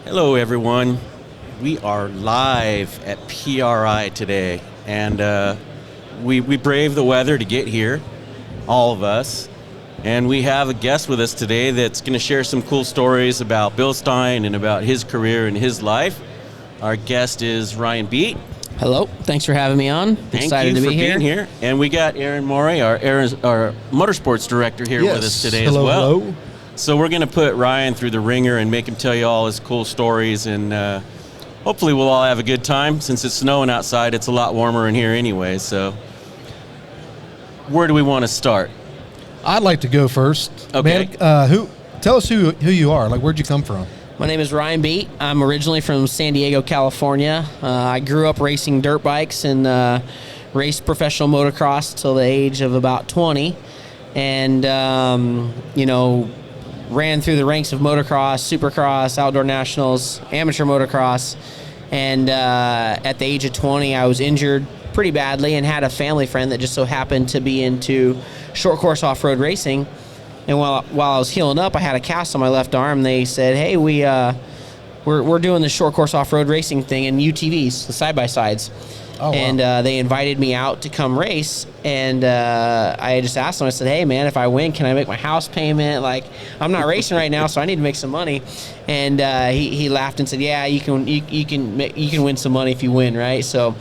Hello, everyone. We are live at PRI today, and we braved the weather to get here, all of us. And we have a guest with us today that's going to share some cool stories about BILSTEIN and about his career and his life. Our guest is Ryan Beat. Hello. Thanks for having me on. Excited to be here. Being here. And we got Aaron Morey, our motorsports director, here with us today as well. Hello. So we're going to put Ryan through the ringer and make him tell you all his cool stories, and hopefully we'll all have a good time. Since it's snowing outside, it's a lot warmer in here anyway. So where do we want to start? I'd like to go first. Okay. Man, tell us who you are. Like, where'd you come from? My name is Ryan Beat. I'm originally from San Diego, California. I grew up racing dirt bikes and raced professional motocross till the age of about 20. And, ran through the ranks of motocross, supercross, outdoor nationals, amateur motocross. And at the age of 20, I was injured pretty badly and had a family friend that just so happened to be into short course off-road racing. And while I was healing up, I had a cast on my left arm. They said, "Hey, we're doing the short course off-road racing thing in UTVs, the side-by-sides." Oh, wow. And they invited me out to come race. And I just asked them, I said, "Hey, man, if I win, can I make my house payment? Like, I'm not racing right now, so I need to make some money." And he laughed and said, "Yeah, you can win some money if you win, right?" So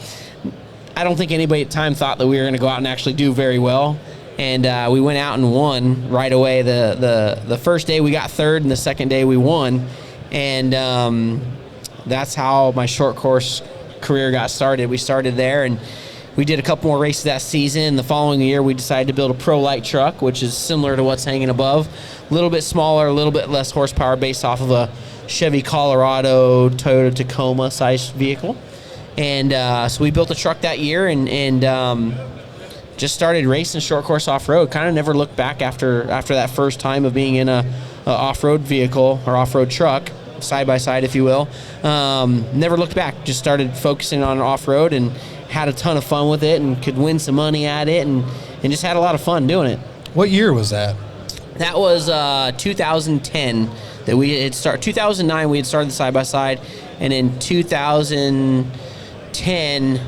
I don't think anybody at the time thought that we were going to go out and actually do very well. And we went out and won right away. The first day we got third, and the second day we won. And that's how my short course career got started. We started there, and we did a couple more races that season. The following year, we decided to build a pro light truck, which is similar to what's hanging above. A little bit smaller, a little bit less horsepower, based off of a Chevy Colorado, Toyota Tacoma sized vehicle. And so we built a truck that year and just started racing short course off-road. Kind of never looked back after that first time of being in a off-road vehicle or off-road truck, side-by-side, if you will. Never looked back. Just started focusing on off-road and had a ton of fun with it and could win some money at it and just had a lot of fun doing it. What year was that? That was 2010 that we had started. 2009 we had started the side-by-side, and in 2010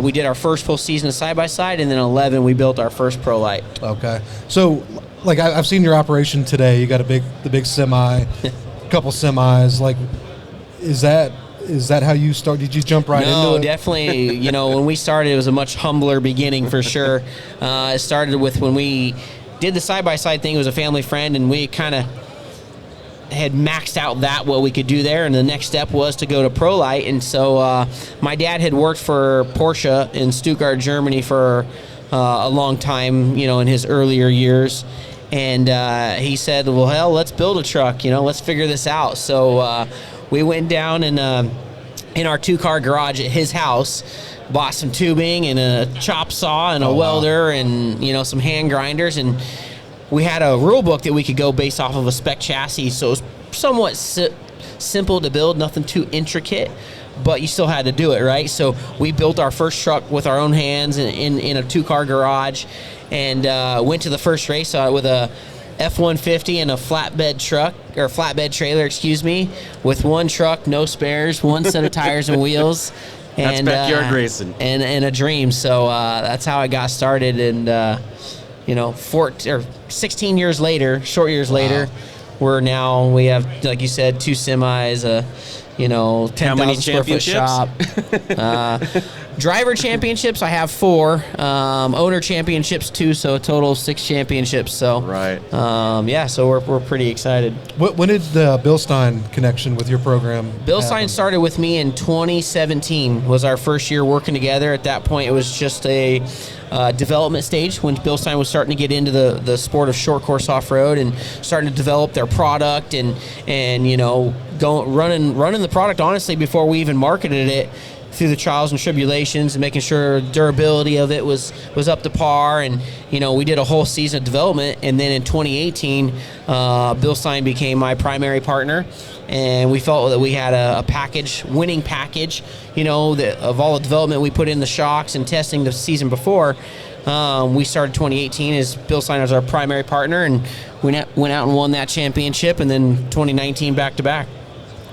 we did our first full season of side-by-side, and then 11 we built our first pro light. Okay. So, like, I've seen your operation today. You got the big semi, couple semis. Like, is that how you started? Did you jump right into it? No, definitely. When we started, it was a much humbler beginning for sure. It started with when we did the side-by-side thing. It was a family friend, and we kind of had maxed out what we could do there, and the next step was to go to pro light. And so my dad had worked for Porsche in Stuttgart, Germany for a long time, in his earlier years. And he said, "Well, hell, let's build a truck, let's figure this out." So we went down and in our two-car garage at his house, bought some tubing and a chop saw and a welder and, some hand grinders. And we had a rule book that we could go based off of a spec chassis. So it was somewhat simple to build, nothing too intricate, but you still had to do it, right? So we built our first truck with our own hands in a two-car garage, and went to the first race with a F-150 and a flatbed trailer, with one truck, no spares, one set of tires and wheels. That's backyard racing. And a dream. So that's how I got started. And 16 years later, later, we have, like you said, 2 semis, 10,000 square foot shop. Driver championships, I have 4. Owner championships, 2, so a total of 6 championships. So right. So we're pretty excited. When did the BILSTEIN connection with your program BILSTEIN started with me in 2017. Was our first year working together. At that point, it was just a development stage when BILSTEIN was starting to get into the sport of short course off-road and starting to develop their product and running the product honestly before we even marketed it, through the trials and tribulations and making sure durability of it was up to par. And we did a whole season of development, and then in 2018 BILSTEIN became my primary partner, and we felt that we had a winning package, of all the development we put in, the shocks and testing the season before. We started 2018 as BILSTEIN as our primary partner, and we went out and won that championship, and then 2019 back to back.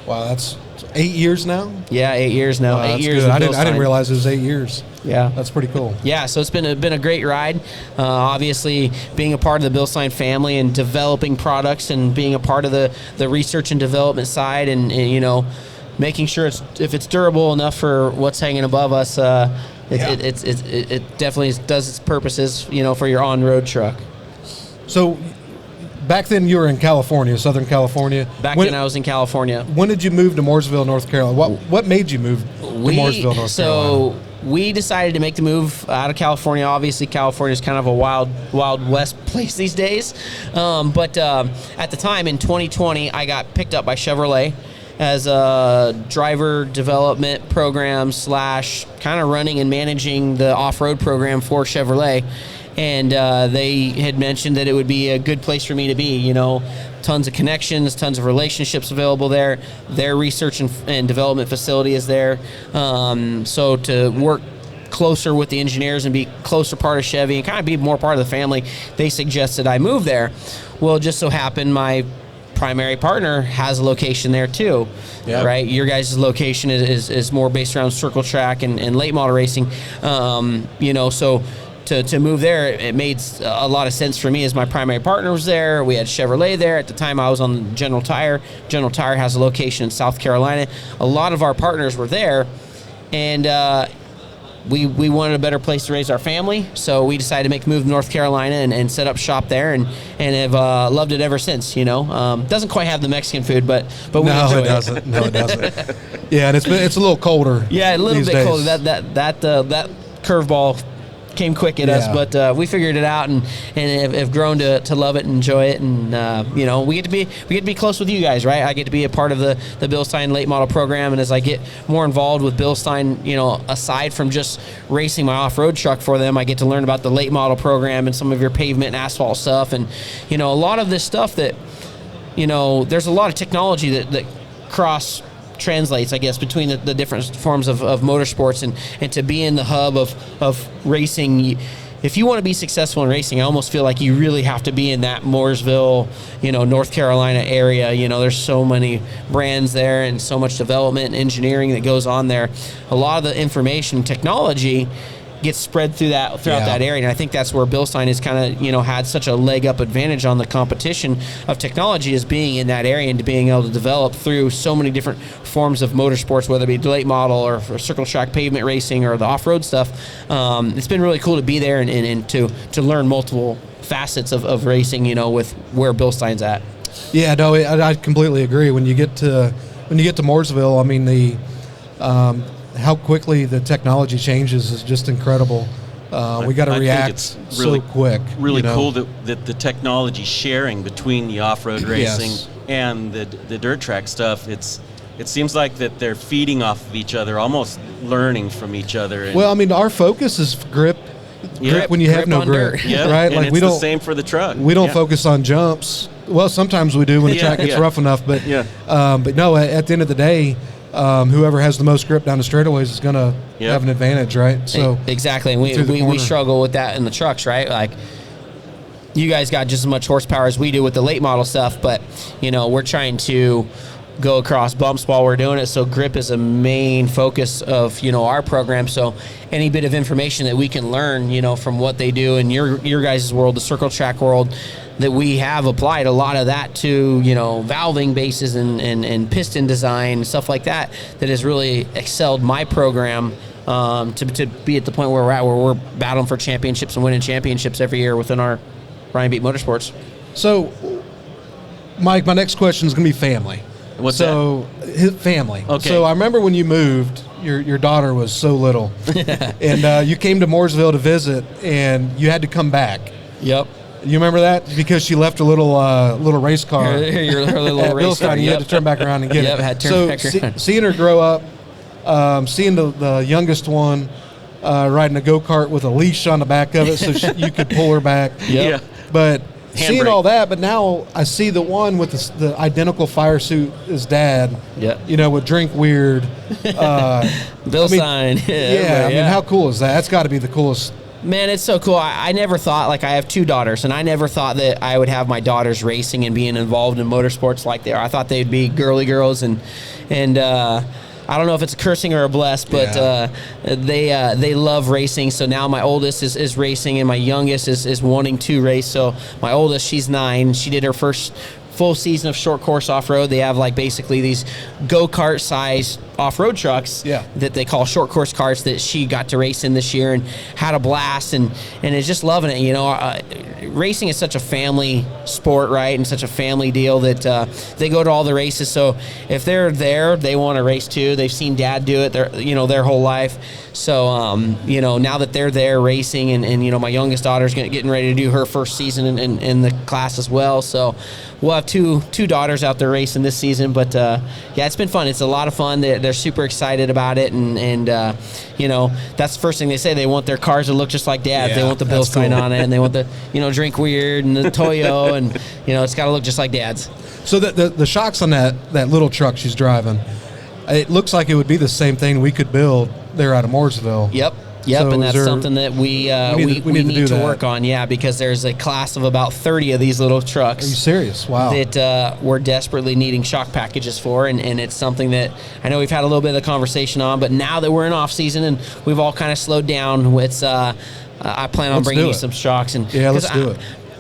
Wow, that's 8 years now. Yeah, 8 years now. Wow, 8 that's years. good. with I didn't BILSTEIN. realize it was 8 years. Yeah. That's pretty cool. Yeah, so it's been a great ride. Obviously, being a part of the BILSTEIN family and developing products and being a part of the research and development side, and you know, making sure if it's durable enough for what's hanging above us. It definitely does its purposes, you know, for your on-road truck. So back then you were in California, Southern California. Back then I was in California. When did you move to Mooresville, North Carolina? What made you move to Mooresville, North Carolina? So we decided to make the move out of California. Obviously, California is kind of a wild west place these days. But at the time in 2020, I got picked up by Chevrolet as a driver development program / kind of running and managing the off-road program for Chevrolet. And they had mentioned that it would be a good place for me to be, you know, tons of connections, tons of relationships available there. Their research and development facility is there. So to work closer with the engineers and be closer part of Chevy and kind of be more part of the family, they suggested I move there. Well, it just so happened my primary partner has a location there too, right? Your guys' location is more based around circle track and late model racing, you know, so to move there, it made a lot of sense for me as my primary partner was there. We had Chevrolet there. At the time, I was on General Tire. General Tire has a location in South Carolina. A lot of our partners were there, and we wanted a better place to raise our family, so we decided to make the move to North Carolina and set up shop there, and have loved it ever since. You know, doesn't quite have the Mexican food, but we enjoy it. No, it doesn't. Yeah, and it's a little colder. Yeah, a little bit days. colder. That curveball came quick at us, but we figured it out and have grown to love it and enjoy it, and you know, we get to be close with you guys, right? I get to be a part of the BILSTEIN late model program, and as I get more involved with BILSTEIN, you know, aside from just racing my off-road truck for them, I get to learn about the late model program and some of your pavement and asphalt stuff, and you know, a lot of this stuff that, you know, there's a lot of technology that cross translates, I guess, between the different forms of motorsports, and to be in the hub of racing. If you want to be successful in racing, I almost feel like you really have to be in that Mooresville, you know, North Carolina area. You know, there's so many brands there and so much development and engineering that goes on there. A lot of the information technology gets spread throughout that area, and I think that's where BILSTEIN has kind of, you know, had such a leg up advantage on the competition of technology, is being in that area and to being able to develop through so many different forms of motorsports, whether it be late model or for circle track pavement racing or the off-road stuff. It's been really cool to be there and to learn multiple facets of racing, you know, with where BILSTEIN's at. Yeah, no, I completely agree. When you get to Mooresville, I mean, the how quickly the technology changes is just incredible. We got to react so quick. Really, you know? cool that the technology sharing between the off-road racing and the dirt track stuff. It seems like that they're feeding off of each other, almost learning from each other. And well, I mean, our focus is grip when you have no grip, right? And like it's we don't. the same for the truck. We don't focus on jumps. Well, sometimes we do when the track gets rough enough, but no. At the end of the day, whoever has the most grip down the straightaways is going to have an advantage, right? So exactly, and we struggle with that in the trucks, right? Like, you guys got just as much horsepower as we do with the late model stuff, but you know, we're trying to go across bumps while we're doing it, so grip is a main focus of, you know, our program. So any bit of information that we can learn, you know, from what they do in your guys' world, the circle track world, that we have applied a lot of that to, you know, valving bases and piston design, stuff like that, that has really excelled my program to be at the point where we're at, where we're battling for championships and winning championships every year within our Ryan Beat Motorsports. So, Mike, my next question is going to be family. What's that? His family. Okay. So I remember when you moved, your daughter was so little, and you came to Mooresville to visit, and you had to come back. Yep. You remember that? Because she left a little race car. Her little race car. You had to turn back around and get it. Had to turn back around. Seeing her grow up, seeing the youngest one riding a go-kart with a leash on the back of it, so you could pull her back. Yeah. But seeing Handbrake. all that, but now I see the one with the identical fire suit as Dad. Yeah. You know, with Drink Weird. BILSTEIN. I mean, how cool is that? That's got to be the coolest Man, it's so cool. I never thought, like, I have 2 daughters, and I never thought that I would have my daughters racing and being involved in motorsports like they are. I thought they'd be girly girls, and I don't know if it's a cursing or a bless, but they love racing. So now my oldest is racing, and my youngest is wanting to race. So my oldest, she's 9. She did her first full season of short course off-road. They have, like, basically these go-kart size off-road trucks that they call short course carts that she got to race in this year and had a blast and is just loving it. You know, racing is such a family sport, right, and such a family deal that they go to all the races. So if they're there, they want to race too. They've seen Dad do it their whole life. So now that they're there racing and my youngest daughter's getting ready to do her first season in the class as well. So we'll have two daughters out there racing this season. But it's been fun. It's a lot of fun. They're super excited about it, and that's the first thing they say. They want their cars to look just like Dad's. They want the BILSTEIN on it, and they want the Drink Weird and the Toyo, and it's got to look just like Dad's. So the shocks on that little truck she's driving, it looks like it would be the same thing we could build there out of Mooresville. Yep, so and that's something that we need to work on, because there's a class of about 30 of these little trucks. Are you serious? Wow. That we're desperately needing shock packages for, and it's something that I know we've had a little bit of the conversation on, but now that we're in off season and we've all kind of slowed down, it's I plan on bringing you some shocks. Let's do it.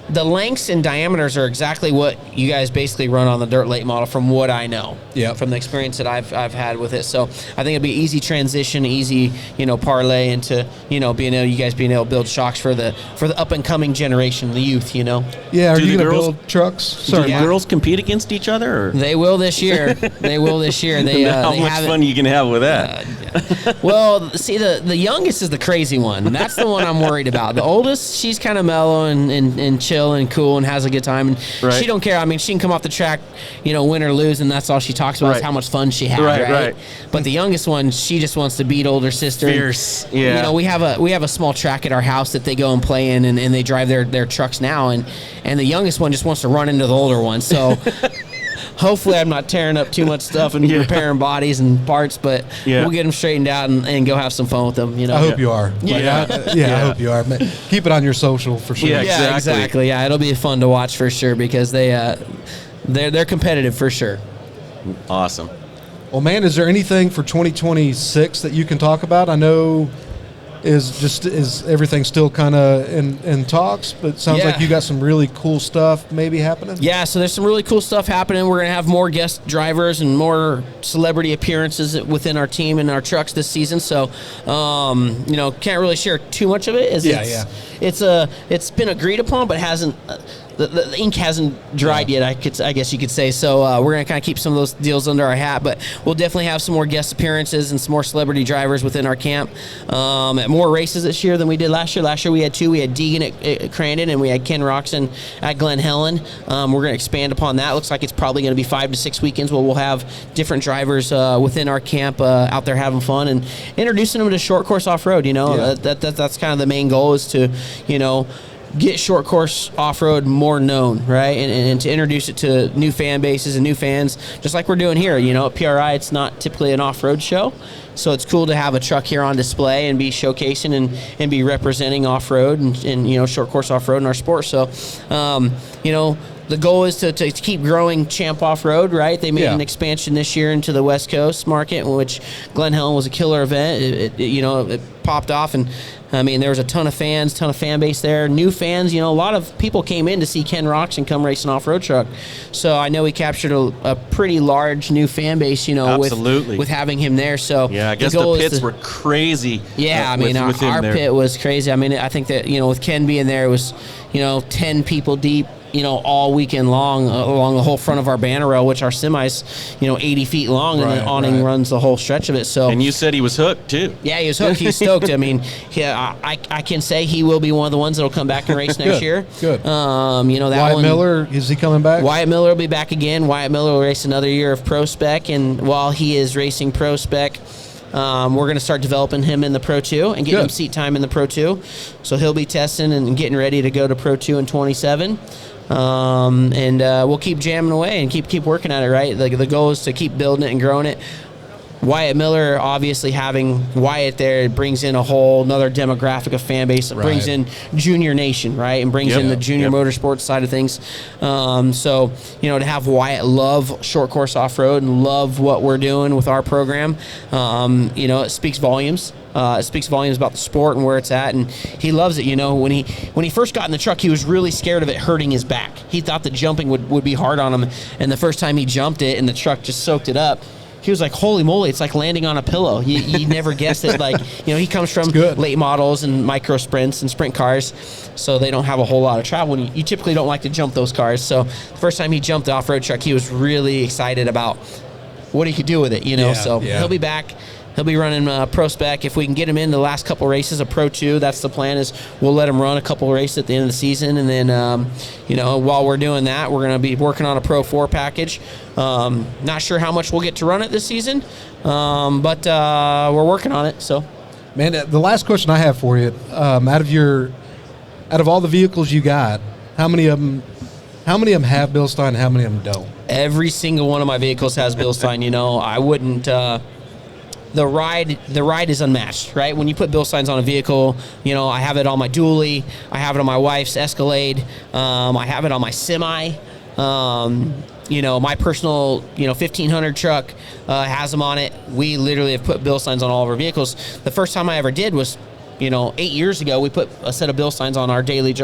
The lengths and diameters are exactly what you guys basically run on the dirt late model, from what I know. From the experience that I've had with it. So I think it'd be easy transition, easy parlay into you guys being able to build shocks for the up and coming generation, the youth. Yeah, are you going to build trucks? Sorry, do girls compete against each other? Or? They will this year. They how much fun you can have with that? Well, see, the youngest is the crazy one. That's the one I'm worried about. The oldest, she's kind of mellow and chill and cool and has a good time, and she don't care. I mean, she can come off the track, win or lose, and that's all she talks about is how much fun she had. Right. But the youngest one, she just wants to beat older sister. Fierce. We have a small track at our house that they go and play in, and they drive their trucks now, and the youngest one just wants to run into the older one. So hopefully I'm not tearing up too much stuff and repairing bodies and parts, but we'll get them straightened out and go have some fun with them. I hope you are. I hope you are. Keep it on your social for sure. Yeah, exactly. Yeah, it'll be fun to watch for sure, because they're competitive for sure. Awesome. Well, man, is there anything for 2026 that you can talk about? I know is everything still kind of in talks, but it sounds like you got some really cool stuff maybe happening. Yeah, so there's some really cool stuff happening. We're going to have more guest drivers and more celebrity appearances within our team and our trucks this season. So, can't really share too much of it. It's been agreed upon, but hasn't. The ink hasn't dried yet, I guess you could say. So we're going to kind of keep some of those deals under our hat, but we'll definitely have some more guest appearances and some more celebrity drivers within our camp. At more races this year than we did last year. Last year we had 2. We had Deegan at Crandon, and we had Ken Roxon at Glen Helen. We're going to expand upon that. Looks like it's probably going to be 5 to 6 weekends where we'll have different drivers within our camp out there having fun and introducing them to short course off-road. That's kind of the main goal, is to, get short course off-road more known, right? And to introduce it to new fan bases and new fans, just like we're doing here. At PRI, it's not typically an off-road show, so it's cool to have a truck here on display and be showcasing and be representing off-road and short course off-road in our sport. So, the goal is to keep growing Champ Off-Road, right? They made an expansion this year into the West Coast market, in which Glen Helen was a killer event. It popped off, and there was a ton of fans, ton of fan base there. New fans, a lot of people came in to see Ken Roxon come race an off-road truck. So I know we captured a pretty large new fan base, Absolutely. with having him there. So I guess the pits were crazy. Yeah, our pit was crazy. I think that, with Ken being there, it was, 10 people deep, all weekend long along the whole front of our banner rail, which our semi's, 80 feet long, and the awning runs the whole stretch of it. So, and you said he was hooked too. Yeah, he was hooked. He's stoked. I can say he will be one of the ones that'll come back and race next year. Good. Wyatt Miller, is he coming back? Wyatt Miller will be back again. Wyatt Miller will race another year of Pro Spec, and while he is racing Pro Spec, we're going to start developing him in the Pro 2 and getting him seat time in the Pro 2. So he'll be testing and getting ready to go to Pro 2 in 27. We'll keep jamming away and keep working at it, right? The goal is to keep building it and growing it. Wyatt Miller, obviously having Wyatt there, it brings in a whole another demographic of fan base. It brings in Junior Nation, right? And brings in the junior motorsports side of things. So, to have Wyatt love short course off-road and love what we're doing with our program, it speaks volumes. It speaks volumes about the sport and where it's at, and he loves it. When he first got in the truck, he was really scared of it hurting his back. He thought that jumping would be hard on him, and the first time he jumped it and the truck just soaked it up, he was like, holy moly, it's like landing on a pillow. You never guessed it. Like, he comes from late models and micro sprints and sprint cars, so they don't have a whole lot of travel. And you typically don't like to jump those cars. So the first time he jumped the off-road truck, he was really excited about what he could do with it, So he'll be back. He'll be running Pro Spec. If we can get him in the last couple races of Pro 2, that's the plan, is we'll let him run a couple races at the end of the season. And then, while we're doing that, we're going to be working on a Pro 4 package. Not sure how much we'll get to run it this season, but we're working on it. So, man, the last question I have for you, out of all the vehicles you got, how many of them have BILSTEIN and how many of them don't? Every single one of my vehicles has BILSTEIN. I wouldn't... The ride is unmatched, right? When you put BILSTEINs on a vehicle, I have it on my dually, I have it on my wife's Escalade, I have it on my semi, my personal 1500 truck has them on it. We literally have put BILSTEINs on all of our vehicles. The first time I ever did was 8 years ago. We put a set of BILSTEINs on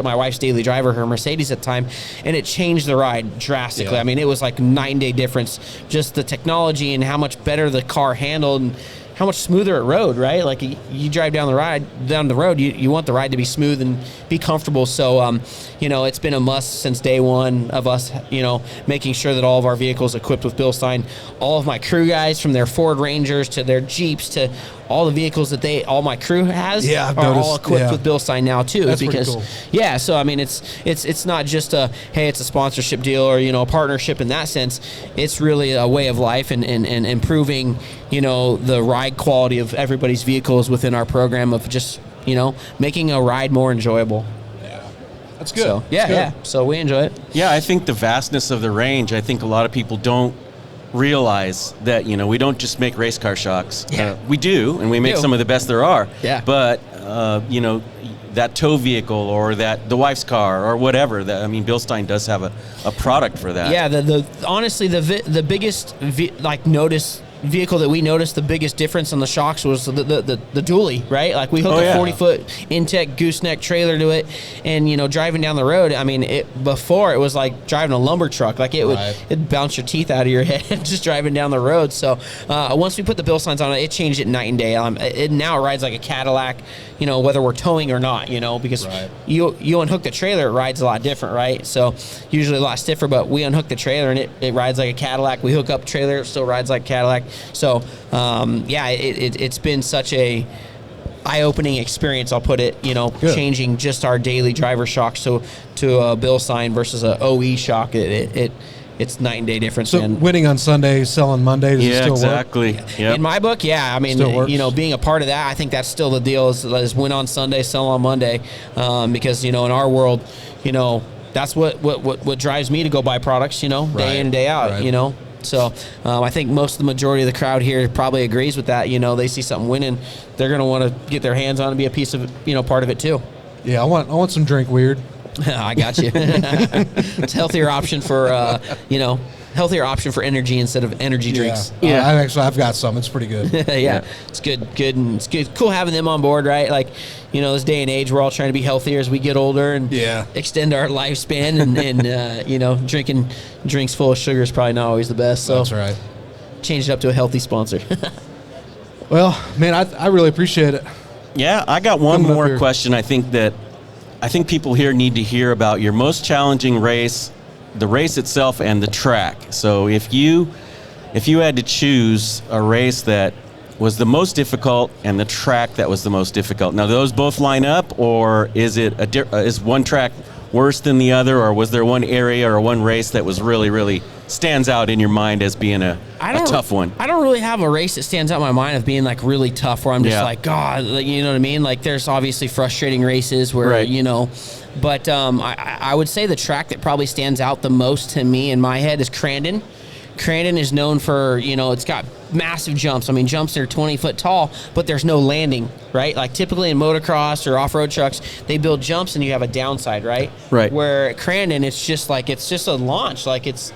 my wife's daily driver, her Mercedes at the time, and it changed the ride drastically. Yeah. I mean, it was like night and day difference. Just the technology and how much better the car handled and how much smoother it rode, right? Like you drive down the road, you want the ride to be smooth and be comfortable. So, it's been a must since day one of us, making sure that all of our vehicles equipped with BILSTEIN. All of my crew guys, from their Ford Rangers to their Jeeps to all the vehicles that all my crew has, are all equipped with BILSTEIN now too. That's because pretty cool. So I mean, it's not just it's a sponsorship deal or a partnership in that sense. It's really a way of life and improving the ride quality of everybody's vehicles within our program of just making a ride more enjoyable. That's good. So, so we enjoy it. Yeah, I think the vastness of the range, I think a lot of people don't realize that, we don't just make race car shocks. We do, and we make some of the best there are. Yeah. But, that tow vehicle or the wife's car or whatever, BILSTEIN does have a product for that. Yeah, honestly, the biggest vehicle that we noticed the biggest difference on the shocks was the dually, right? Like we hooked a 40-foot Intech gooseneck trailer to it, and driving down the road, before it was like driving a lumber truck. Like it'd bounce your teeth out of your head just driving down the road. So once we put the BILSTEINs on it changed it night and day. It now rides like a Cadillac, whether we're towing or not, because you unhook the trailer, it rides a lot different, right? So usually a lot stiffer, but we unhook the trailer and it rides like a Cadillac. We hook up trailer, it still rides like a Cadillac. So, it's been such a eye-opening experience, I'll put it, changing just our daily driver shocks to a BILSTEIN versus a OE shock. It's night and day difference. So winning on Sunday, selling Monday, does it still exactly. work? Yep. In my book, being a part of that, I think that's still the deal is win on Sunday, sell on Monday, because, in our world, that's what drives me to go buy products, day in and day out, So I think the majority of the crowd here probably agrees with that. They see something winning, they're going to want to get their hands on and be a piece of, part of it too. Yeah, I want some drink weird. I got you. It's a healthier option for, energy instead of energy drinks. Yeah, I've got some. It's pretty good. It's good, and it's good. Cool having them on board, right? Like, this day and age, we're all trying to be healthier as we get older and extend our lifespan, and drinking drinks full of sugar is probably not always the best. So that's right. Change it up to a healthy sponsor. Well, man, I really appreciate it. Yeah, I got one more question. I think people here need to hear about your most challenging race, the race itself, and the track. So if you had to choose a race that was the most difficult and the track that was the most difficult, now those both line up, or is one track worse than the other, or was there one area or one race that was really, really stands out in your mind as being a tough one? I don't really have a race that stands out in my mind of being like really tough where I'm just like, God, you know what I mean? Like there's obviously frustrating races where, but I would say the track that probably stands out the most to me in my head is Crandon. Crandon is known for, it's got massive jumps. I mean, jumps that are 20 foot tall, but there's no landing, right? Like typically in motocross or off-road trucks, they build jumps and you have a downside, right? Right. Where at Crandon, it's just a launch. Like it's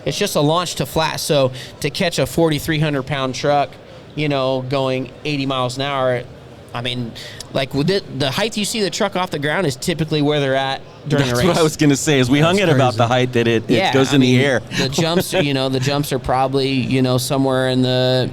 just a launch to flat. So to catch a 4,300 pound truck, you know, going 80 miles an hour, I mean, like with the height you see the truck off the ground is typically where they're at during the race. That's what I was going to say. Is we hung it about the height that it goes in the air. The jumps, you know, the jumps are probably, you know, somewhere in the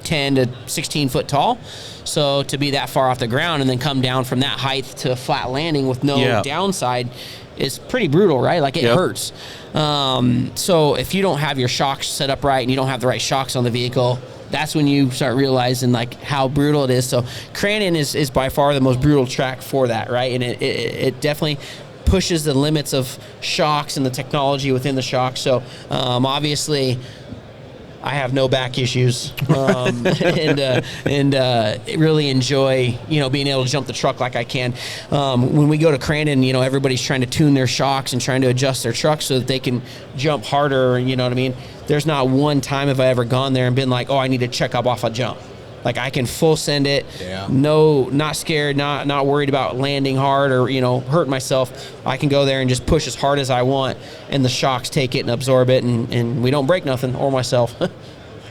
10 to 16 foot tall. So to be that far off the ground and then come down from that height to a flat landing with no downside is pretty brutal, right? Like it hurts. So if you don't have your shocks set up right and you don't have the right shocks on the vehicle, that's when you start realizing like how brutal it is. So Crandon is by far the most brutal track for that, right? And it definitely pushes the limits of shocks and the technology within the shocks. So obviously I have no back issues, and really enjoy, you know, being able to jump the truck like I can. When we go to Crandon, you know, everybody's trying to tune their shocks and trying to adjust their truck so that they can jump harder. You know what I mean? There's not one time have I ever gone there and been like, oh, I need to check up off a jump. Like I can full send it, no, not scared, not worried about landing hard or, you know, hurting myself. I can go there and just push as hard as I want, and the shocks take it and absorb it, and we don't break nothing or myself.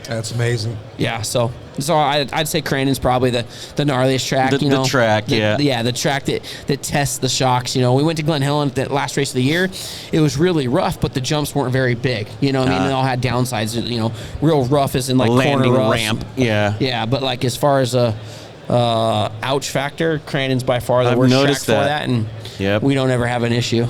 That's amazing. Yeah, so I'd say Crandon's probably the gnarliest track. The track, the track that tests the shocks. You know, we went to Glen Helen at the last race of the year. It was really rough, but the jumps weren't very big. You know what I mean? They all had downsides. You know, real rough is in like landing corner ramp. Yeah, but like as far as a ouch factor, Crandon's by far the worst track for that, and we don't ever have an issue.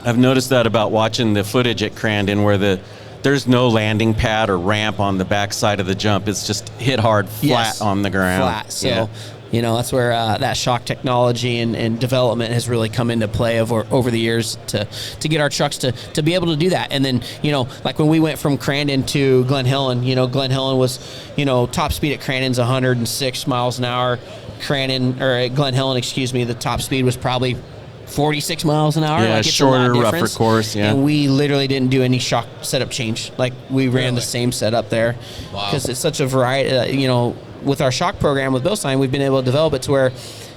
I've noticed that about watching the footage at Crandon, where there's no landing pad or ramp on the backside of the jump. It's just hit hard flat on the ground. Flat. So, you know, that's where that shock technology and development has really come into play over the years to get our trucks to be able to do that. And then, you know, like when we went from Crandon to Glen Helen, you know, Glen Helen was, you know, top speed at Crandon's 106 miles an hour. At Glen Helen, the top speed was probably 46 miles an hour. Yeah, like it's shorter, rougher course. Yeah, and we literally didn't do any shock setup change. Like we ran the same setup there because it's such a variety. You know, with our shock program with BILSTEIN, we've been able to develop it to where,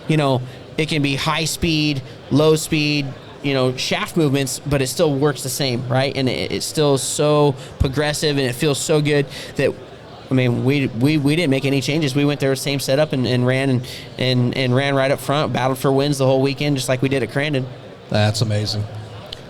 you know, it can be high speed, low speed, you know, shaft movements, but it still works the same, right? And it's still so progressive and it feels so good that. I mean, we didn't make any changes. We went there with the same setup and ran and ran right up front, battled for wins the whole weekend, just like we did at Crandon. That's amazing.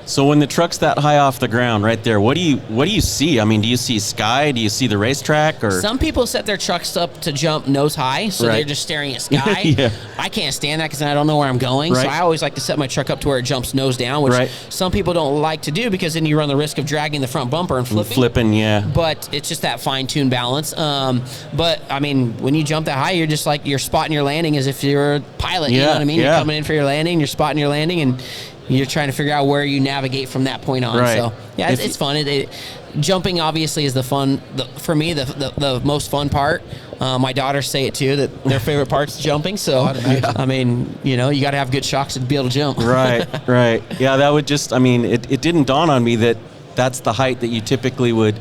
So when the truck's that high off the ground right there, what do you see? I mean, do you see sky? Do you see the racetrack? Or some people set their trucks up to jump nose high, so they're just staring at sky. I can't stand that because I don't know where I'm going. So I always like to set my truck up to where it jumps nose down, which some people don't like to do because then you run the risk of dragging the front bumper and flipping. But it's just that fine-tuned balance. But I mean, when you jump that high, you're just like you're spotting your landing as if you're a pilot. You know what I mean? You're coming in for your landing, you're spotting your landing, and you're trying to figure out where you navigate from that point on. So yeah, it's fun. Jumping obviously is the fun. For me, the most fun part. My daughters say it too, that their favorite part's jumping. So I mean, you know, you got to have good shocks to be able to jump. Right. Yeah, that would just. I mean, it didn't dawn on me that that's the height that you typically would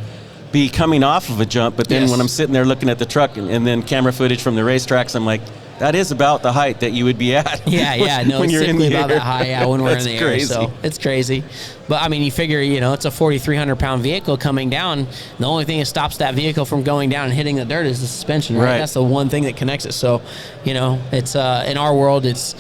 be coming off of a jump. But then when I'm sitting there looking at the truck and then camera footage from the racetracks, I'm like, that is about the height that you would be at. Yeah. No, when it's you're typically in the about air. that high. When we're in the air, so it's crazy. But I mean, you figure, you know, it's a 4,300 pound vehicle coming down. The only thing that stops that vehicle from going down and hitting the dirt is the suspension, right? That's the one thing that connects it. So, you know, it's in our world, it's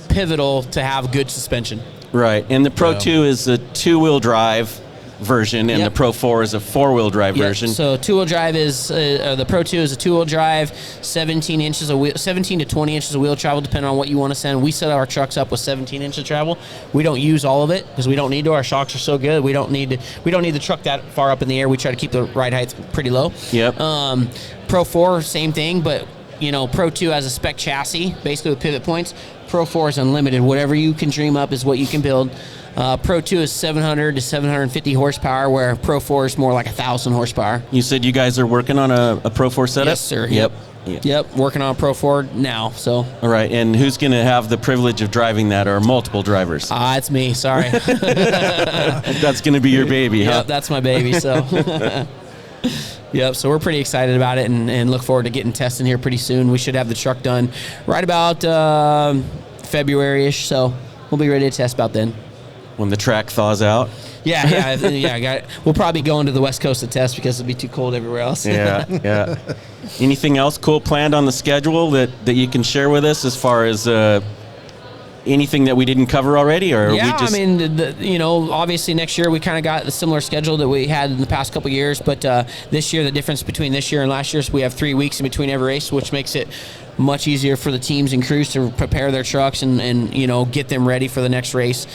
pivotal to have good suspension. Right, and the Pro 2 is a 2-wheel drive version, and the Pro 4 is a 4-wheel drive version. So 2-wheel drive is the Pro 2 is a 2-wheel drive, 17 to 20 inches of wheel travel, depending on what you want to send. We set our trucks up with 17 inches of travel. We don't use all of it because we don't need to. Our shocks are so good. We don't need the truck that far up in the air. We try to keep the ride height pretty low. Pro 4, same thing, but you know, Pro 2 has a spec chassis, basically with pivot points. Pro 4 is unlimited. Whatever you can dream up is what you can build. Pro 2 is 700 to 750 horsepower, where Pro 4 is more like 1,000 horsepower. You said you guys are working on a Pro 4 setup? Yes, sir. Yep, working on a Pro 4 now. So. All right, and who's going to have the privilege of driving that, or multiple drivers? It's me, sorry. That's going to be your baby, huh? Yep, that's my baby, so. Yep, so we're pretty excited about it and look forward to getting testing here pretty soon. We should have the truck done right about February-ish, so we'll be ready to test about then. When the track thaws out? Yeah, I got it. We'll probably go into the West Coast to test because it'll be too cold everywhere else. Yeah. Anything else cool planned on the schedule that you can share with us as far as anything that we didn't cover already? Or yeah, we just... I mean, obviously next year we kind of got the similar schedule that we had in the past couple of years, but this year, the difference between this year and last year is we have 3 weeks in between every race, which makes it much easier for the teams and crews to prepare their trucks and get them ready for the next race.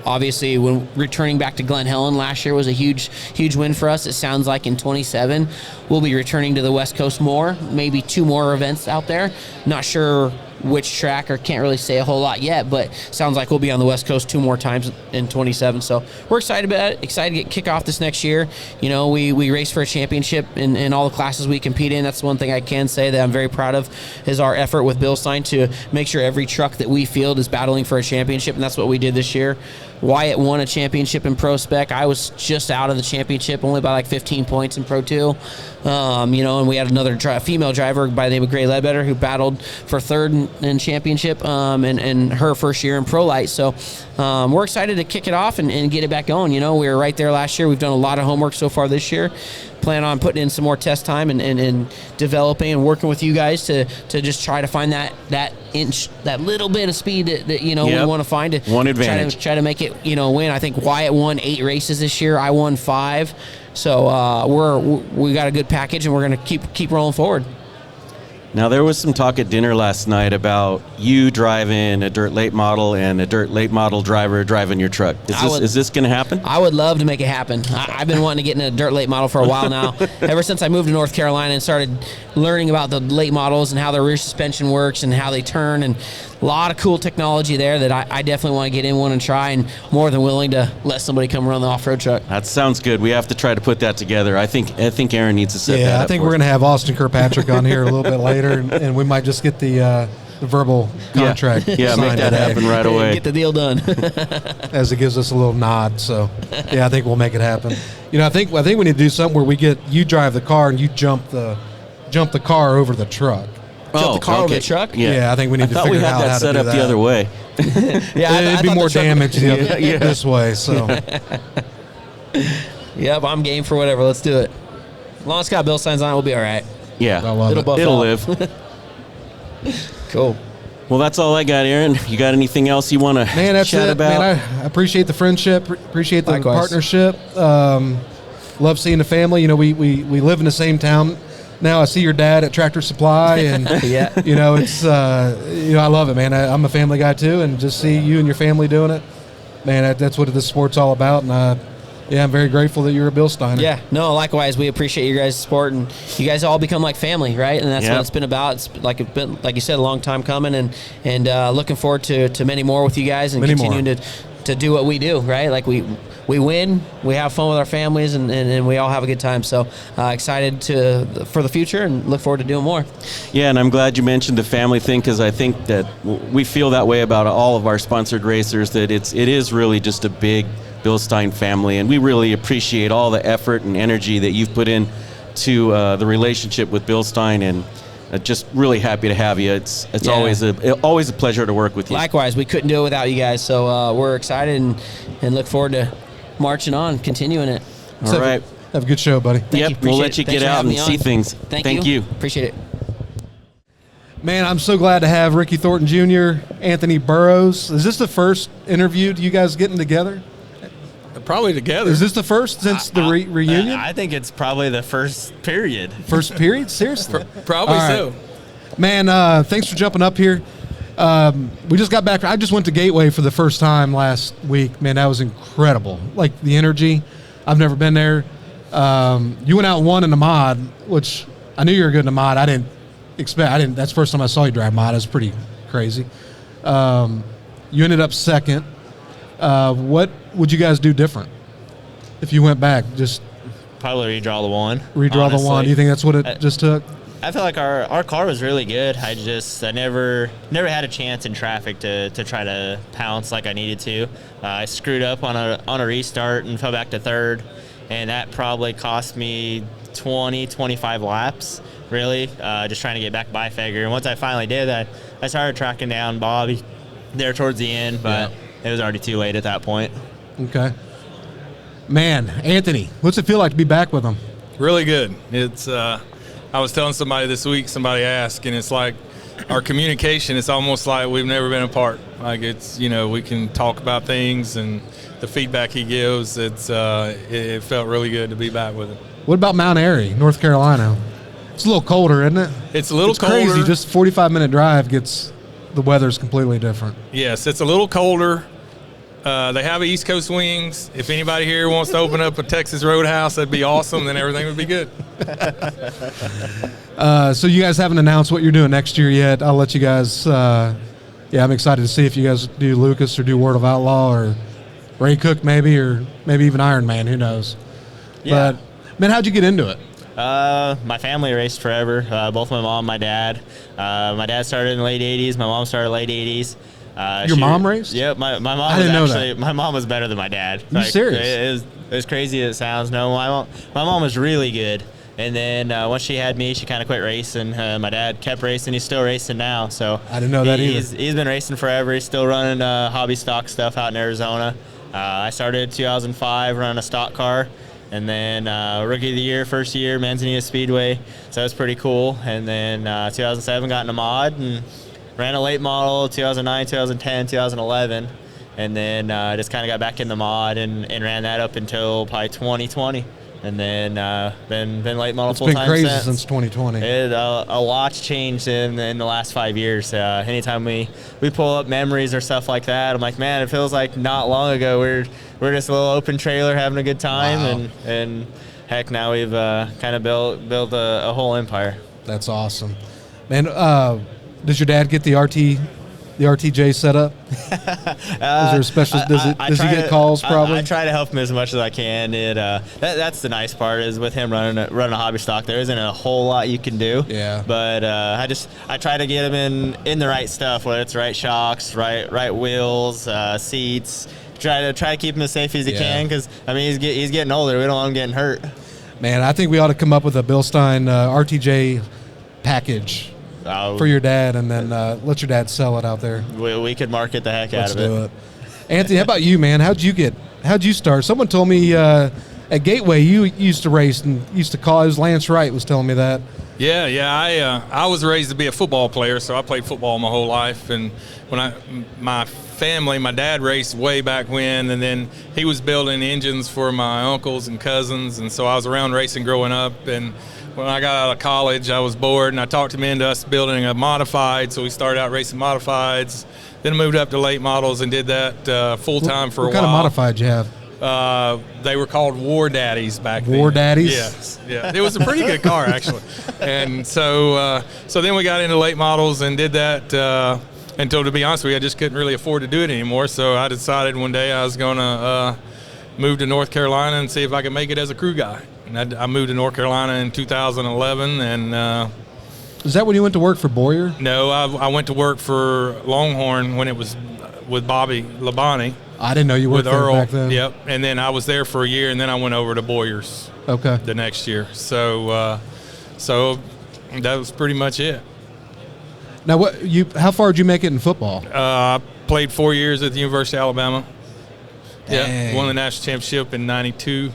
Obviously when returning back to Glen Helen last year was a huge win for us. It sounds like in 27 we'll be returning to the West Coast more, maybe 2 more events out there. Not sure which track, or can't really say a whole lot yet, but sounds like we'll be on the West Coast 2 more times in 27. So we're excited about it, excited to kick off this next year. We race for a championship in all the classes we compete in. That's one thing I can say that I'm very proud of, is our effort with BILSTEIN to make sure every truck that we field is battling for a championship, and that's what we did this year. Wyatt won a championship in Pro Spec. I was just out of the championship, only by like 15 points in Pro 2. And we had another female driver by the name of Gray Ledbetter who battled for 3rd in championship in her first year in Pro Light. So we're excited to kick it off and get it back going. We were right there last year. We've done a lot of homework so far this year. Plan on putting in some more test time and developing and working with you guys to just try to find that inch, that little bit of speed that we want to find. One advantage. Try to make it win. I think Wyatt won 8 races this year. I won 5. So we got a good package, and we're going to keep rolling forward. Now, there was some talk at dinner last night about you driving a dirt late model and a dirt late model driver driving your truck. Is this going to happen? I would love to make it happen. I've been wanting to get in a dirt late model for a while now. Ever since I moved to North Carolina and started learning about the late models and how their rear suspension works and how they turn, and a lot of cool technology there that I definitely want to get in one and try, and more than willing to let somebody come run the off-road truck. That sounds good. We have to try to put that together. I think Aaron needs to set that up. I think we're going to have Austin Kirkpatrick on here a little bit later, and we might just get the verbal contract. Yeah, make that happen right away. Get the deal done. As it gives us a little nod. So, yeah, I think we'll make it happen. I think we need to do something where we get you drive the car and you jump the car over the truck. Jump the car over the truck? Yeah, I think we need to figure out how to do that. I thought we had that set up the other way. It'd be more damage this way. So, yep, I'm game for whatever. Let's do it. As long as it's got BILSTEINs on it, we'll be all right. Yeah, It'll live. Cool. Well, that's all I got, Aaron. You got anything else you want to chat about? Man, I appreciate the friendship, appreciate the partnership. Love seeing the family. We live in the same town now. I see your dad at Tractor Supply, and it's I love it, man. I'm a family guy too, and just see you and your family doing it, man. That's what this sport's all about, and I'm very grateful that you're a BILSTEINer. Yeah, no, likewise. We appreciate your guys' support, and you guys all become like family, right? And that's what it's been about. It's been, like you said, a long time coming, and looking forward to many more with you guys, and continuing to do what we do, right? Like we win, we have fun with our families, and we all have a good time. So excited for the future, and look forward to doing more. Yeah, and I'm glad you mentioned the family thing, because I think that we feel that way about all of our sponsored racers, that it is really just a big BILSTEIN family, and we really appreciate all the effort and energy that you've put in to the relationship with BILSTEIN, and just really happy to have you. It's always a pleasure to work with you. Likewise, we couldn't do it without you guys, so we're excited and look forward to marching on, continuing it. All right. Have a good show, buddy. We'll let you get out and see things. Thank you. Appreciate it. Man, I'm so glad to have Ricky Thornton Jr., Anthony Burrows. Is this the first interview you guys getting together? Probably together. Is this the first since the reunion? I think it's probably the first period. First period? Seriously? Probably so. Man, thanks for jumping up here. We just got back. I just went to Gateway for the first time last week. Man, that was incredible. Like the energy. I've never been there. You went out and won in the mod, which I knew you were good in the mod. I didn't expect. That's the first time I saw you drive mod. It was pretty crazy. You ended up second. What would you guys do different if you went back? Just probably redraw the one. The one. Do you think that's what it just took? I feel like our car was really good. I never had a chance in traffic to try to pounce like I needed to. I screwed up on a restart and fell back to third, and that probably cost me 25 laps, really, just trying to get back by Fager. And once I finally did that, I started tracking down Bobby there towards the end, but it was already too late at that point. Okay. Man, Anthony, what's it feel like to be back with him? Really good. It's I was telling somebody this week, somebody asked, and it's like our communication, it's almost like we've never been apart. Like it's, we can talk about things, and the feedback he gives, it felt really good to be back with him. What about Mount Airy, North Carolina? It's a little colder, isn't it? It's a little colder. Crazy. Just 45-minute drive the weather's completely different. Yes, it's a little colder. They have East Coast wings. If anybody here wants to open up a Texas Roadhouse, that'd be awesome. Then everything would be good. So you guys haven't announced what you're doing next year yet. I'll let you guys. I'm excited to see if you guys do Lucas or do World of Outlaw or Ray Cook maybe, or maybe even Iron Man. Who knows? Yeah. But man, how'd you get into it? My family raced forever. Both my mom and my dad. My dad started in the late 80s. My mom started late 80s. Your mom raced? Yep. My mom I didn't know that. My mom was better than my dad. Are you serious? It was crazy as it sounds. No, my mom was really good. And then once she had me, she kind of quit racing. My dad kept racing. He's still racing now. So I didn't know that either. He's been racing forever. He's still running hobby stock stuff out in Arizona. I started in 2005 running a stock car. And then Rookie of the Year, first year, Manzanita Speedway. So that was pretty cool. And then 2007 got in a mod and ran a late model, 2009, 2010, 2011. And then just kind of got back in the mod and ran that up until probably 2020. And then been late model full time since. It's been crazy since 2020. A lot's changed in the last 5 years. Anytime we pull up memories or stuff like that, I'm like, man, it feels like not long ago we're just a little open trailer having a good time. Wow. And heck, now we've kind of built a whole empire. That's awesome, man. Does your dad get the RTJ set up? Is there a special? Does he get calls? Probably. I try to help him as much as I can. That's the nice part is with him running a hobby stock. There isn't a whole lot you can do. Yeah. But I try to get him in the right stuff, whether it's right shocks, right wheels, seats. Try to keep him as safe as he can, because he's getting older. We don't want him getting hurt. Man, I think we ought to come up with a BILSTEIN RTJ package for your dad, and then let your dad sell it out there. We could market the heck Let's out of do it. Anthony, how about you, man? How'd you start? Someone told me at Gateway you used to race and used to call. It was Lance Wright was telling me that. Yeah. I was raised to be a football player, so I played football my whole life. And when my dad raced way back when, and then he was building engines for my uncles and cousins, and so I was around racing growing up. And when I got out of college, I was bored, and I talked him into us building a modified, so we started out racing modifieds, then moved up to late models and did that full-time for a while. What kind of modified you have? They were called War Daddies back then. War Daddies? Yes. Yeah. It was a pretty good car, actually. And so then we got into late models and did that until, to be honest with you, I just couldn't really afford to do it anymore. So I decided one day I was going to move to North Carolina and see if I could make it as a crew guy. And I moved to North Carolina in 2011. And is that when you went to work for Boyer? No, I went to work for Longhorn when it was with Bobby Labonte. I didn't know you worked with there Earl. Back then. Yep, and then I was there for a year, and then I went over to Boyer's. Okay. The next year, so that was pretty much it. Now, how far did you make it in football? I played 4 years at the University of Alabama. Dang. Yeah, won the national championship in '92.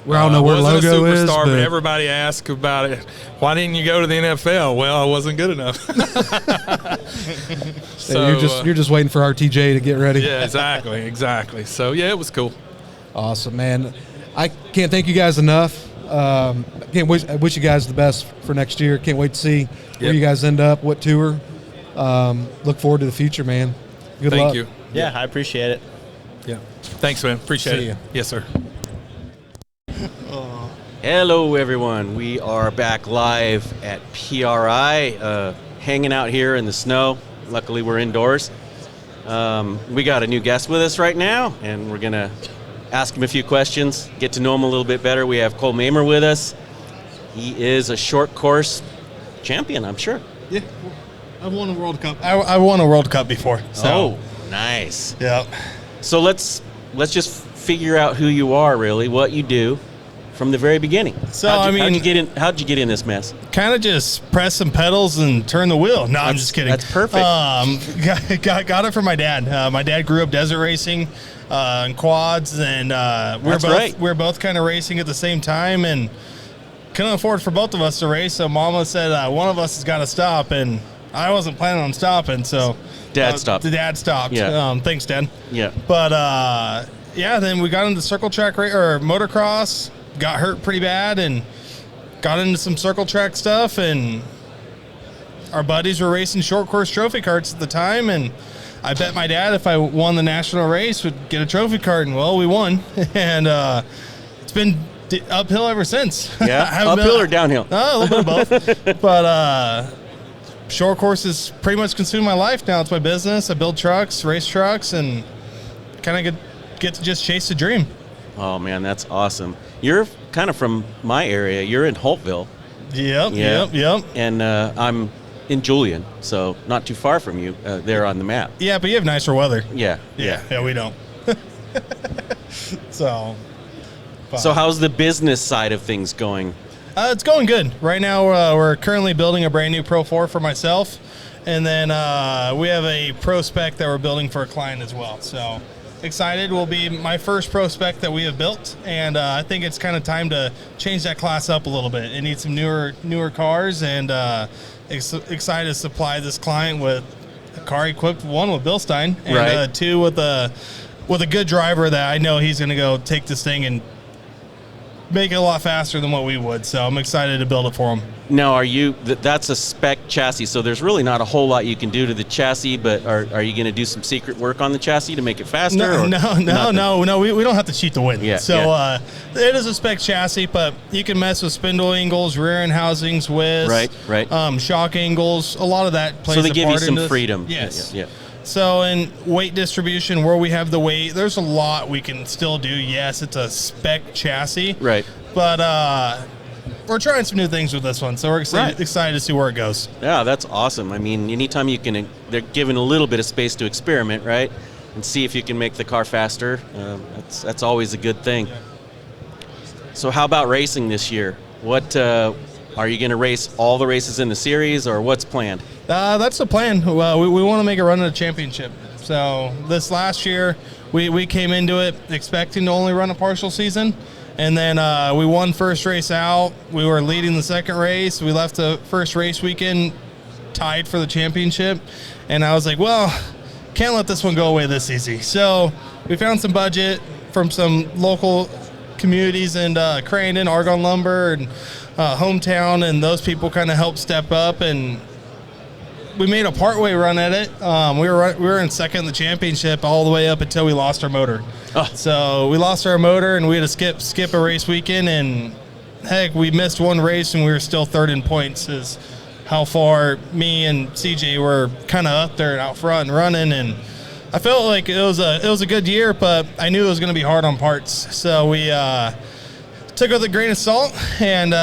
Well, I don't know where wasn't logo a is, superstar, but everybody asked about it. Why didn't you go to the NFL? Well, I wasn't good enough. So you're just waiting for RTJ to get ready. Yeah, exactly. So yeah, it was cool. Awesome, man. I can't thank you guys enough. I wish you guys the best for next year. Can't wait to see where you guys end up, what tour. Look forward to the future, man. Good luck. Thank you. Yeah, I appreciate it. Yeah. Thanks, man. Appreciate See it. ya. Yes, sir. Hello, everyone. We are back live at PRI, hanging out here in the snow. Luckily, we're indoors. We got a new guest with us right now, and we're going to ask him a few questions, get to know him a little bit better. We have Cole Mamer with us. He is a short course champion, I'm sure. Yeah, I've won a World Cup. I won a World Cup before. So. Oh, nice. Yeah. So let's just figure out who you are, really, what you do. from the very beginning. So, how'd you get in this mess? Kind of just press some pedals and turn the wheel. No, I'm just kidding. That's perfect. Got it from my dad. My dad grew up desert racing and quads, and we were both kind of racing at the same time, and couldn't afford for both of us to race. So Mama said one of us has got to stop, and I wasn't planning on stopping. So Dad stopped. The dad stopped. Yeah. Thanks, Dad. Yeah. But then we got into circle track or motocross. Got hurt pretty bad and got into some circle track stuff, and our buddies were racing short course trophy carts at the time, and I bet my dad if I won the national race would get a trophy cart, and well, we won. And it's been uphill ever since. Yeah, uphill or downhill? A little bit of both. But short courses pretty much consume my life now. It's my business. I build trucks, race trucks, and kind of get to just chase the dream. Oh, man, that's awesome. You're kind of from my area. You're in Holtville. Yep. And I'm in Julian, so not too far from you there on the map. Yeah, but you have nicer weather. Yeah, we don't. So how's the business side of things going? It's going good. Right now, we're currently building a brand new Pro 4 for myself, and then we have a Pro Spec that we're building for a client as well. So excited. Will be my first Pro Spec that we have built, and I think it's kind of time to change that class up a little bit. It needs some newer cars, and excited to supply this client with a car equipped, one with BILSTEIN, and two with a good driver that I know he's going to go take this thing and make it a lot faster than what we would. So I'm excited to build it for him. Now, that's a spec chassis, so there's really not a whole lot you can do to the chassis, but are you going to do some secret work on the chassis to make it faster? No, we don't have to cheat to win. Yeah, so it is a spec chassis, but you can mess with spindle angles, rear end housings, widths, right. shock angles, a lot of that plays a part. So they give you some this. freedom. Yes. Yeah. So in weight distribution, where we have the weight, there's a lot we can still do. Yes, it's a spec chassis. Right. But we're trying some new things with this one, so we're excited to see where it goes. Yeah, that's awesome. I mean, anytime they're given a little bit of space to experiment, right, and see if you can make the car faster. That's always a good thing. So how about racing this year? What are you going to race all the races in the series, or what's planned? That's the plan. Well, we want to make a run at a championship. So this last year, we came into it expecting to only run a partial season. And then we won first race out. We were leading the second race. We left the first race weekend tied for the championship. And I was like, well, can't let this one go away this easy. So we found some budget from some local communities in Crandon, Argonne Lumber, and Hometown. And those people kind of helped step up. And we made a partway run at it. We were in second in the championship all the way up until we lost our motor. Oh. So we lost our motor, and we had to skip a race weekend, and heck, we missed one race, and we were still third in points. Is how far me and CJ were kind of up there and out front and running, and I felt like it was a good year, but I knew it was going to be hard on parts. So we took it with a grain of salt, and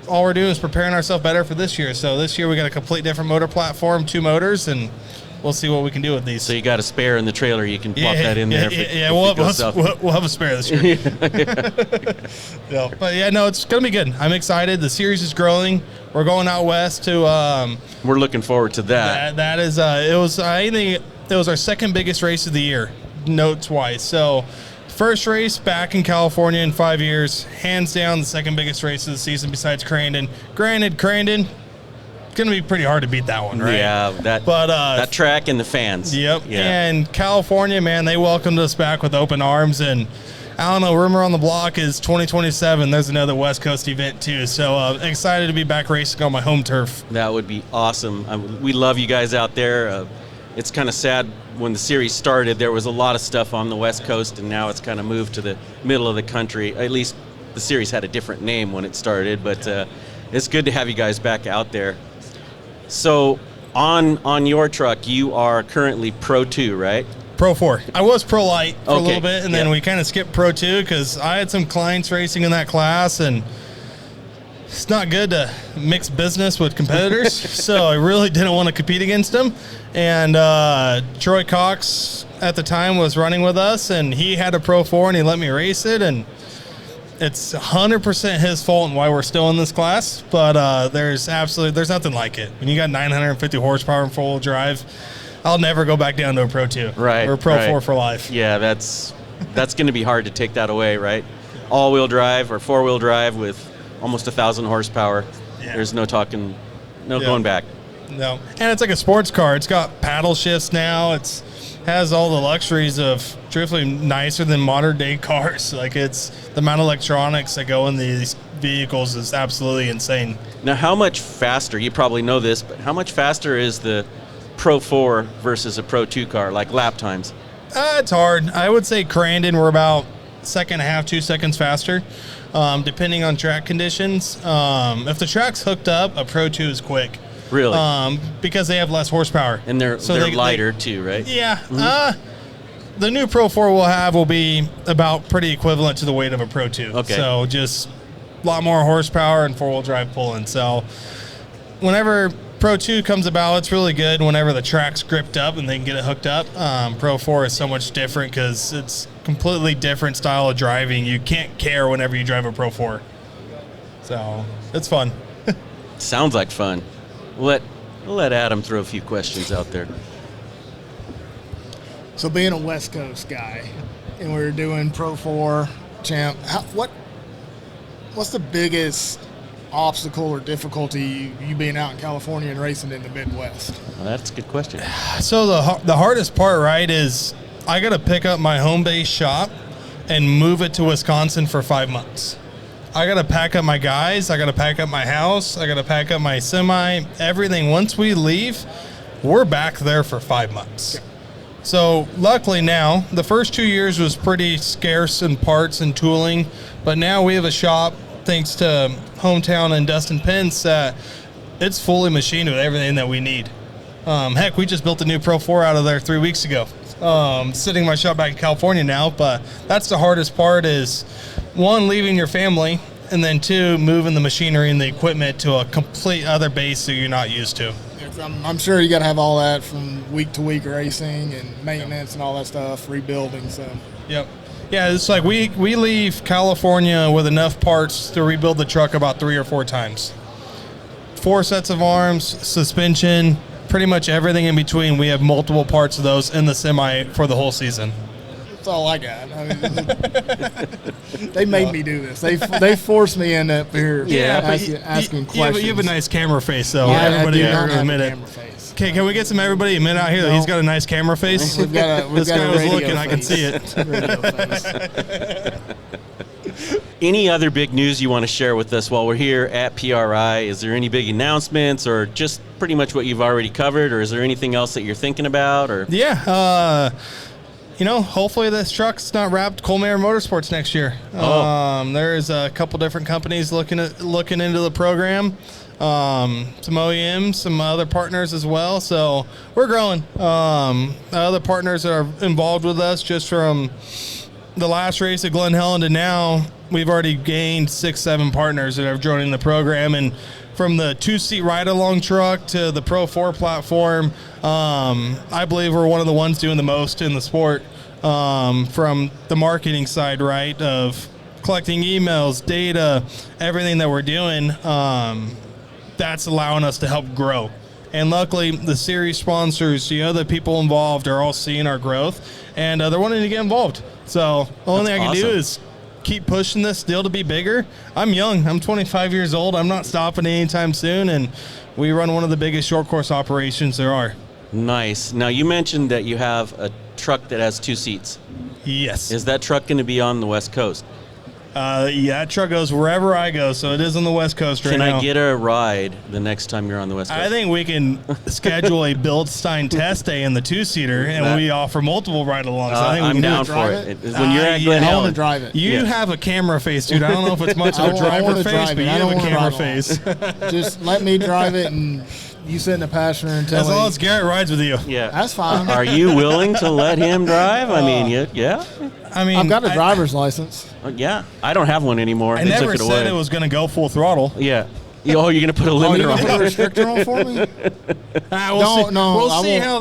all we're doing is preparing ourselves better for this year. So this year we got a complete different motor platform, 2 motors, and we'll see what we can do with these. So you got a spare in the trailer. You can plop that in there. We'll have a spare this year. But it's going to be good. I'm excited. The series is growing. We're going out west to. We're looking forward to that. That is. I think it was our second biggest race of the year, notes-wise. So. First race back in California in 5 years, hands down the second biggest race of the season besides Crandon. Granted, Crandon, it's going to be pretty hard to beat that one, right? Yeah, that track and the fans. Yep. Yeah. And California, man, they welcomed us back with open arms. And I don't know, rumor on the block is 2027. There's another West Coast event too. So excited to be back racing on my home turf. That would be awesome. We love you guys out there. It's kind of sad when the series started, there was a lot of stuff on the West Coast, and now it's kind of moved to the middle of the country. At least the series had a different name when it started, but it's good to have you guys back out there. So on your truck, you are currently Pro 2, right? Pro 4. I was Pro Light for a little bit, and then we kind of skipped Pro 2 because I had some clients racing in that class, and it's not good to mix business with competitors, so I really didn't want to compete against them. And Troy Cox at the time was running with us, and he had a Pro 4, and he let me race it, and It's 100% his fault and why we're still in this class, but there's nothing like it. When you got 950 horsepower and four-wheel drive, I'll never go back down to a Pro 2 or a Pro 4 for life. Yeah, that's going to be hard to take that away, right? All-wheel drive or four-wheel drive with almost 1,000 horsepower. Yeah. There's no going back. No, and it's like a sports car. It's got paddle shifts now. It's has all the luxuries of truthfully nicer than modern day cars. Like it's the amount of electronics that go in these vehicles is absolutely insane. Now, how much faster? You probably know this, but how much faster is the Pro 4 versus a Pro 2 car, like lap times? It's hard. I would say Crandon, we're about second and a half, 2 seconds faster, depending on track conditions. If the track's hooked up, a Pro 2 is quick. Really? Because they have less horsepower. And they're lighter too, right? Yeah. Mm-hmm. The new Pro 4 will be about pretty equivalent to the weight of a Pro 2. Okay. So just a lot more horsepower and four-wheel drive pulling. So whenever Pro 2 comes about, it's really good whenever the track's gripped up and they can get it hooked up. Pro 4 is so much different because it's completely different style of driving. You can't care whenever you drive a Pro 4. So it's fun. Sounds like fun. Let Adam throw a few questions out there. So being a West Coast guy, and we're doing Pro 4 champ, what's the biggest obstacle or difficulty you being out in California and racing in the Midwest? Well, that's a good question. So the hardest part, right, is I got to pick up my home base shop and move it to Wisconsin for 5 months. I got to pack up my guys. I got to pack up my house. I got to pack up my semi, everything. Once we leave, we're back there for 5 months. So luckily now, the first 2 years was pretty scarce in parts and tooling, but now we have a shop, thanks to Hometown and Dustin Pence, that it's fully machined with everything that we need. Heck, we just built a new Pro 4 out of there 3 weeks ago. Sitting in my shop back in California now, but that's the hardest part is, one, leaving your family, and then two, moving the machinery and the equipment to a complete other base that you're not used to. I'm sure you got to have all that from week to week racing and maintenance and all that stuff, rebuilding. So. Yep. Yeah, it's like we leave California with enough parts to rebuild the truck about 3 or 4 times. 4 sets of arms, suspension, pretty much everything in between. We have multiple parts of those in the semi for the whole season. That's all I got. I mean, they made me do this. They forced me in up here asking questions. You have a nice camera face, though. Yeah, everybody admit it. Okay, can we get some everybody admit out here that he's got a nice camera face? This guy was looking. I can see it. Any other big news you want to share with us while we're here at PRI? Is there any big announcements, or just pretty much what you've already covered, or is there anything else that you're thinking about? Or hopefully this truck's not wrapped Coleman Motorsports next year. There's a couple different companies looking into the program. Some OEMs, some other partners as well. So we're growing. Other partners that are involved with us just from the last race at Glen Helen to now, we've already gained 6-7 partners that have joined in the program. And from the 2-seat ride-along truck to the Pro 4 platform, I believe we're one of the ones doing the most in the sport from the marketing side, right, of collecting emails, data, everything that we're doing. That's allowing us to help grow. And luckily, the series sponsors, the people involved are all seeing our growth, and they're wanting to get involved. So the only thing I can do is keep pushing this deal to be bigger. I'm young. I'm 25 years old. I'm not stopping anytime soon, and we run one of the biggest short course operations there are. Nice. Now, you mentioned that you have a truck that has 2 seats. Yes. Is that truck going to be on the West Coast? That truck goes wherever I go, so it is on the West Coast right now. Can I get a ride the next time you're on the West Coast? I think we can schedule a BILSTEIN test day in the 2-seater, and we offer multiple ride-alongs. I think I'm down for it. When you're at Glen Helen, I want to drive it. You have a camera face, dude. I don't know if it's much of a driver face, but you have a camera face. Just let me drive it, and you sit in the passenger and tell me. As long as Garrett rides with you. Yeah. That's fine. Are you willing to let him drive? I mean, yeah. I've got a driver's license. Yeah. I don't have one anymore. I never said it was going to go full throttle. Yeah. Oh, you're going to put a limiter on it? Put a restrictor on for me? We'll see how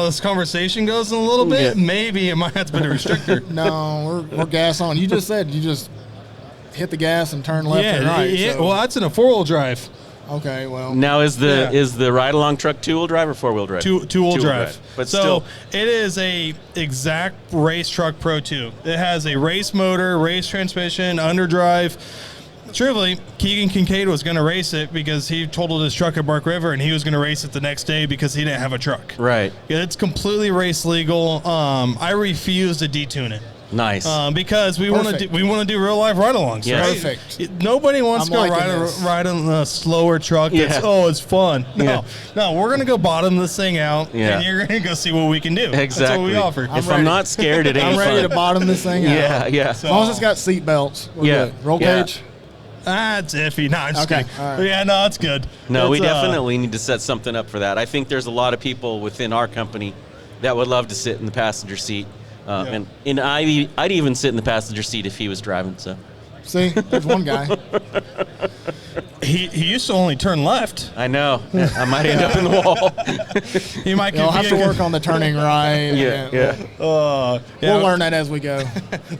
this conversation goes in a little bit. Yeah. Maybe it might have to put a restrictor. No, we're gas on. You just said hit the gas and turn left and right. Yeah. So. Well, that's in a 4-wheel drive. Okay, well. Now is the ride along truck 2-wheel drive or 4-wheel drive? Two-wheel drive. But so still, it is a exact race truck Pro 2. It has a race motor, race transmission, underdrive. Truthfully, Keegan Kincaid was going to race it because he totaled his truck at Bark River, and he was going to race it the next day because he didn't have a truck. right. It's completely race legal. I refuse to detune it. Nice. Because we want to do real life ride-alongs. Yes. Right? Perfect. Nobody wants I'm to go liking this. ride on a slower truck. Yeah. It's fun. Yeah. No, we're gonna go bottom this thing out, Yeah. and you're gonna go see what we can do. exactly. That's what we offer. If I'm not scared, it ain't I'm ready fun. to bottom this thing out. Yeah, yeah. As long as it's got seat belts. We're Yeah. good. Roll Yeah. cage. It's iffy. No, I'm just Okay, kidding. all right. Yeah, no, it's good. No, we It's, definitely need to set something up for that. I think there's a lot of people within our company that would love to sit in the passenger seat. And I'd even sit in the passenger seat if he was driving. So See, there's one guy. He used to only turn left. I know I might end up in the wall. He might You'll have to work on the turning right. Yeah. We'll We'll learn that as we go.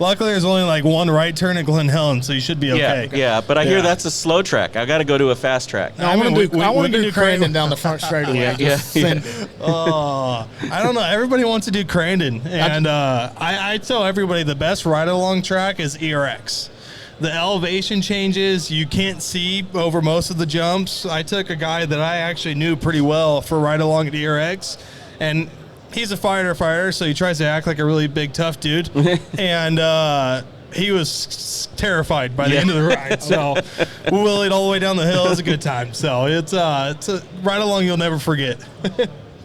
Luckily, there's only like one right turn at Glen Helen, so you should be okay. Yeah. But I hear Yeah. that's a slow track. I got to go to a fast track. No, I want mean, to we can do do Crandon down the front straightaway. Yeah, Just yeah, send it. I don't know. Everybody wants to do Crandon, and I tell everybody the best ride-along track is ERX. The elevation changes. You can't see over most of the jumps. I took a guy that I actually knew pretty well for ride-along at ERX, and he's a fighter, so he tries to act like a really big, tough dude, and he was terrified by the end of the ride. So we wheeled all the way down the hill. It was a good time. So it's a ride-along you'll never forget.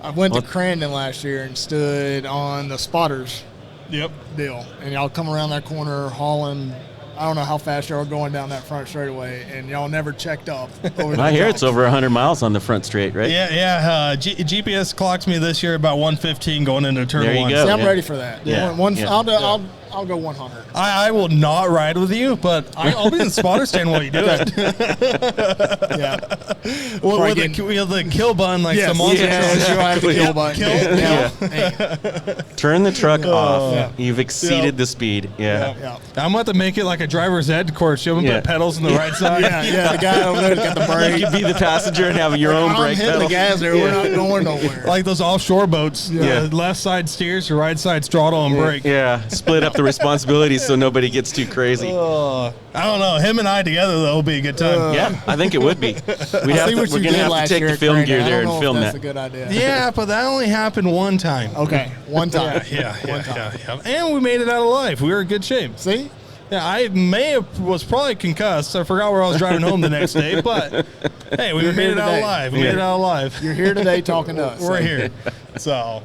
I went to Crandon last year and stood on the spotters Yep. deal, and y'all come around that corner hauling. I don't know how fast y'all were going down that front straightaway, and y'all never checked up. Over I the hear top. it's over 100 miles on the front straight, right? Yeah. GPS clocks me this year about 115 going into turn There you one. go. See, I'm Yeah. ready for that. Yeah. I'll go 100. I will not ride with you, but I'll be in the spotter stand while you do it. Yeah. With the kill button, like Yes. some monster Yeah. truck. You have the kill button. Kill. Yeah. Turn the truck off. Yeah. You've exceeded the speed. Yeah. Yeah. I'm about to make it like a driver's ed course. You Yeah. put pedals on the right side. Yeah. The guy over there's got the brake. You could be the passenger and have your own I'm brake hitting pedal. the gas there. We're not going nowhere. Like those offshore boats. Yeah. The left side steers, the right side throttle and brake. Yeah, split up the responsibilities so nobody gets too crazy. I don't know. Him and I together, though, will be a good time. Yeah, I think it would be. I see what We're you gonna did have to last take year the at film Crandon. gear I there don't and know film if that's that. a good idea. Yeah, but that only happened one time. Okay. One time. Yeah. And we made it out alive. We were in good shape. See? Yeah, I was probably concussed. I forgot where I was driving home the next day, but hey, we You're made here it out today. alive. We made it out alive. You're here today talking to us. We're so. here. So,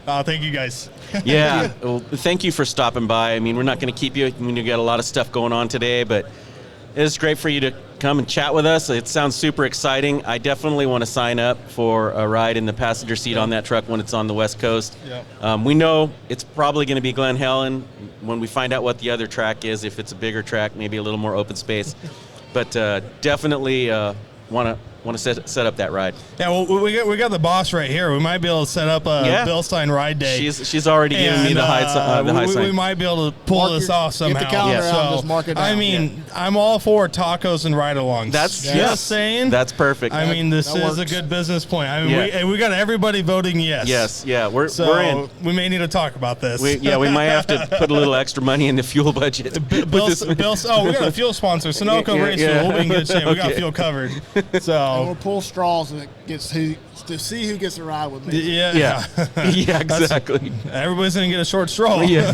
thank you guys. Yeah, well, thank you for stopping by. I mean, we're not going to keep you. I mean, you got a lot of stuff going on today, but it's great for you to come and chat with us. It sounds super exciting. I definitely want to sign up for a ride in the passenger seat on that truck when it's on the West Coast. Yep. We know it's probably going to be Glen Helen when we find out what the other track is. If it's a bigger track, maybe a little more open space. But definitely want to set up that ride. Yeah, well, we got the boss right here. We might be able to set up a BILSTEIN ride day. She's already giving me the high sign. We might be able to pull this off somehow. Get the calendar Yeah. out and just mark it down. I mean, I'm all for tacos and ride-alongs. That's just saying. That's perfect. I mean, this that is a works. good business point. I mean, Yeah. we got everybody voting yes. Yes, yeah, we're in. We may need to talk about this. We might have to put a little extra money in the fuel budget. We got a fuel sponsor, Sunoco Yeah, Race yeah. Fuel. We'll be in good shape. We got Okay. fuel covered. And we'll So, pull straws and it gets to see who gets to ride with me. yeah. Yeah, yeah, exactly. Everybody's going to get a short straw. Yeah.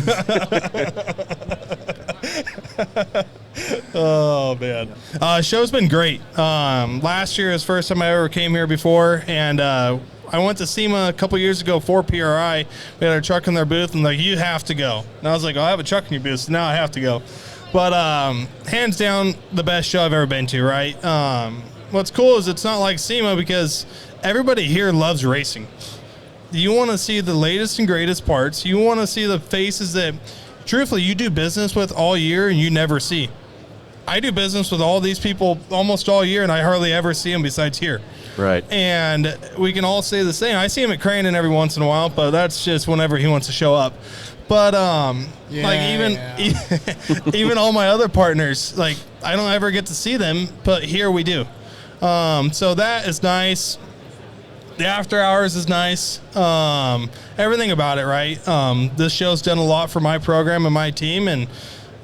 Oh, man. Show's been great. Last year is the first time I ever came here before, and I went to SEMA a couple years ago for PRI. We had our truck in their booth, and like, you have to go. And I was like, I have a truck in your booth, so now I have to go. But hands down, the best show I've ever been to, right? What's cool is it's not like SEMA because everybody here loves racing. You want to see the latest and greatest parts. You want to see the faces that, truthfully, you do business with all year and you never see. I do business with all these people almost all year, and I hardly ever see them besides here. Right. And we can all say the same. I see him at Crandon every once in a while, but that's just whenever he wants to show up. But even all my other partners, like I don't ever get to see them, but here we do. So that is nice. The after hours is nice. Everything about it, right? This show's done a lot for my program and my team, and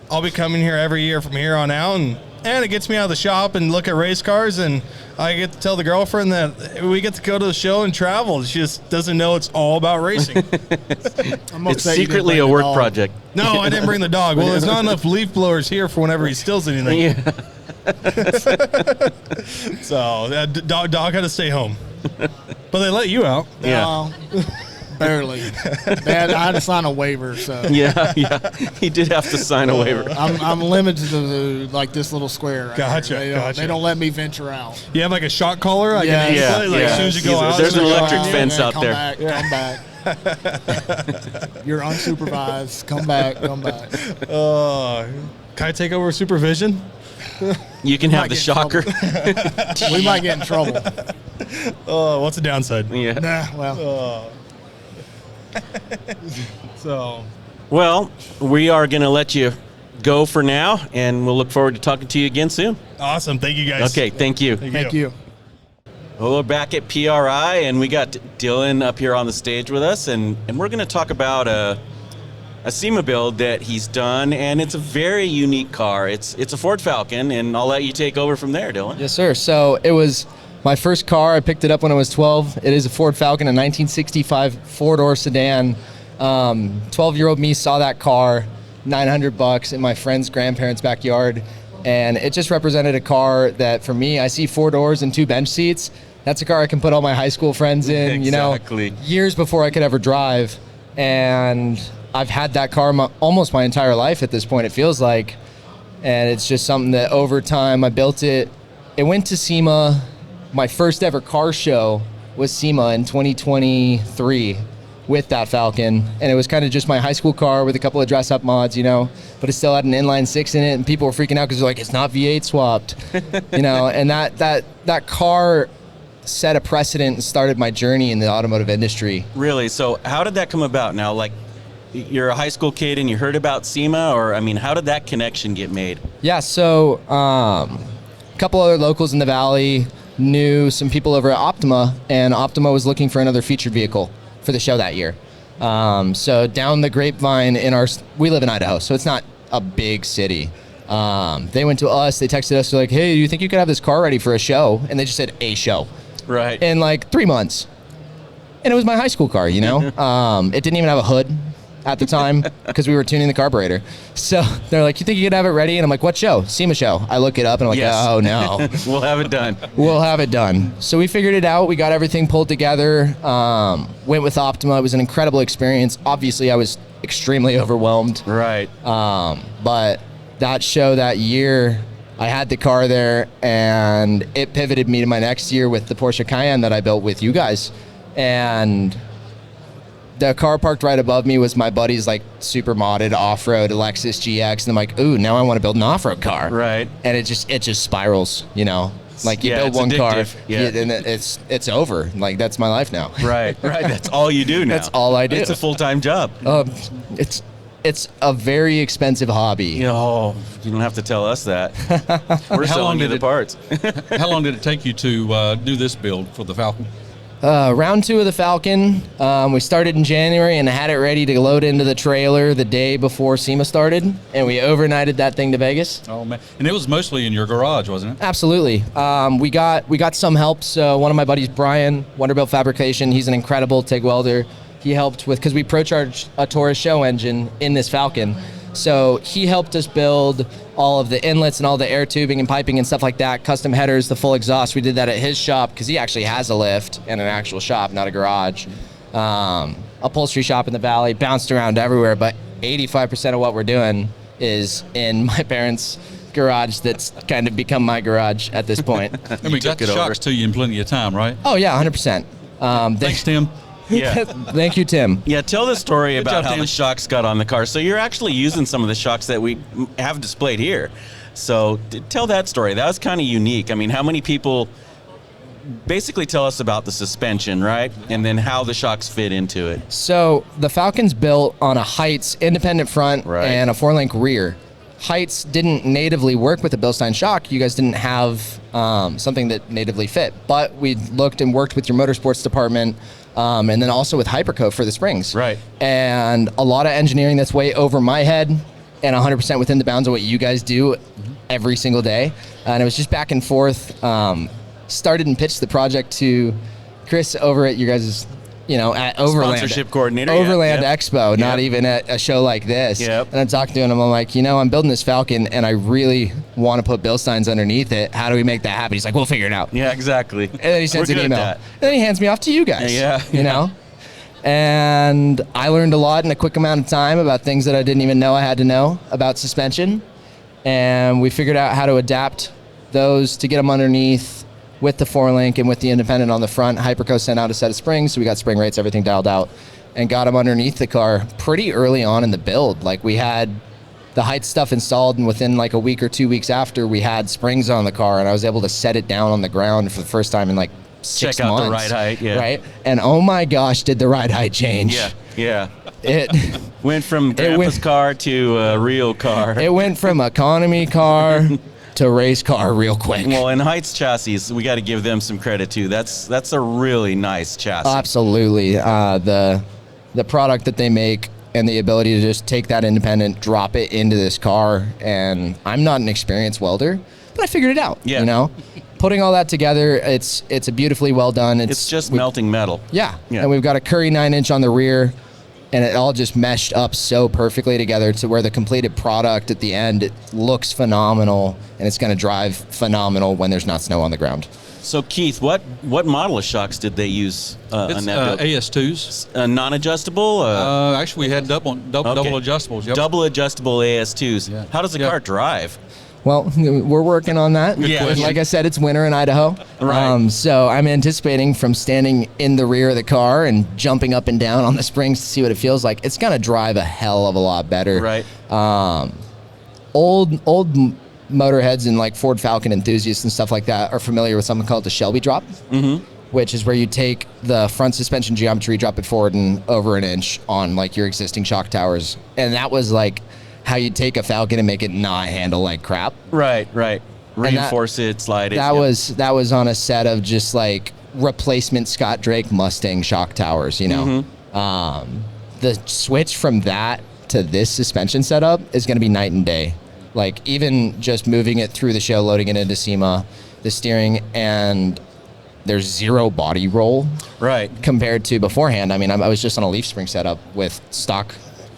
I'll be coming here every year from here on out, and it gets me out of the shop and look at race cars, and I get to tell the girlfriend that we get to go to the show and travel. She just doesn't know it's all about racing. It's secretly a work project. No, I didn't bring the dog. Well, there's not enough leaf blowers here for whenever he steals anything. Yeah. So that dog had to stay home. But they let you out. Yeah. Barely. I had to sign a waiver, so. Yeah. He did have to sign a waiver. I'm limited to like this little square. Right Gotcha. They don't let me venture out. You have like a shot collar? Like Yeah. as soon as you go out. There's an electric Come fence out there. Come back. You're unsupervised. Come back. Can I take over supervision? You can have the shocker. We might get in trouble. Oh, what's the downside? Yeah. Nah, well. So. Well, we are going to let you go for now, and we'll look forward to talking to you again soon. Awesome. Thank you, guys. Okay, thank you. Thank you. Well, we're back at PRI, and we got Dylan up here on the stage with us, and we're going to talk about a SEMA build that he's done, and it's a very unique car. It's a Ford Falcon, and I'll let you take over from there, Dylan. Yes, sir. So it was my first car. I picked it up when I was 12. It is a Ford Falcon, a 1965 four-door sedan. 12-year-old me saw that car, $900 in my friend's grandparents' backyard, and it just represented a car that, for me, I see 4 doors and 2 bench seats. That's a car I can put all my high school friends in, Exactly. years before I could ever drive. And I've had that car almost my entire life at this point, it feels like. And it's just something that over time I built it. It went to SEMA. My first ever car show was SEMA in 2023 with that Falcon. And it was kind of just my high school car with a couple of dress up mods, but it still had an inline 6 in it. And people were freaking out because they're like, it's not V8 swapped, and that car set a precedent and started my journey in the automotive industry. Really? So how did that come about now? Like, you're a high school kid and you heard about SEMA, or, how did that connection get made? Yeah, so a couple other locals in the Valley knew some people over at Optima, and Optima was looking for another featured vehicle for the show that year. So down the grapevine we live in Idaho, so it's not a big city. They went to us, they texted us, they're like, hey, do you think you could have this car ready for a show? And they just said, a show. Right. In like 3 months. And it was my high school car, It didn't even have a hood at the time because we were tuning the carburetor. So they're like, you think you could have it ready? And I'm like, what show? SEMA show. I look it up and I'm like, Yes. oh no. We'll have it done. We'll have it done. So we figured it out. We got everything pulled together. Went with Optima. It was an incredible experience. Obviously, I was extremely overwhelmed. Right. But that show that year, I had the car there, and it pivoted me to my next year with the Porsche Cayenne that I built with you guys. And the car parked right above me was my buddy's like super modded off-road Lexus GX, and I'm like, ooh, now I want to build an off-road car. Right. And it just spirals, Like you build one car, and it's over. Like that's my life now. Right. That's all you do now. That's all I do. It's a full-time job. It's a very expensive hobby. You don't have to tell us that. We're selling you the parts. How long did it take you to do this build for the Falcon? Round 2 of the Falcon, we started in January and had it ready to load into the trailer the day before SEMA started, and we overnighted that thing to Vegas. Oh man! And it was mostly in your garage, wasn't it? Absolutely. We got some help. So one of my buddies, Brian, Wonderbuilt Fabrication, he's an incredible TIG welder. He helped with, because we pro-charged a Taurus show engine in this Falcon. So he helped us build all of the inlets and all the air tubing and piping and stuff like that, custom headers, the full exhaust. We did that at his shop because he actually has a lift and an actual shop, not a garage. Upholstery shop in the Valley, bounced around everywhere, but 85% of what we're doing is in my parents' garage that's kind of become my garage at this point. And we got the shocks to you in plenty of time, right? Oh, yeah, 100%. Thanks, Tim. Yeah. Thank you, Tim. Yeah, tell the story about job, how Tim. the shocks got on the car. So you're actually using some of the shocks that we have displayed here. So tell that story. That was kind of unique. How many people basically tell us about the suspension, right? And then how the shocks fit into it. So the Falcon's built on a Heights independent front Right. and a 4-link rear. Heights didn't natively work with the BILSTEIN shock. You guys didn't have something that natively fit. But we looked and worked with your motorsports department and then also with Hyperco for the springs. Right. And a lot of engineering that's way over my head and 100% within the bounds of what you guys do every single day. And it was just back and forth. Started and pitched the project to Chris over at you guys' at Overland. Sponsorship coordinator. Overland Yep. Expo, not Yep. even at a show like this. Yep. And I'm talking to him, I'm like, I'm building this Falcon and I really want to put BILSTEINs underneath it. How do we make that happen? He's like, we'll figure it out. Yeah, exactly. And then he sends We're an good email. at And then he hands me off to you guys. Yeah. You know? And I learned a lot in a quick amount of time about things that I didn't even know I had to know about suspension. And we figured out how to adapt those to get them underneath with the 4-link and with the independent on the front. Hyperco sent out a set of springs, so we got spring rates, everything dialed out, and got them underneath the car pretty early on in the build. Like we had the height stuff installed, and within like a week or 2 weeks after, we had springs on the car, and I was able to set it down on the ground for the first time in like 6 Check out months. the ride height, yeah. Right? And oh my gosh, did the ride height change. Yeah. It Went from grandpa's car to a real car. it went from economy car to race car real quick. Well, and Heights chassis, we got to give them some credit too. That's a really nice chassis. Absolutely. The product that they make and the ability to just take that independent, drop it into this car, and I'm not an experienced welder, but I figured it out. Yeah. Putting all that together, it's a beautifully well done. It's just melting metal. Yeah. Yeah. And we've got a Curry 9-inch on the rear, and it all just meshed up so perfectly together to where the completed product at the end, it looks phenomenal, and it's going to drive phenomenal when there's not snow on the ground. So Keith, what model of shocks did they use It's on that build? AS2s. Non-adjustable? Actually, we had double adjustables. Yep. Double adjustable AS2s. Yeah. How does the Yeah. car drive? Well, we're working on that. Yeah. Like I said, it's winter in Idaho. Right. So I'm anticipating from standing in the rear of the car and jumping up and down on the springs to see what it feels like. It's going to drive a hell of a lot better. Right. Old motorheads and like Ford Falcon enthusiasts and stuff like that are familiar with something called the Shelby drop, which is where you take the front suspension geometry, drop it forward and over an inch on like your existing shock towers. And that was like how you take a Falcon and make it not handle like crap. Right. that- Reinforce it, slide it. That Yep. was on a set of just like replacement Scott Drake Mustang shock towers, The switch from that to this suspension setup is going to be night and day. Like even just moving it through the show, loading it into SEMA, the steering, and there's zero body roll Right. compared to beforehand. I mean, I was just on a leaf spring setup with stock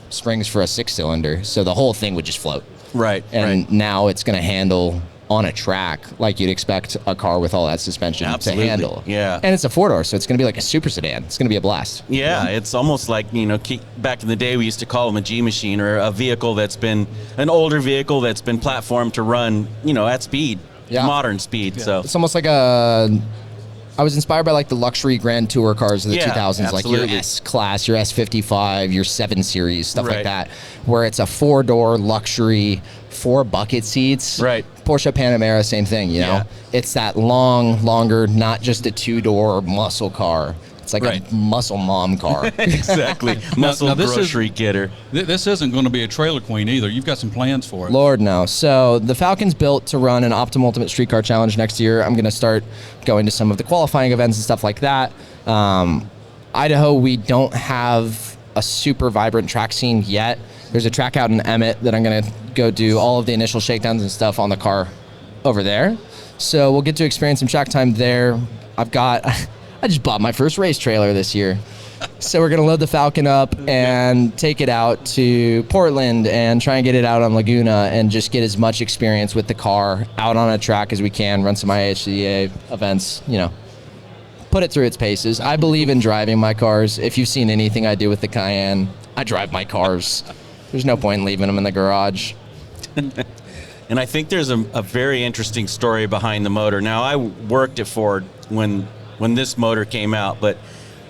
springs for a 6-cylinder, so the whole thing would just float. Right. And now it's going to handle on a track like you'd expect a car with all that suspension Absolutely. to handle. Yeah. And it's a 4-door, so it's going to be like a super sedan. It's going to be a blast. Yeah, it's almost like, back in the day we used to call them a G machine, or a vehicle that's been an older vehicle that's been platformed to run, at speed, modern speed. So It's almost like I was inspired by like the luxury Grand Tour cars of the Yeah, 2000s, like your absolutely. S-Class, your S55, your 7 Series, stuff Right. like that, where it's a 4-door luxury, 4 bucket seats. Right. Porsche Panamera, same thing, Yeah. It's that longer, not just a 2-door muscle car. It's like Right. a muscle mom car. exactly. Muscle now this is- grocery getter. This isn't going to be a trailer queen either. You've got some plans for it. Lord, no. So the Falcon's built to run an Optimal Ultimate Street Car Challenge next year. I'm going to start going to some of the qualifying events and stuff like that. Idaho, we don't have a super vibrant track scene yet. There's a track out in Emmett that I'm going to go do all of the initial shakedowns and stuff on the car over there. So we'll get to experience some track time there. I just bought my first race trailer this year. So we're going to load the Falcon up and take it out to Portland and try and get it out on Laguna and just get as much experience with the car out on a track as we can, run some IHCA events, put it through its paces. I believe in driving my cars. If you've seen anything I do with the Cayenne, I drive my cars. There's no point in leaving them in the garage. And I think there's a very interesting story behind the motor. Now, I worked at Ford when this motor came out, but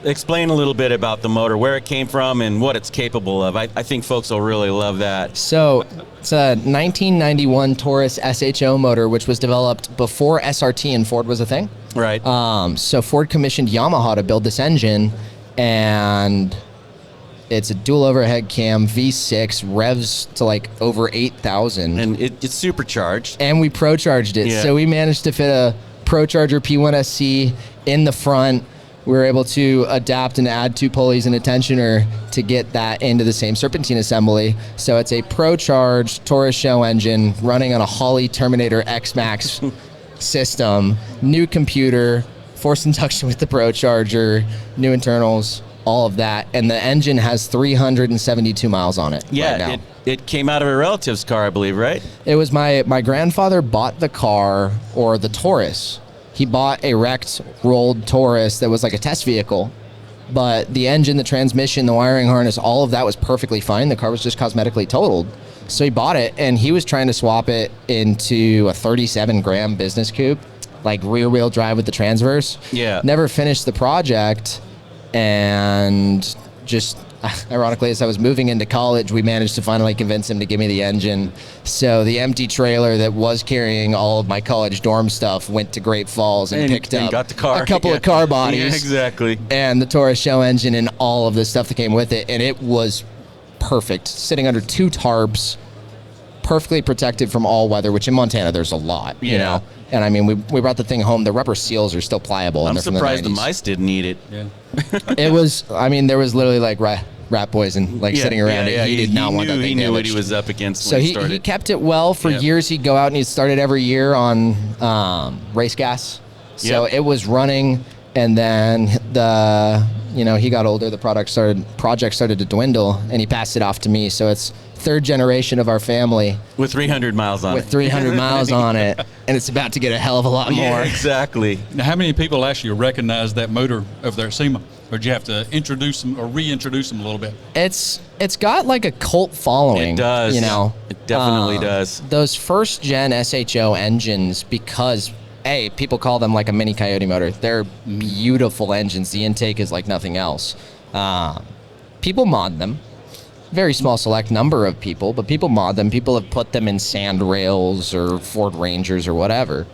explain a little bit about the motor, where it came from, and what it's capable of. I think folks will really love that. So it's a 1991 Taurus SHO motor, which was developed before SRT and Ford was a thing. Right. So Ford commissioned Yamaha to build this engine, and it's a dual overhead cam V6, revs to like over 8,000. And it's supercharged. And we pro-charged it. Yeah. So we managed to fit a ProCharger P1SC in the front. We were able to adapt and add 2 pulleys and a tensioner to get that into the same serpentine assembly. So it's a pro-charged Taurus Show engine running on a Holley Terminator X-Max system, new computer, forced induction with the ProCharger, new internals, all of that. And the engine has 372 miles on it right now. It came out of a relative's car, I believe, right? It was my grandfather bought the car, or the Taurus. He bought a wrecked, rolled Taurus that was like a test vehicle. But the engine, the transmission, the wiring harness, all of that was perfectly fine. The car was just cosmetically totaled. So he bought it, and he was trying to swap it into a 37-gram business coupe, like rear-wheel drive with the transverse. Yeah. Never finished the project, and just ironically, as I was moving into college, we managed to finally convince him to give me the engine. So the empty trailer that was carrying all of my college dorm stuff went to Great Falls and picked up got the car. a couple of car bodies. Yeah, exactly. And the Taurus Show engine and all of the stuff that came with it. And it was perfect. Sitting under 2 tarps, perfectly protected from all weather, which in Montana there's a lot, you know. And I mean, we brought the thing home. The rubber seals are still pliable. I'm and they're surprised from the mice didn't eat it. Yeah. It was, I mean, there was literally like rat poison sitting around it. He did not want that thing He knew what damaged. he was up against So when he he started. kept it well for years. He'd go out and he'd start it every year on race gas. So Yep. it was running, and then he got older. The project started to dwindle, and he passed it off to me. So it's 3rd generation of our family With 300 miles on with it. 300 miles on it, and it's about to get a hell of a lot more. Yeah, exactly. Now, how many people actually recognize that motor of their SEMA? Or do you have to introduce them or reintroduce them a little bit? It's got like a cult following. It does. You know, It definitely does. Those first gen SHO engines, because people call them like a mini Coyote motor. They're beautiful engines. The intake is like nothing else. People mod them. Very small select number of people, but people mod them. People have put them in sand rails or Ford Rangers or whatever.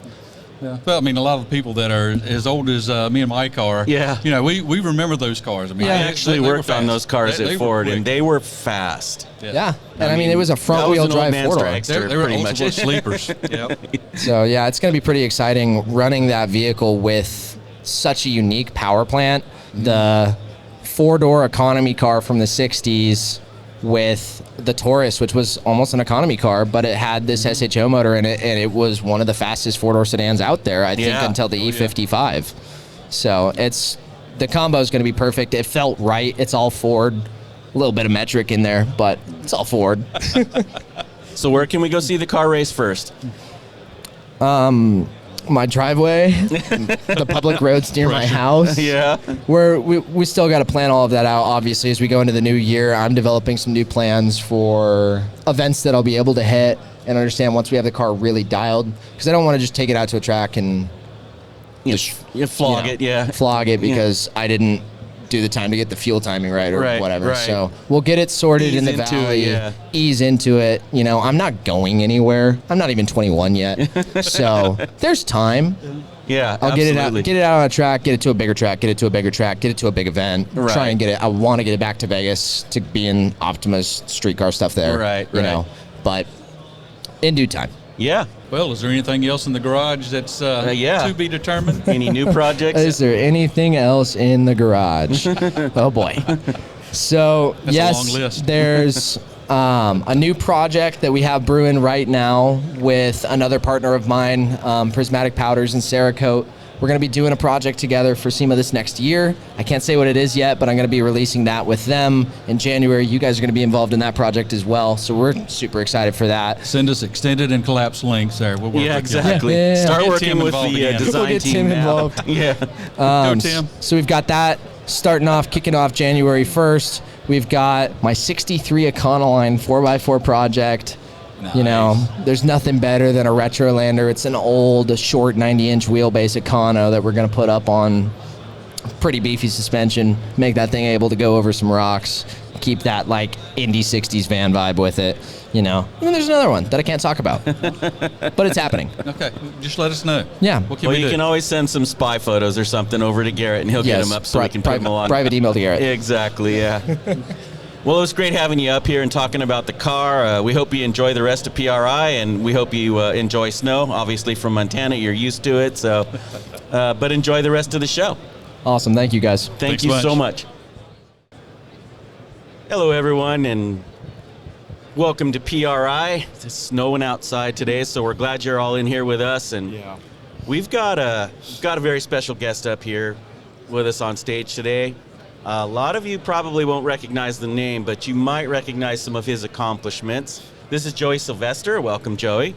Yeah. Well, I mean, a lot of the people that are as old as me and my car, Yeah. you know, we remember those cars. I mean, I they actually were worked on fast. those cars They at were Ford, quick. and they were fast. Yeah. And I mean, it was a front wheel drive four-door. They were pretty also much. sleepers. Yep. So yeah, it's going to be pretty exciting running that vehicle with such a unique power plant. The 4-door economy car from the 60s with the Taurus, which was almost an economy car, but it had this SHO motor in it, and it was one of the fastest 4-door sedans out there, I think, until the E55. So the combo is going to be perfect. It felt right. It's all Ford. A little bit of metric in there, but it's all Ford. So where can we go see the car race first? My driveway, the public roads near my house. Yeah. We still got to plan all of that out, obviously, as we go into the new year. I'm developing some new plans for events that I'll be able to hit and understand once we have the car really dialed, because I don't want to just take it out to a track and You flog it, flog it because I didn't do the time to get the fuel timing right or whatever. Right. So we'll get it sorted Ease in the into valley, it, ease into it. You know, I'm not going anywhere. I'm not even 21 yet. So there's time. Yeah, I'll get it out on a track, get it to a bigger track, get it to a bigger track, get it to a big event. Right. Try and get it. I want to get it back to Vegas to be in Optimus streetcar stuff there. Right, You know, but in due time. Yeah. Well, is there anything else in the garage that's to be determined? Any new projects? Is there anything else in the garage? Oh boy. So That's a long yes, list. there's a new project that we have brewing right now with another partner of mine, Prismatic Powders and Cerakote. We're going to be doing a project together for SEMA this next year. I can't say what it is yet, but I'm going to be releasing that with them in January. You guys are going to be involved in that project as well, so we're super excited for that. Send us extended and collapsed links there. We'll work with you. exactly. Yeah. Start Get working Tim with involved the again. design We'll get team Tim now. involved. Yeah. Go, Tim. So we've got that kicking off January 1st. We've got my 63 Econoline 4x4 project. You know, there's nothing better than a Retrolander. It's an old, short 90-inch wheelbase Econo that we're going to put up on pretty beefy suspension, make that thing able to go over some rocks, keep that like Indy 60s van vibe with it, you know. And then there's another one that I can't talk about, but it's happening. Okay, just let us know. Yeah. What can Well, we you do? can always send some spy photos or something over to Garrett, and he'll get them up so we can put them on. Private email to Garrett. Exactly, yeah. Well, it was great having you up here and talking about the car. We hope you enjoy the rest of PRI, and we hope you enjoy snow. Obviously, from Montana, you're used to it, so but enjoy the rest of the show. Awesome. Thank you, guys. Thank you so much. Hello, everyone, and welcome to PRI. It's snowing outside today, so we're glad you're all in here with us. And we've got a very special guest up here with us on stage today. A lot of you probably won't recognize the name, but you might recognize some of his accomplishments. This is Joey Sylvester. Welcome, Joey.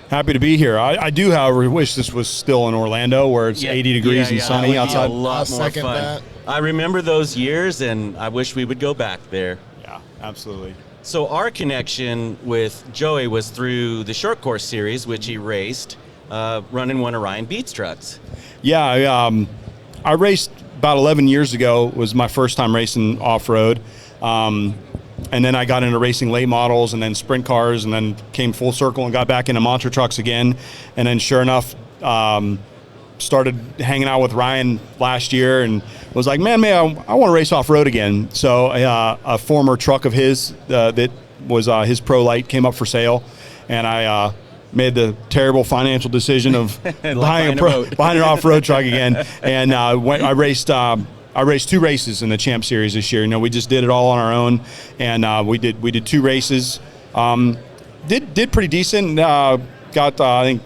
Happy to be here. I do, however, wish this was still in Orlando where it's 80 degrees and sunny outside. A lot more fun. That. I remember those years, and I wish we would go back there. Yeah, absolutely. So our connection with Joey was through the short course series, which he raced, running one of Ryan Beats trucks. Yeah, I raced about 11 years ago. Was my first time racing off-road. And then I got into racing late models and then sprint cars, and then came full circle and got back into monster trucks again. And then sure enough, started hanging out with Ryan last year and was like, man, I want to race off-road again. So a former truck of his that was his Pro Light came up for sale, and I made the terrible financial decision of buying an off-road truck again. And I raced 2 races in the Champ Series this year. You know, we just did it all on our own, and we did 2 races. Did pretty decent. Got I think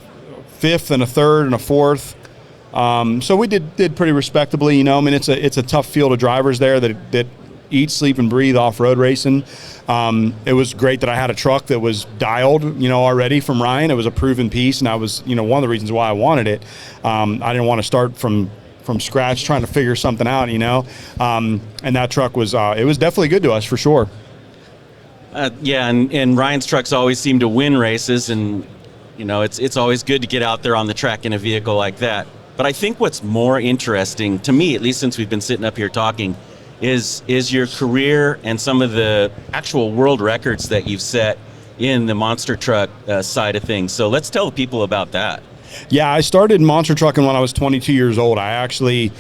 5th and a 3rd and a 4th. So we did pretty respectably. You know, I mean, it's a tough field of drivers there that eat, sleep, and breathe off-road racing. It was great that I had a truck that was dialed, you know, already from Ryan. It was a proven piece, and I was, you know, one of the reasons why I wanted it. I didn't want to start from scratch trying to figure something out, you know. And that truck was it was definitely good to us for sure. And Ryan's trucks always seem to win races, and you know, it's always good to get out there on the track in a vehicle like that. But I think what's more interesting to me, at least since we've been sitting up here talking, is your career and some of the actual world records that you've set in the monster truck side of things. So let's tell the people about that. Yeah, I started monster trucking when I was 22 years old. I actually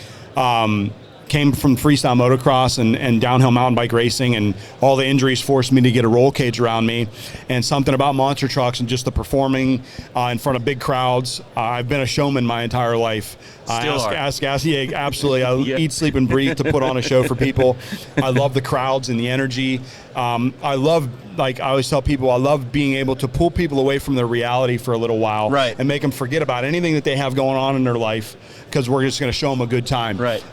came from freestyle motocross and downhill mountain bike racing, and all the injuries forced me to get a roll cage around me. And something about monster trucks and just the performing in front of big crowds. I've been a showman my entire life. Ask yeah, absolutely. I eat, sleep, and breathe to put on a show for people. I love the crowds and the energy. I love, like I always tell people, I love being able to pull people away from their reality for a little while, right, and make them forget about anything that they have going on in their life, because we're just going to show them a good time. Right.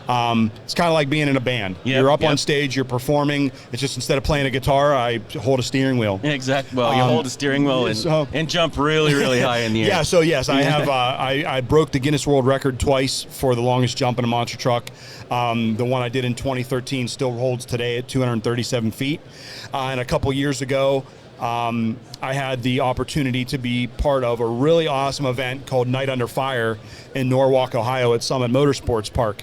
It's kind of like being in a band. You're up on stage, you're performing. It's just instead of playing a guitar, I hold a steering wheel. Exactly. Well, you hold a steering wheel and jump really, really high in the air. Yeah. So yes, I have. I broke the Guinness World Record twice for the longest jump in a monster truck. The one I did in 2013 still holds today at 237 feet. And a couple years ago, I had the opportunity to be part of a really awesome event called Night Under Fire in Norwalk, Ohio at Summit Motorsports Park.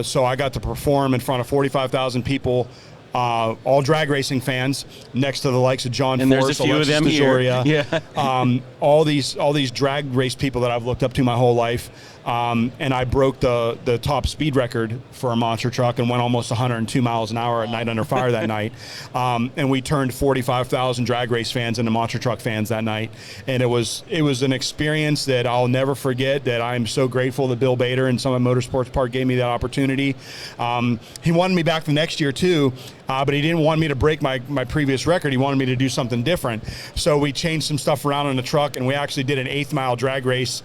So I got to perform in front of 45,000 people, all drag racing fans, next to the likes of John and Force, there's a few Alexis of them DeJoria, here. all these drag race people that I've looked up to my whole life. And I broke the top speed record for a monster truck and went almost 102 miles an hour at Night Under Fire that night. And we turned 45,000 drag race fans into monster truck fans that night. And it was an experience that I'll never forget, that I'm so grateful that Bill Bader and Summit Motorsports Park gave me that opportunity. He wanted me back the next year too, but he didn't want me to break my previous record. He wanted me to do something different. So we changed some stuff around in the truck, and we actually did an 8th mile drag race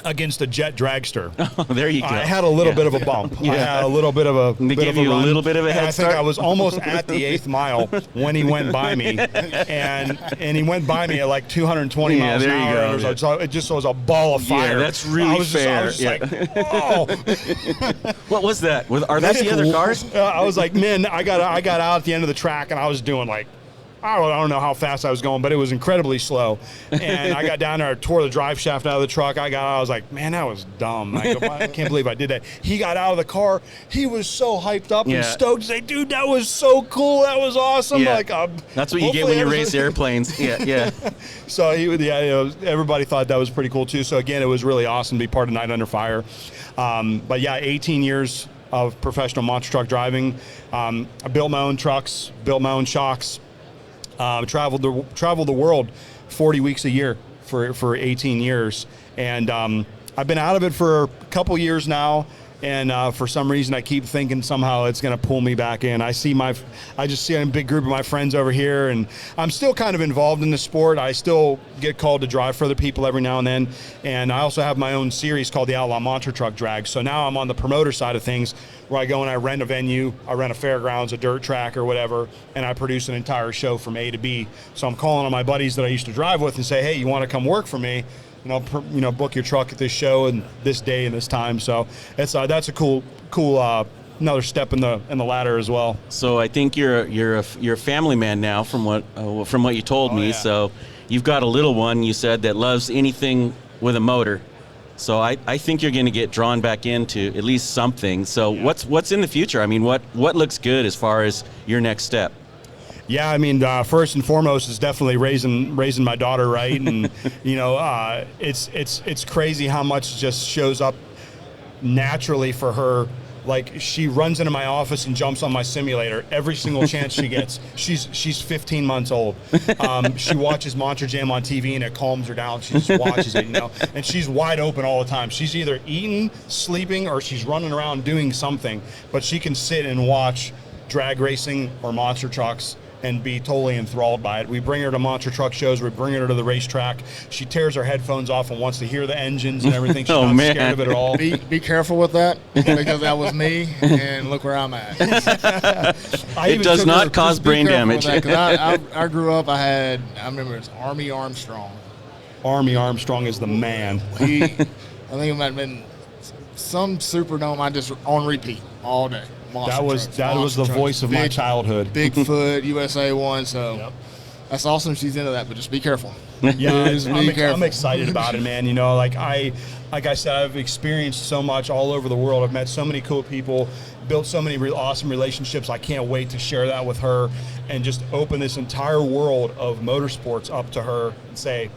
against a jet dragster. Oh, there you go. I had a little bit of a bump. I had a little bit of a They gave you a little bit of a head start? I think I was almost at the 8th mile when he went by me, and he went by me at like 220 miles an hour. It just was a ball of fire. Yeah, that's really fair. I was like, whoa. What was that? Are those the other cars? I was like, man, I got out at the end of the track, and I was doing like I don't know how fast I was going, but it was incredibly slow. And I got down there, I tore the drive shaft out of the truck. I was like, man, that was dumb. I can't believe I did that. He got out of the car. He was so hyped up and stoked to say, dude, that was so cool. That was awesome. Yeah. Like, that's what you get when you race airplanes. Yeah. So everybody thought that was pretty cool too. So again, it was really awesome to be part of Night Under Fire. But yeah, 18 years of professional monster truck driving. I built my own trucks, built my own shocks. Traveled the world 40 weeks a year for 18 years. And I've been out of it for a couple years now. And for some reason, I keep thinking somehow it's going to pull me back in. I just see a big group of my friends over here, and I'm still kind of involved in the sport. I still get called to drive for other people every now and then. And I also have my own series called the Outlaw Monster Truck Drag. So now I'm on the promoter side of things, where I go and I rent a venue, I rent a fairgrounds, a dirt track or whatever, and I produce an entire show from A to B. So I'm calling on my buddies that I used to drive with and say, hey, you want to come work for me? Book your truck at this show and this day and this time. So that's a cool another step in the ladder as well. So I think you're a family man now, from what you told me. Yeah. So you've got a little one, you said, that loves anything with a motor. So I think you're going to get drawn back into at least something. So what's in the future? I mean, what looks good as far as your next step? Yeah, I mean, first and foremost is definitely raising my daughter right, and it's crazy how much just shows up naturally for her. Like, she runs into my office and jumps on my simulator every single chance she gets. She's 15 months old. She watches Monster Jam on TV and it calms her down. She just watches it, and she's wide open all the time. She's either eating, sleeping, or she's running around doing something, but she can sit and watch drag racing or monster trucks and be totally enthralled by it. We bring her to monster truck shows. We bring her to the racetrack. She tears her headphones off and wants to hear the engines and everything. She's not scared of it at all. Be careful with that, because that was me, and look where I'm at. It does not cause brain damage. I grew up, I remember it's Army Armstrong. Army Armstrong is the man. I think it might have been some Superdome I just on repeat all day. That was the voice of my childhood. Bigfoot, USA 1, so that's awesome she's into that, but just be careful. Yeah, I'm excited about it, man. Like I said, I've experienced so much all over the world. I've met so many cool people, built so many awesome relationships. I can't wait to share that with her and just open this entire world of motorsports up to her and say,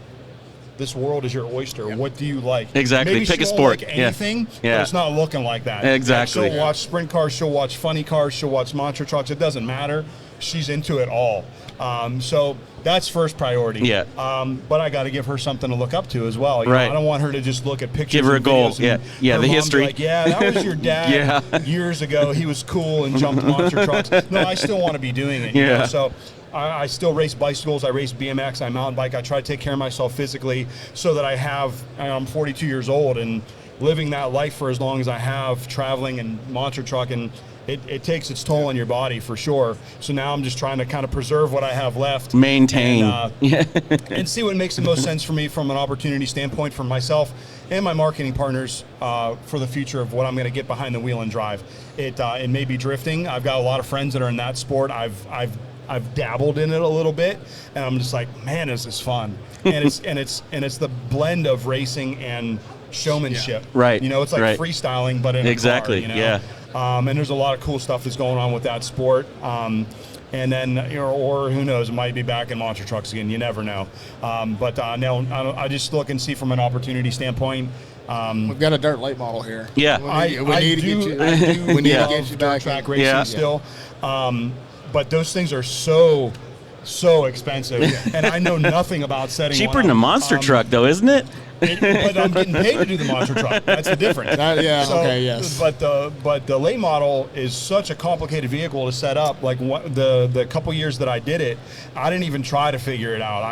this world is your oyster. Yeah. What do you like? Exactly. Maybe Pick she a won't sport. Like anything, but it's not looking like that. Exactly. Like, she'll watch sprint cars. She'll watch funny cars. She'll watch monster trucks. It doesn't matter. She's into it all. So that's first priority. Yeah. But I got to give her something to look up to as well. Right. I don't want her to just look at pictures. Give her a goal. Yeah. The history. Like, that was your dad years ago. He was cool and jumped monster trucks. No, I still want to be doing it. You know? So I still race bicycles. I race BMX. I mountain bike. I try to take care of myself physically so that I'm 42 years old and living that life for as long as I have, traveling and monster trucking. It takes its toll on your body for sure. So now I'm just trying to kind of preserve what I have left. Maintain. And see what makes the most sense for me from an opportunity standpoint for myself and my marketing partners for the future of what I'm going to get behind the wheel and drive. It may be drifting. I've got a lot of friends that are in that sport. I've dabbled in it a little bit, and I'm just like, man, is this fun? And it's the blend of racing and showmanship. Right. It's like freestyling, but in a car, and there's a lot of cool stuff that's going on with that sport. And then, or who knows, it might be back in monster trucks again. You never know. But no, I just look and see from an opportunity standpoint. We've got a dirt late model here. Yeah, we need to get you back track racing still. But those things are so expensive, and I know nothing about setting. Cheaper than a monster truck, though, isn't it? But I'm getting paid to do the monster truck. That's the difference. Yes. But the late model is such a complicated vehicle to set up. Like the couple years that I did it, I didn't even try to figure it out.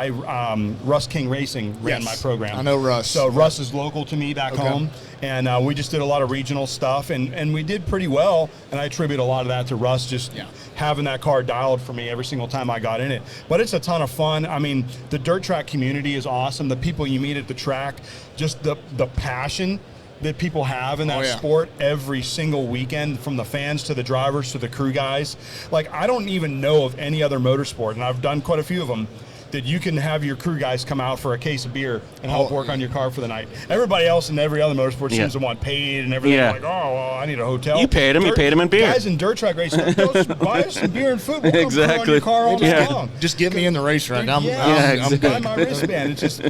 Russ King Racing ran my program. I know Russ. So Russ is local to me back home, and we just did a lot of regional stuff, and we did pretty well. And I attribute a lot of that to Russ just having that car dialed for me every single time I got in it. But it's a ton of fun. I mean, the dirt track community is awesome. The people you meet at the track, just the passion that people have in that sport every single weekend, from the fans to the drivers to the crew guys. Like, I don't even know of any other motorsport, and I've done quite a few of them, that you can have your crew guys come out for a case of beer and help work on your car for the night. Everybody else in every other motorsport seems to want paid and everything. Like, oh, well, I need a hotel. You paid them in beer. Guys in dirt track racing, like, go buy us some beer and food. We'll come on your car all day long. Just get me in the racetrack. I'm buy my wristband. It's just,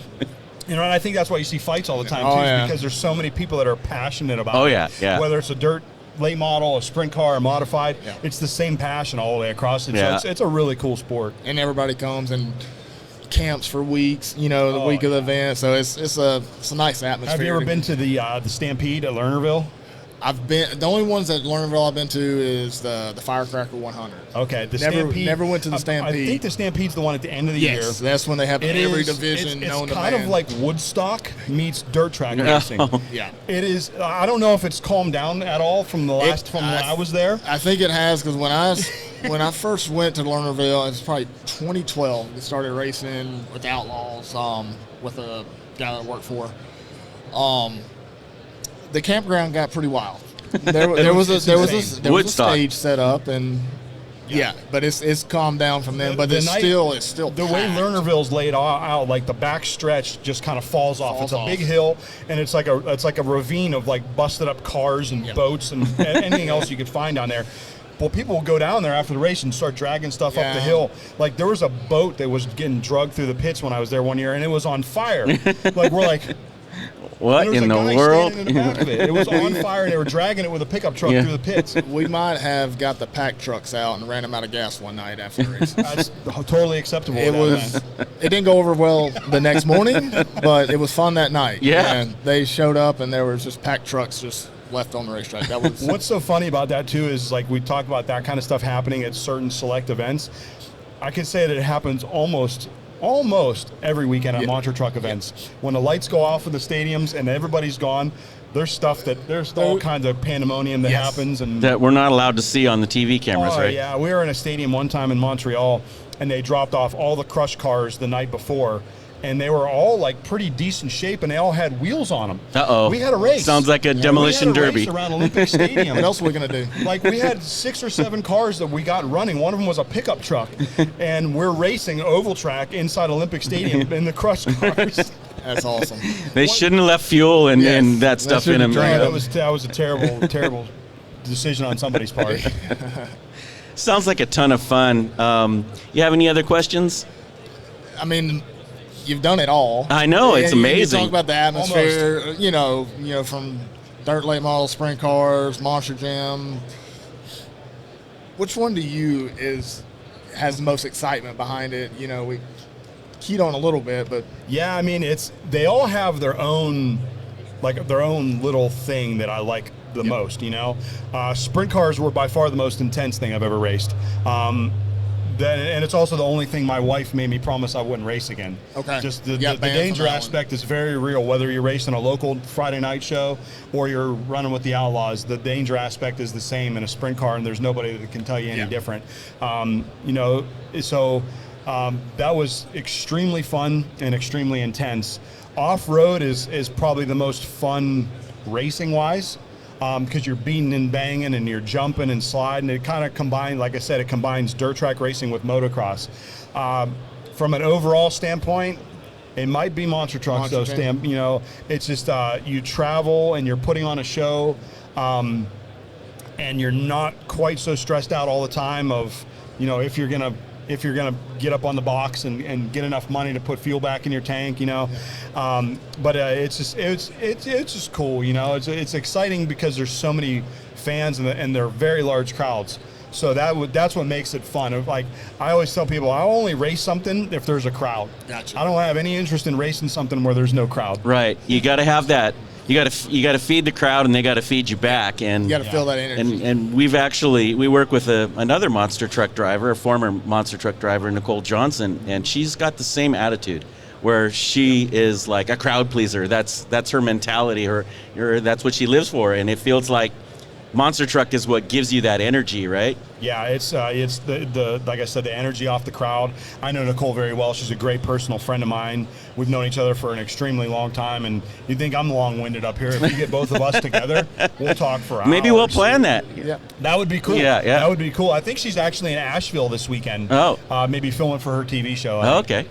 and I think that's why you see fights all the time too, is because there's so many people that are passionate about it. Whether it's a dirt late model, a sprint car, a modified, it's the same passion all the way across it. So it's a really cool sport. And everybody comes and camps for weeks, the week of the event. So it's a nice atmosphere. Have you ever been to the Stampede at Lernerville? I've been. The only ones at Lernerville I've been to is the Firecracker 100. Okay, the Stampede. Never went to the Stampede. I think the Stampede's the one at the end of the year. Yes, that's when they have every division. It's kind of like Woodstock meets dirt track racing. Yeah, it is. I don't know if it's calmed down at all from the last when I was there. I think it has, because when I first went to Lernerville, it was probably 2012. We started racing with Outlaws, with a guy that I worked for. The campground got pretty wild. There was a stage set up, and but it's calmed down from then. But it's still the packed. way Lernerville's laid out, like the back stretch just kind of falls off. It's a big hill, and it's like a ravine of like busted up cars and boats and anything else you could find down there. Well, people will go down there after the race and start dragging stuff up the hill. Like, there was a boat that was getting drugged through the pits when I was there one year, and it was on fire. Like, we're like, what in the world? In the back of it. It was on fire, and they were dragging it with a pickup truck through the pits. We might have got the pack trucks out and ran them out of gas one night after the race. That's totally acceptable. It didn't go over well the next morning, but it was fun that night. Yeah. And they showed up, and there was just pack trucks just left on the racetrack. That was what's so funny about that too is, like, we talk about that kind of stuff happening at certain select events. I can say that it happens almost every weekend at monster truck events. When the lights go off in the stadiums and everybody's gone, there's all kinds of pandemonium that happens, and that we're not allowed to see on the TV cameras, right? Yeah, we were in a stadium one time in Montreal, and they dropped off all the crush cars the night before. And they were all like pretty decent shape, and they all had wheels on them. Uh-oh. We had a race. Sounds like a demolition derby. Race around Olympic Stadium. What else are we going to do? Like, we had 6 or 7 cars that we got running. One of them was a pickup truck. And we're racing oval track inside Olympic Stadium in the crush cars. That's awesome. They shouldn't have left fuel and that stuff in them. That was a terrible decision on somebody's part. Sounds like a ton of fun. You have any other questions? I mean, you've done it all. I know, it's amazing. You talk about the atmosphere, from dirt late model, sprint cars, Monster Jam. Which one to you has the most excitement behind it? We keyed on a little bit, but yeah, I mean, they all have their own little thing that I like the most. Sprint cars were by far the most intense thing I've ever raced. And it's also the only thing my wife made me promise I wouldn't race again. Okay. Just the danger aspect is very real. Whether you're racing a local Friday night show or you're running with the Outlaws, the danger aspect is the same in a sprint car, and there's nobody that can tell you any different. So that was extremely fun and extremely intense. Off-road is probably the most fun racing-wise. Because you're beating and banging and you're jumping and sliding. It kind of combines, like I said, it combines dirt track racing with motocross. From an overall standpoint, it might be monster trucks, though. It's just you travel and you're putting on a show, and you're not quite so stressed out all the time of, if you're gonna get up on the box and get enough money to put fuel back in your tank, but it's just cool, it's exciting because there's so many fans and they're very large crowds. So that's what makes it fun. Like, I always tell people, I only race something if there's a crowd. Gotcha. I don't have any interest in racing something where there's no crowd. Right. You got to have that. You got to feed the crowd, and they got to feed you back. And you got to feel that energy. And we work with another monster truck driver, a former monster truck driver, Nicole Johnson, and she's got the same attitude, where she is like a crowd pleaser. That's her mentality. That's what she lives for, and it feels like monster truck is what gives you that energy, right? Yeah, it's the like I said, the energy off the crowd. I know Nicole very well. She's a great personal friend of mine. We've known each other for an extremely long time, and you think I'm long-winded up here. If you get both of us together, we'll talk for hours. Maybe we'll plan that. Yeah, that would be cool. Yeah. That would be cool. I think she's actually in Asheville this weekend. Oh. Maybe filming for her TV show. Okay.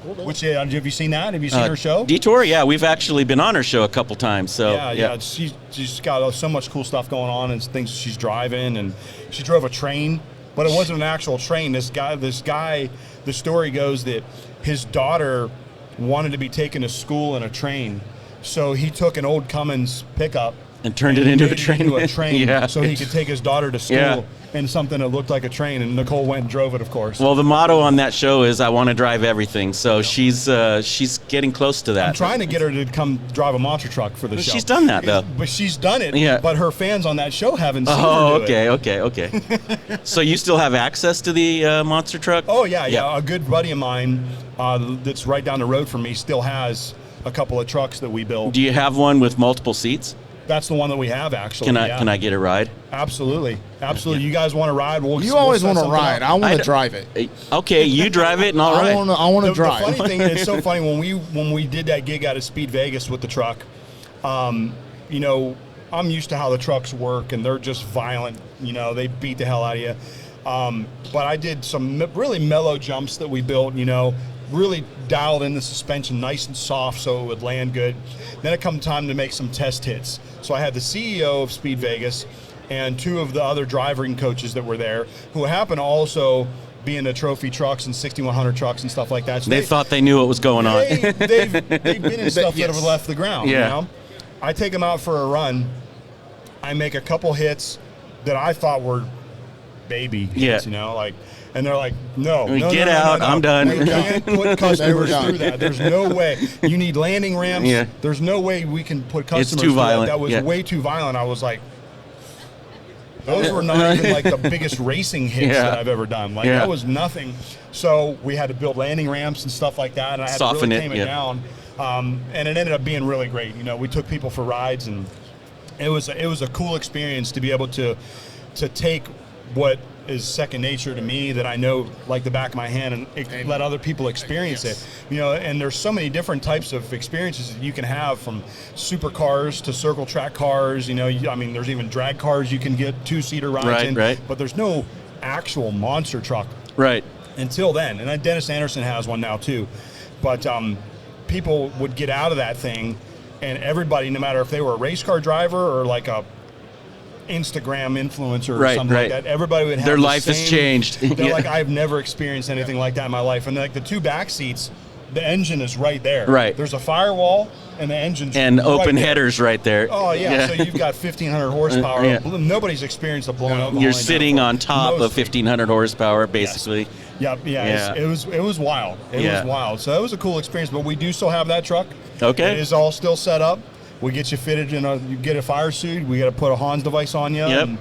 Which have you seen that? Have you seen her show? Detour, yeah, we've actually been on her show a couple times. So yeah. She's got so much cool stuff going on and things she's driving, and she drove a train, but it wasn't an actual train. This guy, the story goes that his daughter wanted to be taken to school in a train, so he took an old Cummins pickup and turned it into a train. Yeah, so he could take his daughter to school in something that looked like a train, and Nicole went and drove it, of course. Well, the motto on that show is "I want to drive everything," so she's getting close to that. I'm trying to get her to come drive a monster truck for the show. She's done that though. But she's done it. Yeah. But her fans on that show haven't seen her do it. Okay. So you still have access to the monster truck? Oh yeah. A good buddy of mine that's right down the road from me still has a couple of trucks that we built. Do you have one with multiple seats? That's the one that we have, actually. Can I get a ride? Absolutely. You guys want to ride? You always want to ride. I want to drive it. Okay, you drive it, and I'll ride. I want to drive. The funny thing is, it's so funny when we did that gig out of Speed Vegas with the truck. I'm used to how the trucks work, and they're just violent. They beat the hell out of you. But I did some really mellow jumps that we built. Really dialed in the suspension nice and soft so it would land good. Then it come time to make some test hits. So I had the CEO of Speed Vegas and two of the other driving coaches that were there, who happen to also be in the trophy trucks and 6100 trucks and stuff like that. So they thought they knew what was going on. They've been in stuff that have left the ground. Yeah. I take them out for a run. I make a couple hits that I thought were baby hits, and they're like, no, get out. I'm done. We can't put customers through that. There's no way. You need landing ramps. Yeah. There's no way we can put customers it's too through violent. that. That was way too violent. I was like, those were not even like the biggest racing hits that I've ever done. That was nothing. So we had to build landing ramps and stuff like that, and I had to really tame it down. And it ended up being really great. We took people for rides, and it was a cool experience to be able to take what is second nature to me that I know like the back of my hand and let other people experience it. And there's so many different types of experiences that you can have, from supercars to circle track cars. There's even drag cars you can get two-seater rides in. Right. But there's no actual monster truck. Right. Until then. And then Dennis Anderson has one now too. But people would get out of that thing, and everybody, no matter if they were a race car driver or like a Instagram influencer or something like that, everybody would have their life has changed. They're like, I've never experienced anything like that in my life. And like the two back seats, the engine is right there. Right. There's a firewall and the engine's open right headers right there. Oh yeah. So you've got 1,500 horsepower. Nobody's experienced a blown up. You're sitting on top of 1,500 horsepower, basically. Yes. Yeah. It was wild. It was wild. So it was a cool experience. But we do still have that truck. Okay. It is all still set up. We get you fitted you get a fire suit. We got to put a Hans device on you. Yep. And,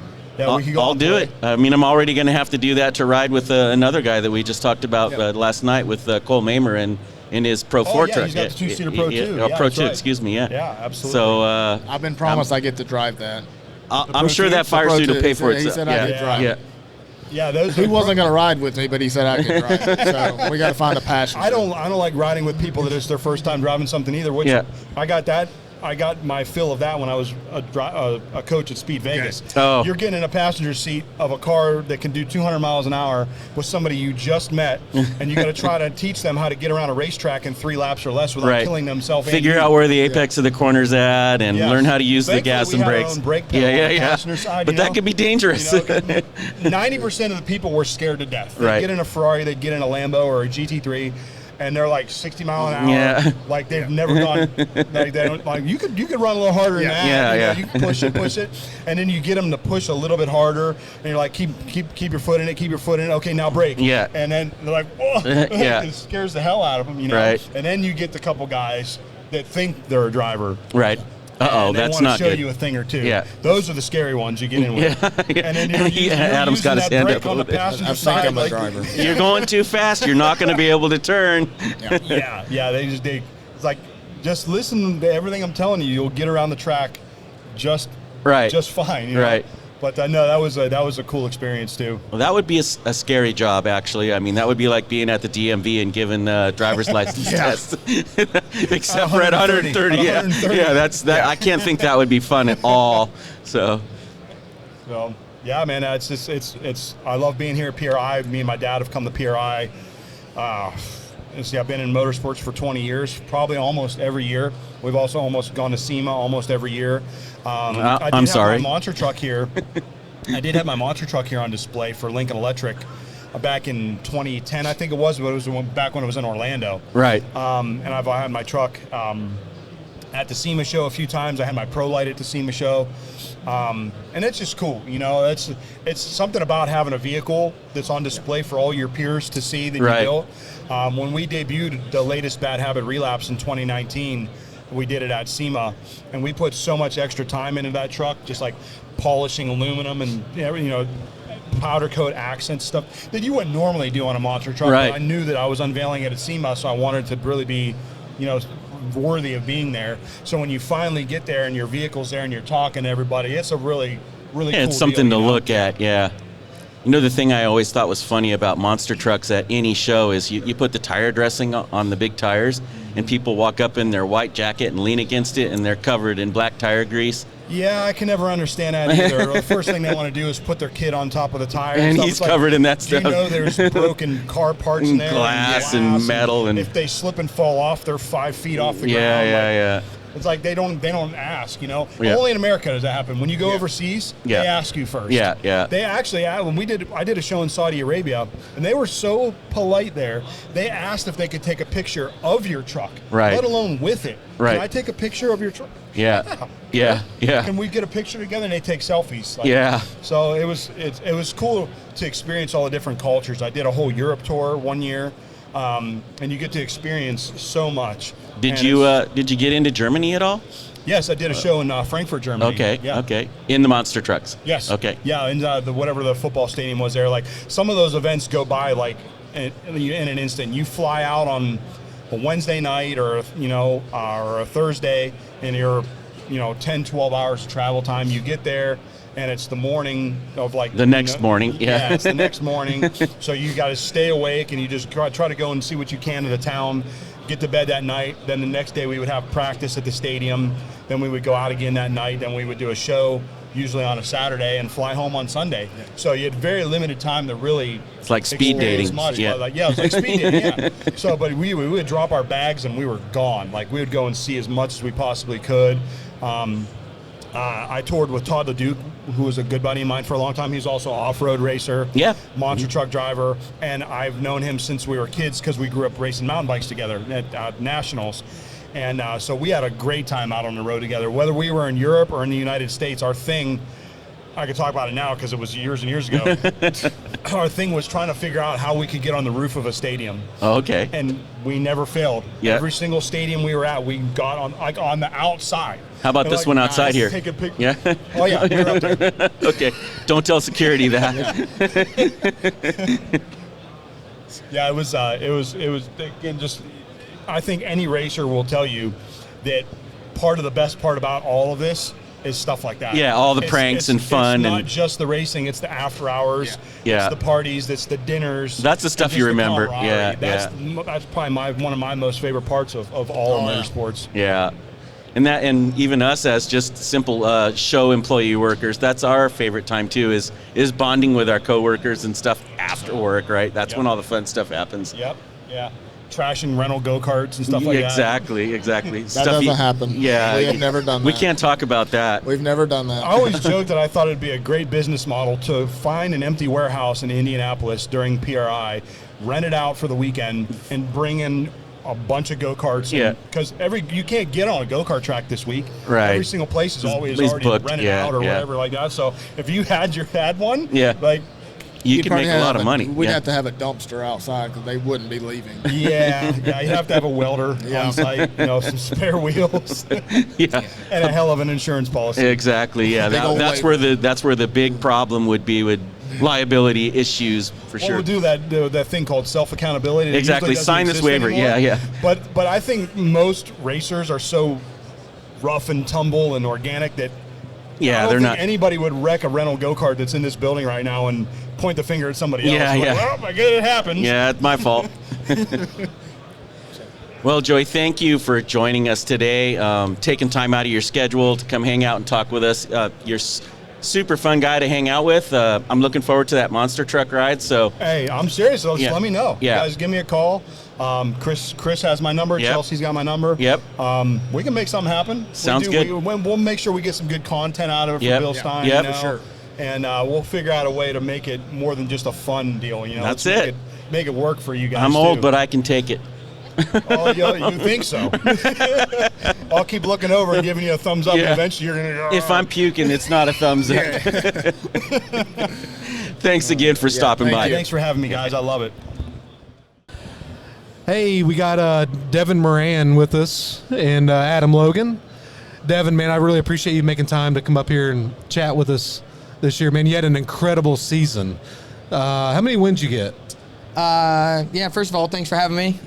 we can go I'll do it. I'm already going to have to do that to ride with another guy that we just talked about last night with Cole Mamer in his Pro 4 truck. He's got the two-seater Pro 2. Pro 2, excuse me, Yeah, absolutely. So I've been promised I get to drive that. I'm sure that fire suit will pay for itself. He said I could drive. Yeah, he wasn't going to ride with me, but he said I could drive. So we got to find a passion. I don't like riding with people that it's their first time driving something either. I got my fill of that when I was a coach at Speed Vegas. Oh. You're getting in a passenger seat of a car that can do 200 miles an hour with somebody you just met, and you got to try to teach them how to get around a racetrack in 3 laps or less without killing themselves. Figure out where the apex of the corner's at, and learn how to use the gas and brakes. Brake pedal on the passenger side, but that could be dangerous. 90% of the people were scared to death. They'd get in a Ferrari, they'd get in a Lambo or a GT3. And they're like 60 mile an hour. Yeah. Like they've never gone. They don't, like you could run a little harder than that. You can push it, and then you get them to push a little bit harder, and you're like, keep your foot in it. Okay, now brake. Yeah. And then they're like, whoa. It scares the hell out of them, Right. And then you get the couple guys that think they're a driver. Right. Uh-oh, that's not good. They want to show you a thing or two. Yeah. Those are the scary ones you get in with. And then Adam's got his hand up on the passenger side. I'm a driver. You're going too fast. You're not going to be able to turn. Yeah. It's like, just listen to everything I'm telling you. You'll get around the track just Right. just fine. Right. But no, that was a cool experience too. Well, that would be a scary job, actually. I mean, that would be like being at the DMV and giving driver's license tests, except for at 130. Yeah, 130. yeah, that's that. I can't think that would be fun at all. So, yeah, man, it's. I love being here at PRI. Me and my dad have come to PRI. I've been in motorsports for 20 years, probably almost every year. We've also almost gone to SEMA almost every year. I'm sorry. My monster truck here. I did have my monster truck here on display for Lincoln Electric back in 2010, I think it was, but it was back when it was in Orlando. Right. And I've had my truck at the SEMA show a few times. I had my Pro Light at the SEMA show. And it's just cool, it's something about having a vehicle that's on display for all your peers to see that you built. When we debuted the latest Bad Habit Relapse in 2019, we did it at SEMA, and we put so much extra time into that truck, just like polishing aluminum and powder coat accent stuff that you wouldn't normally do on a monster truck. Right. But I knew that I was unveiling it at SEMA, so I wanted to really be, worthy of being there. So when you finally get there and your vehicle's there and you're talking to everybody, it's a really, really cool it's something deal, to look at. Yeah. The thing I always thought was funny about monster trucks at any show is you put the tire dressing on the big tires, and people walk up in their white jacket and lean against it, and they're covered in black tire grease. Yeah, I can never understand that either. The first thing they want to do is put their kid on top of the tire. And he's covered in that stuff. There's broken car parts in there. Glass and metal. And if they slip and fall off, they're 5 feet off the ground. Yeah. It's like they don't ask, Yeah. Only in America does that happen. When you go overseas, they ask you first. Yeah. They actually, I did a show in Saudi Arabia, and they were so polite there. They asked if they could take a picture of your truck, let alone with it. Right. Can I take a picture of your truck? Yeah. Can we get a picture together? And they take selfies. So it was cool to experience all the different cultures. I did a whole Europe tour one year, and you get to experience so much. Did you get into Germany at all? Yes, I did a show in Frankfurt, Germany. Okay. In the monster trucks. Yes. Okay. Yeah, and whatever the football stadium was there. Like some of those events go by like in an instant. You fly out on a Wednesday night or a Thursday, and you're 10, 12 hours of travel time. You get there, and it's the morning of the next morning. Yeah, it's the next morning. So you got to stay awake, and you just try to go and see what you can of the town. Get to bed that night. Then the next day we would have practice at the stadium. Then we would go out again that night. Then we would do a show, usually on a Saturday, and fly home on Sunday. Yeah. So you had very limited time to really. It's like speed dating. Much. Yeah, it was like speed dating. Yeah. So, but we would drop our bags and we were gone. Like we would go and see as much as we possibly could. I toured with Todd LeDuc, who was a good buddy of mine for a long time. He's also an off-road racer, monster truck driver, and I've known him since we were kids because we grew up racing mountain bikes together at nationals. And so we had a great time out on the road together. Whether we were in Europe or in the United States, our thing, I could talk about it now because it was years and years ago, our thing was trying to figure out how we could get on the roof of a stadium. Oh, okay. And we never failed. Yeah. Every single stadium we were at, we got on the outside. How about this one outside here? Take a picture. Yeah. Oh yeah, we're up there. Okay. Don't tell security that. Yeah, it was again, just I think any racer will tell you that part of the best part about all of this is stuff like that. Yeah, all the pranks and fun. It's not just the racing, it's the after hours, it's the parties, it's the dinners. That's the stuff you remember. Yeah, that's probably one of my most favorite parts of all of motorsports. Yeah. And even us as just simple show employee workers, that's our favorite time too, is bonding with our coworkers and stuff after work, right? That's when all the fun stuff happens. Yep, yeah. Trashing rental go-karts and stuff like that. Exactly. That doesn't happen. Yeah. We have never done that. We can't talk about that. We've never done that. I always joked that I thought it'd be a great business model to find an empty warehouse in Indianapolis during PRI, rent it out for the weekend, and bring in a bunch of go-karts. Yeah. Because you can't get on a go-kart track this week. Right. Every single place is always already booked. rented out or whatever like that. So if you had one, like, you could make a lot of money. We'd have to have a dumpster outside because they wouldn't be leaving. Yeah, you'd have to have a welder on site, some spare wheels, and a hell of an insurance policy. Exactly. Yeah, that's where the big problem would be with liability issues for sure. We'll do that thing called self-accountability. Exactly. Sign this waiver. Anymore. Yeah. But I think most racers are so rough and tumble and organic that Yeah, I don't they're think not. anybody would wreck a rental go-kart that's in this building right now and point the finger at somebody else. Yeah, Like, yeah. well, I guess it happens. Yeah, it's my fault. Well, Joey, thank you for joining us today, taking time out of your schedule to come hang out and talk with us. You're super fun guy to hang out with. I'm looking forward to that monster truck ride. So, Hey, I'm serious. So just let me know. Yeah. You guys give me a call. Chris has my number. Yep. Chelsea's got my number. Yep. We can make something happen. Sounds good. We'll make sure we get some good content out of it for Yep. BILSTEIN. Yep. You know? For sure. And we'll figure out a way to make it more than just a fun deal. You know, That's Let's it. Make it work for you guys. I'm old, too. but I can take it. Oh, you think so? I'll keep looking over and giving you a thumbs up, and eventually you're gonna go. If I'm puking, it's not a thumbs up. Thanks again for stopping by. Thanks for having me, guys. I love it. Hey, we got Devin Moran with us and Adam Logan. Devin, man, I really appreciate you making time to come up here and chat with us this year, man. You had an incredible season. How many wins you get? Yeah, first of all, thanks for having me.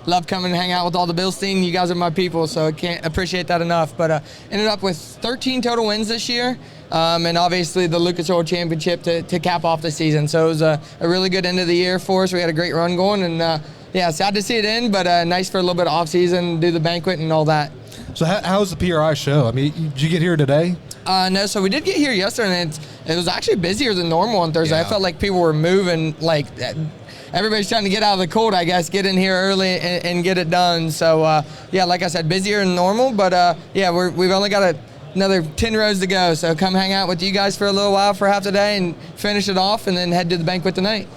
Love coming and hang out with all the BILSTEIN. You guys are my people, so I can't appreciate that enough. But ended up with 13 total wins this year, and obviously the Lucas Oil Championship to cap off the season. So it was a really good end of the year for us. We had a great run going, and yeah, sad to see it end, but nice for a little bit of off-season, do the banquet and all that. So how was the PRI show? I mean, did you get here today? No, so we did get here yesterday, and it was actually busier than normal on Thursday. I felt like people were moving, like everybody's trying to get out of the cold, I guess, get in here early and get it done. So, yeah, like I said, busier than normal, but yeah, we've only got another 10 rows to go. So come hang out with you guys for a little while for half the day and finish it off and then head to the banquet tonight.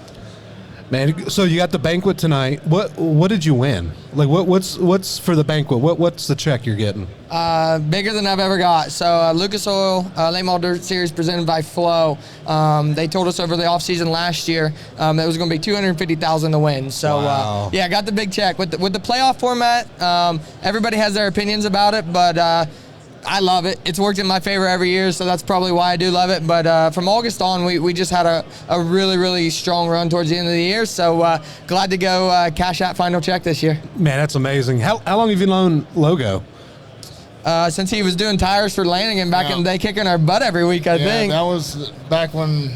Man, so you got the banquet tonight. What did you win? Like what's for the banquet? What's the check you're getting? Bigger than I've ever got. So Lucas Oil Late Model Dirt Series presented by Flow. They told us over the off season last year that it was going to be $250,000 to win. So wow. yeah, I got the big check with the playoff format. Everybody has their opinions about it, but I love it. It's worked in my favor every year, so that's probably why I do love it. But from August on, we just had a really, really strong run towards the end of the year. So glad to go cash out final check this year. Man, that's amazing. How long have you known Logo? Since he was doing tires for Lanigan back in the day, kicking our butt every week, I think. That was back when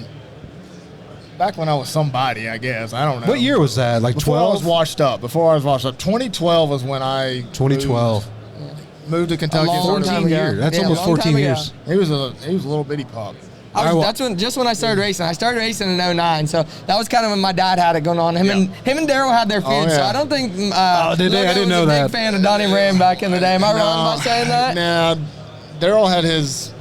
I was somebody, I guess. I don't know. What year was that? Like 12? Before I was washed up. 2012 was when I 2012. moved to Kentucky. 14 years. That's almost 14 years. He was a little bitty pup. That's when I started racing. I started racing in 2009, so that was kind of when my dad had it going on. Him and Daryl had their feud, so I don't think did they? I didn't know was a that. big fan of Donnie Ram back in the day. Am I wrong by saying that? Nah, Daryl had his.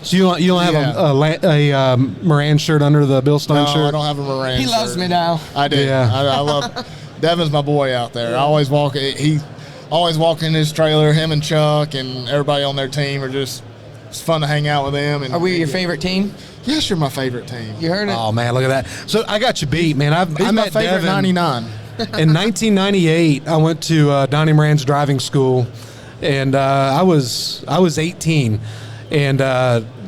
So you don't have a Moran shirt under the BILSTEIN shirt? No, I don't have a Moran He loves me now. I do. Yeah. I love. Devin's my boy out there. I always walk. He always walked in his trailer. Him and Chuck and everybody on their team are just. It's fun to hang out with them. And are we your favorite team? Yes, you're my favorite team. You heard it. Oh man, look at that. So I got you beat, man. I my met favorite Devin 99. In 1998. I went to Donnie Moran's driving school, and I was 18, and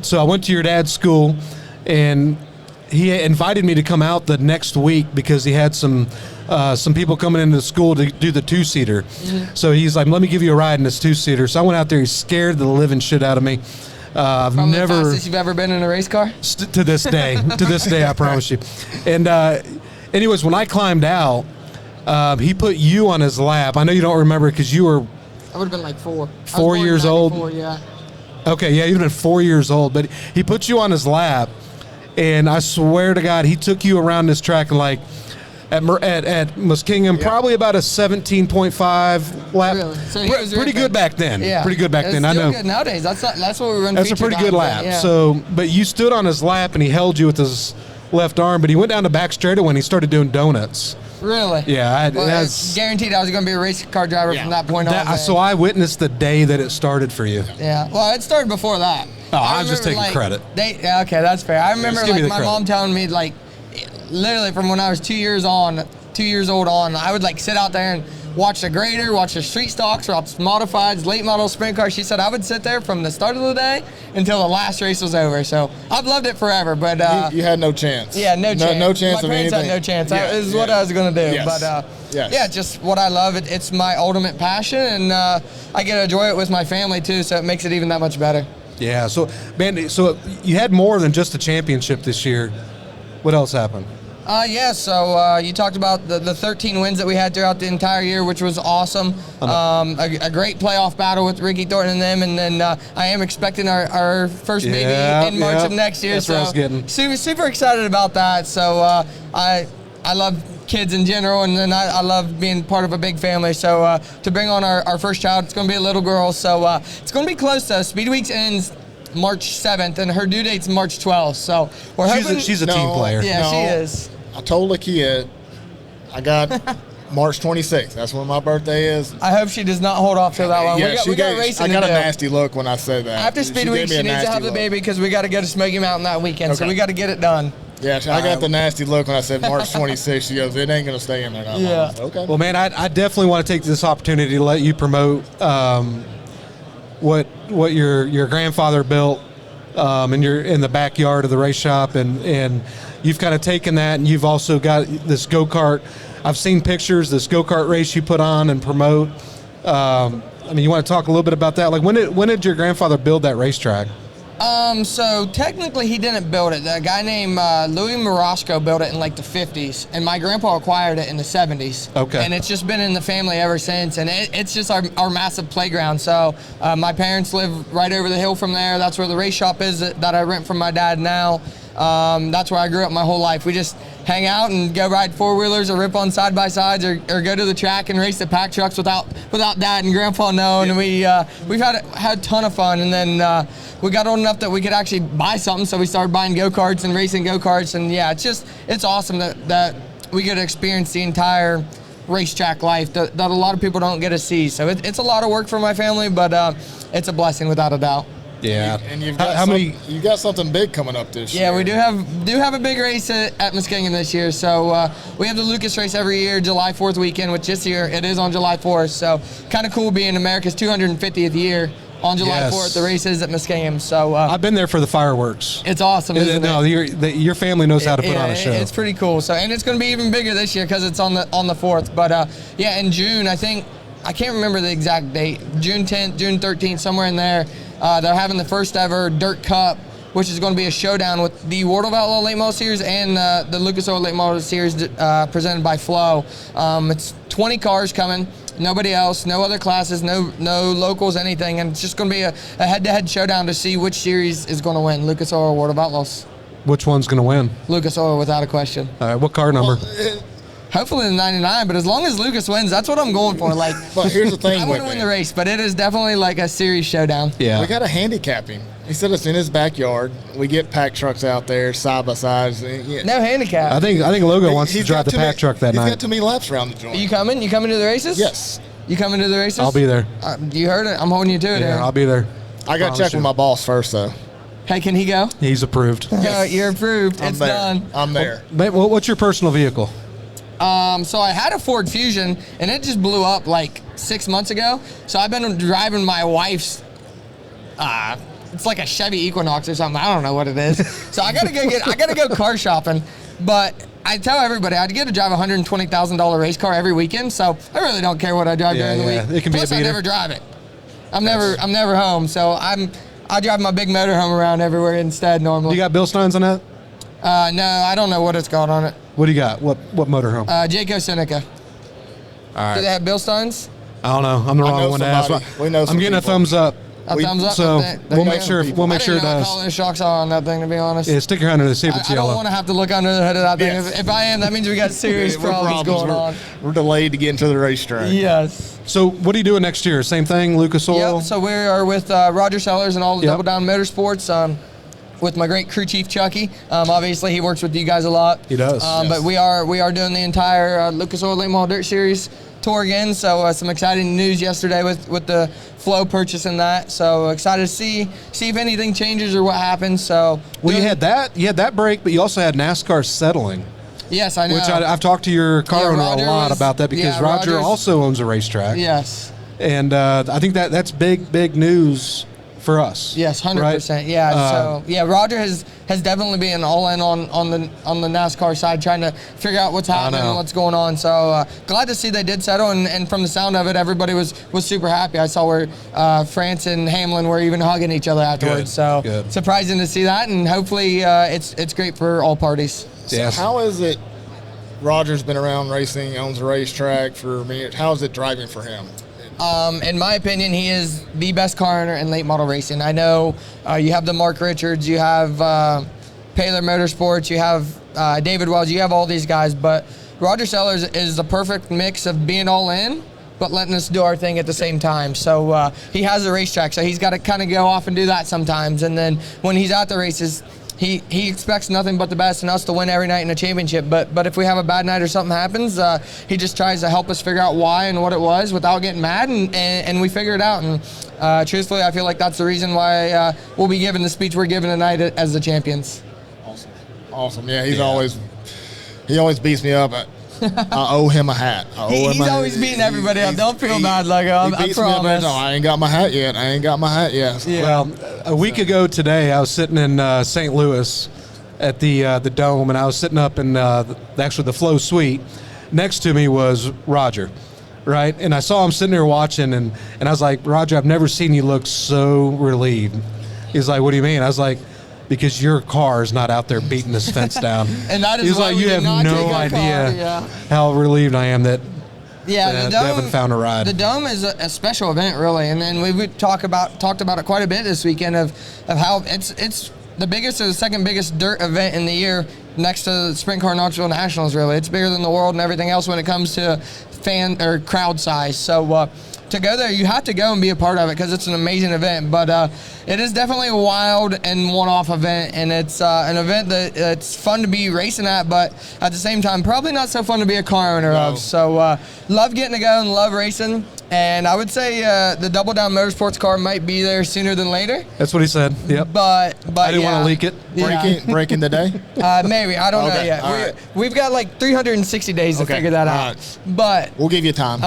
so I went to your dad's school, and he invited me to come out the next week because he had some people coming into the school to do the two-seater. Mm-hmm. So he's like, let me give you a ride in this two-seater. So I went out there. He scared the living shit out of me. I've Probably never the fastest you've ever been in a race car? to this day. To this day, I promise you. And anyways, when I climbed out, he put you on his lap. I know you don't remember because you were... I would have been like 4. 4 years old? Yeah. Okay, yeah, you'd have been 4 years old. But he put you on his lap, and I swear to God, he took you around this track like... At Muskingum, probably about a 17.5 lap. Really? So he was pretty good back then. Yeah. Pretty good back then. It's I know. Good nowadays. That's what we run. That's a pretty good lap. Yeah. So, but you stood on his lap and he held you with his left arm. But he went down the back straightaway and he started doing donuts. Really? Yeah, it's guaranteed I was going to be a race car driver from that point on. So I witnessed the day that it started for you. Yeah. Well, it started before that. Oh, I was just taking credit. Okay, that's fair. I remember my mom telling me literally from when I was 2 years old on, I would sit out there and watch the grader, watch the street stocks, watch modifieds, late model sprint cars. She said I would sit there from the start of the day until the last race was over. So I've loved it forever. But you had no chance. Yeah, no chance. No chance my of anything. My parents had no chance. This is what I was going to do. Yes. But yeah, just what I love. It's my ultimate passion, and I get to enjoy it with my family too. So it makes it even that much better. Yeah. So, man, so you had more than just a championship this year. What else happened? So you talked about the 13 wins that we had throughout the entire year, which was awesome. A great playoff battle with Ricky Thornton and them, and then I am expecting our first baby in March of next year. That's what I was getting. Super excited about that. So I love kids in general, and then I love being part of a big family. So to bring on our first child, it's going to be a little girl. So it's going to be close to us. Speed Weeks ends March 7th, and her due date's March 12th. So we're hoping she's a team player. Yeah, she is. I told Lakia I got March 26th. That's when my birthday is. I hope she does not hold off till that long. Yeah, we got racing I got to a do. nasty look when I said that. After Speed Week, she needs to have the baby because we got to go to Smoky Mountain that weekend. So we got to get it done. Yeah, I got the nasty look when I said March 26th. She goes, it ain't going to stay in there that long. So, okay. Well, man, I definitely want to take this opportunity to let you promote what your grandfather built in the backyard of the race shop, and you've kind of taken that, and you've also got this go-kart. I've seen pictures, this go-kart race you put on and promote. I mean, you want to talk a little bit about that? Like, when did your grandfather build that racetrack? So technically he didn't build it. A guy named Louis Morosco built it in like the 50s, and my grandpa acquired it in the 70s. Okay. And it's just been in the family ever since, and it's just our massive playground. So my parents live right over the hill from there. That's where the race shop is that I rent from my dad now. That's where I grew up my whole life. We just hang out and go ride four-wheelers or rip on side-by-sides or go to the track and race the pack trucks without dad and grandpa knowing. And we've had a ton of fun, and then we got old enough that we could actually buy something, so we started buying go-karts and racing go-karts. And yeah, it's awesome that we get to experience the entire racetrack life that a lot of people don't get to see. So it's a lot of work for my family, but it's a blessing without a doubt. Yeah. And you've got you got something big coming up this year. Yeah, we do have a big race at Muskingum this year. So we have the Lucas race every year, July 4th weekend, which this year it is on July 4th. So kind of cool being America's 250th year on July 4th. The race is at Muskingum. So I've been there for the fireworks. It's awesome, isn't it? Your family knows how to put on a show. It's pretty cool. So, and it's going to be even bigger this year because it's on the 4th. But yeah, in June, I can't remember the exact date. June 10th, June 13th, somewhere in there. They're having the first ever Dirt Cup, which is going to be a showdown with the World of Outlaw Late Model Series and the Lucas Oil Late Model Series presented by Flow. It's 20 cars coming, nobody else, no other classes, no locals, anything, and it's just going to be a head-to-head showdown to see which series is going to win, Lucas Oil or World of Outlaws. Which one's going to win? Lucas Oil, without a question. All right, what car number? Hopefully the 99, but as long as Lucas wins, that's what I'm going for. Like, but here's the thing, I want to win the race, but it is definitely like a series showdown. Yeah, we got to handicap him. He said it's in his backyard. We get pack trucks out there side by sides. Yeah. No handicap. I think Logo wants to drive the pack truck that night. He's got too many laps around the joint. Are you coming? You coming to the races? Yes. You coming to the races? I'll be there. You heard it. I'm holding you to it. Yeah, I'll be there. I got to check with my boss first, though. Hey, can he go? He's approved. You're approved. It's done. I'm there. What's your personal vehicle? So I had a Ford Fusion, and it just blew up like 6 months ago. So I've been driving my wife's, it's like a Chevy Equinox or something. I don't know what it is. So I gotta go car shopping. But I tell everybody I get to drive a $120,000 race car every weekend. So I really don't care what I drive during the week. It can Plus, be a beater. I never drive it. I'm never home. So I drive my big motorhome around everywhere instead normally. You got BILSTEINs on that? No, I don't know what it's got on it. What do you got? What motorhome? Jayco Seneca. All right. Do they have BILSTEINs? I don't know. I'm the wrong one to ask. I'm getting a thumbs up. Thumbs up. So we'll make sure. We'll make sure it does. I didn't know the shocks are on that thing, to be honest. Yeah, stick your hand under to see if it's I yellow. don't want to have to look under the hood of that thing. If I am, that means we got serious problems going on. We're delayed to get into the racetrack. Yes. So what are you doing next year? Same thing, Lucas Oil? Yep. So we are with Roger Sellers and all the Double Down Motorsports. With my great crew chief Chucky. Obviously he works with you guys a lot. He does. Yes. But we are doing the entire Lucas Oil Late Model Dirt Series tour again. So some exciting news yesterday with the Flow purchasing that. So excited to see if anything changes or what happens. So you had that break, but you also had NASCAR settling. Yes, I know. Which I've talked to your car owner a lot about that because Roger also owns a racetrack. Yes. And I think that's big news for us. Yes, 100%. Right? Yeah. So yeah, Roger has definitely been all in on the NASCAR side, trying to figure out what's happening and what's going on. So glad to see they did settle, and from the sound of it, everybody was super happy. I saw where France and Hamlin were even hugging each other afterwards. Good. Surprising to see that, and hopefully it's great for all parties. So how is it? Roger's been around racing, owns a racetrack for many years. How is it driving for him? In my opinion, he is the best car owner in late model racing. I know you have the Mark Richards, you have Paler Motorsports, you have David Wells, you have all these guys, but Roger Sellers is the perfect mix of being all in, but letting us do our thing at the same time. So he has a racetrack, so he's got to kind of go off and do that sometimes. And then when he's at the races, he expects nothing but the best and us to win every night in a championship. But if we have a bad night or something happens, he just tries to help us figure out why and what it was without getting mad, and we figure it out. And truthfully, I feel like that's the reason why we'll be giving the speech we're giving tonight as the champions. Awesome. Yeah, he always beats me up. I owe him a hat. He's always beating everybody up. Don't feel bad, Luggo. I promise. No, I ain't got my hat yet. Yeah. Well, a week ago today, I was sitting in St. Louis at the Dome, and I was sitting up in actually the Flow Suite. Next to me was Roger, right? And I saw him sitting there watching, and I was like, Roger, I've never seen you look so relieved. He's like, what do you mean? I was like, because your car is not out there beating this fence down. And that is He's why like, we you did have not no take our idea car. how relieved I am that the Dome, Devin found a ride. The Dome is a special event, really, and then we talked about it quite a bit this weekend of how it's the biggest or the second biggest dirt event in the year, next to the Sprint Car Knoxville Nationals. Really, it's bigger than the World and everything else when it comes to fan or crowd size. So to go there, you have to go and be a part of it because it's an amazing event. But it is definitely a wild and one-off event, and it's an event that it's fun to be racing at, but at the same time, probably not so fun to be a car owner of. So love getting to go and love racing. And I would say the Double Down Motorsports car might be there sooner than later. That's what he said. Yep. But I didn't want to leak it. Breaking the day. Maybe I don't know yet. Right. We've got like 360 days to figure that out. Right. But we'll give you time.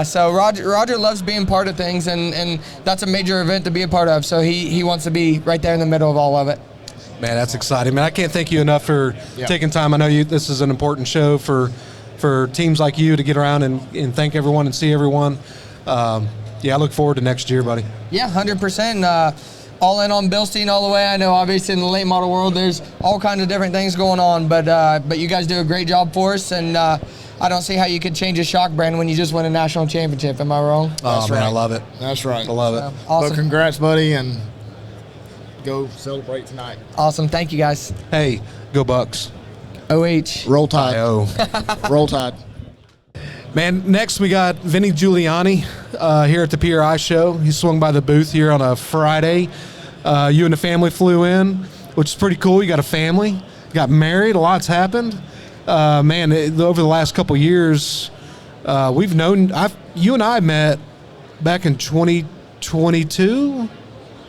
So Roger loves being part of things, and that's a major event to be a part of. So he wants to be right there in the middle of all of it. Man, that's exciting. Man, I can't thank you enough for taking time. I know this is an important show for teams like you to get around and thank everyone and see everyone. I look forward to next year, buddy. Yeah, 100%. All in on BILSTEIN all the way. I know obviously in the late model world there's all kinds of different things going on, but you guys do a great job for us, and I don't see how you could change a shock brand when you just win a national championship. Am I wrong? Oh, man, I love it. That's right. I love it. Awesome. But congrats, buddy, and go celebrate tonight. Awesome. Thank you, guys. Hey, go Bucks. OH. Roll Tide. Roll Tide. Man, next we got Vinny Giuliani here at the PRI Show. He swung by the booth here on a Friday. You and the family flew in, which is pretty cool. You got a family, got married, a lot's happened. Over the last couple years, we've known, you and I met back in 2022.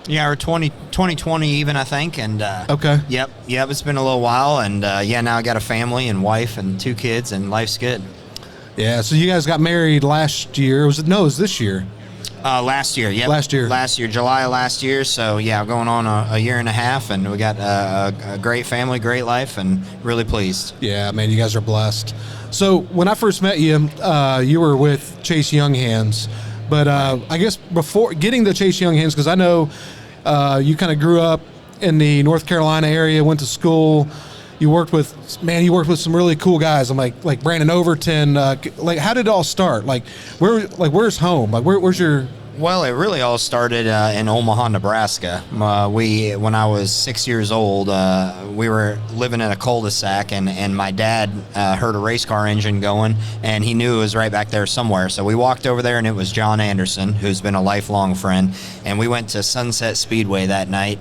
Yeah, or 2020 even, I think. And okay. Yep, it's been a little while. And now I got a family and wife and 2 kids, and life's good. Yeah, so you guys got married last year. It was this year. Last year, yep. Last year, July of last year. So, going on a year and a half, and we got a great family, great life, and really pleased. Yeah, man, you guys are blessed. So, when I first met you, you were with Chase Younghands. But I guess before getting to Chase Younghands, because I know you kind of grew up in the North Carolina area, went to school. You worked with some really cool guys. I'm like Brandon Overton. How did it all start? Where's home? Where's your? Well, it really all started in Omaha, Nebraska. When I was 6 years old, we were living in a cul-de-sac, and my dad heard a race car engine going, and he knew it was right back there somewhere. So we walked over there, and it was John Anderson, who's been a lifelong friend, and we went to Sunset Speedway that night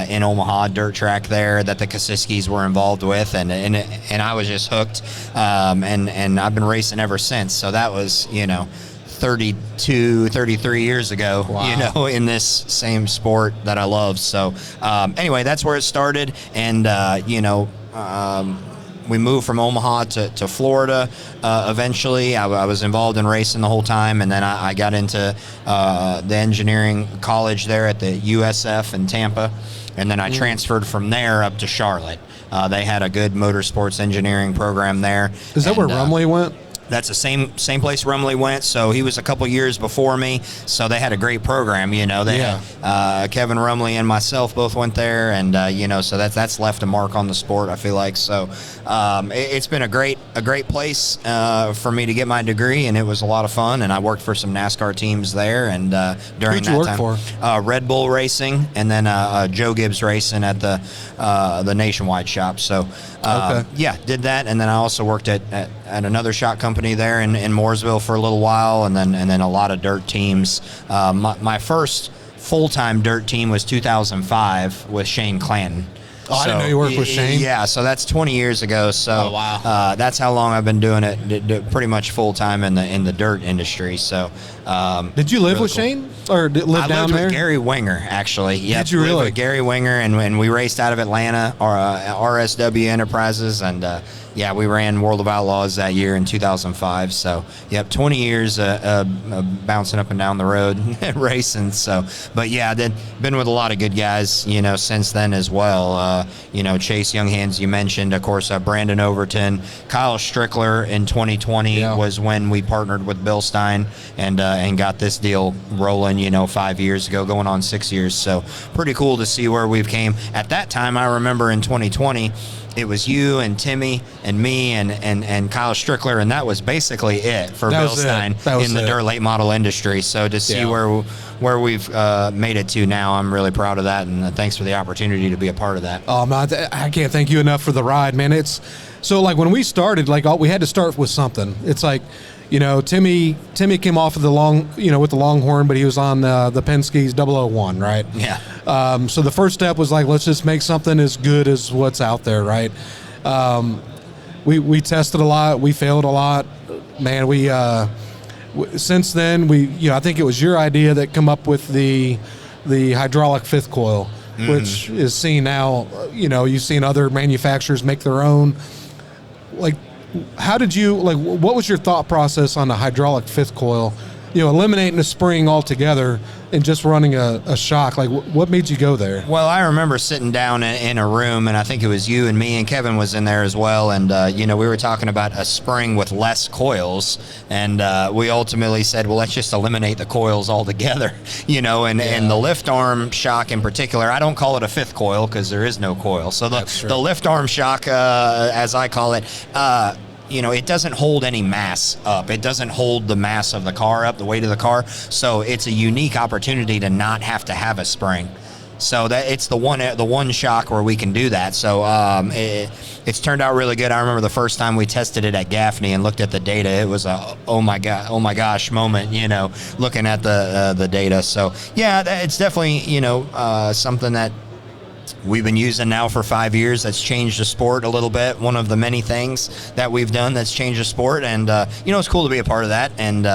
in Omaha, dirt track there that the Kosiskis were involved with, and I was just hooked, and I've been racing ever since. So that was 33 years ago. Wow. In this same sport that I love. So anyway, that's where it started. And we moved from Omaha to Florida. Eventually, I was involved in racing the whole time, and then I got into the engineering college there at the USF in Tampa, and then I transferred from there up to Charlotte. They had a good motorsports engineering program there. Is that where Rumley went? That's the same place Rumley went. So he was a couple years before me. So they had a great program. You know, they had, Kevin Rumley and myself both went there, and you know, so that's left a mark on the sport, I feel like. So it's been a great place for me to get my degree, and it was a lot of fun. And I worked for some NASCAR teams there, and during that time, for? Red Bull Racing, and then Joe Gibbs Racing at the Nationwide shop. So yeah, did that, and then I also worked at another shop company there in Mooresville for a little while, and then a lot of dirt teams. My first full-time dirt team was 2005 with Shane Clanton. Oh, I didn't know you worked with Shane. Yeah, so that's 20 years ago. So that's how long I've been doing it, pretty much full-time in the dirt industry. So did you live with Shane, or live down there? I lived with Gary Winger, actually. Yep, did you really? With Gary Winger, and we raced out of Atlanta, RSW Enterprises, and yeah, we ran World of Outlaws that year in 2005. So, yep, 20 years bouncing up and down the road racing. So, but yeah, been with a lot of good guys, you know, since then as well. You know, Chase Younghands, you mentioned, of course, Brandon Overton, Kyle Strickler in 2020 was when we partnered with BILSTEIN and got this deal rolling, you know, 5 years ago, going on 6 years. So, pretty cool to see where we've came. At that time, I remember in 2020, it was you and Timmy and me and Kyle Strickler, and that was basically it for BILSTEIN in the dirt late model industry. So to see where we've made it to now, I'm really proud of that, and thanks for the opportunity to be a part of that. Oh man, I can't thank you enough for the ride, man. It's so, like, when we started, like, we had to start with something. It's like, you know, Timmy came off of the with the Longhorn, but he was on the Penske's 001, right? Yeah. So the first step was like, let's just make something as good as what's out there, right? We tested a lot, we failed a lot, man. Since then, I think it was your idea that come up with the hydraulic fifth coil, which is seen now. You know, you've seen other manufacturers make their own. Like, how did you, like, what was your thought process on the hydraulic fifth coil? You know, eliminating the spring altogether and just running a shock. Like, what made you go there? Well, I remember sitting down in a room, and I think it was you and me, and Kevin was in there as well. And, you know, we were talking about a spring with less coils. And we ultimately said, well, let's just eliminate the coils altogether, you know, and the lift arm shock in particular. I don't call it a fifth coil because there is no coil. So the lift arm shock, as I call it, you know, it doesn't hold any mass up. It doesn't hold the mass of the car up, the weight of the car. So it's a unique opportunity to not have to have a spring. So that it's the one shock where we can do that. So it's turned out really good. I remember the first time we tested it at Gaffney and looked at the data. It was a oh my gosh moment, you know, looking at the data. So yeah, it's definitely, you know, something that we've been using now for 5 years. That's changed the sport a little bit. One of the many things that we've done that's changed the sport, and you know, it's cool to be a part of that. And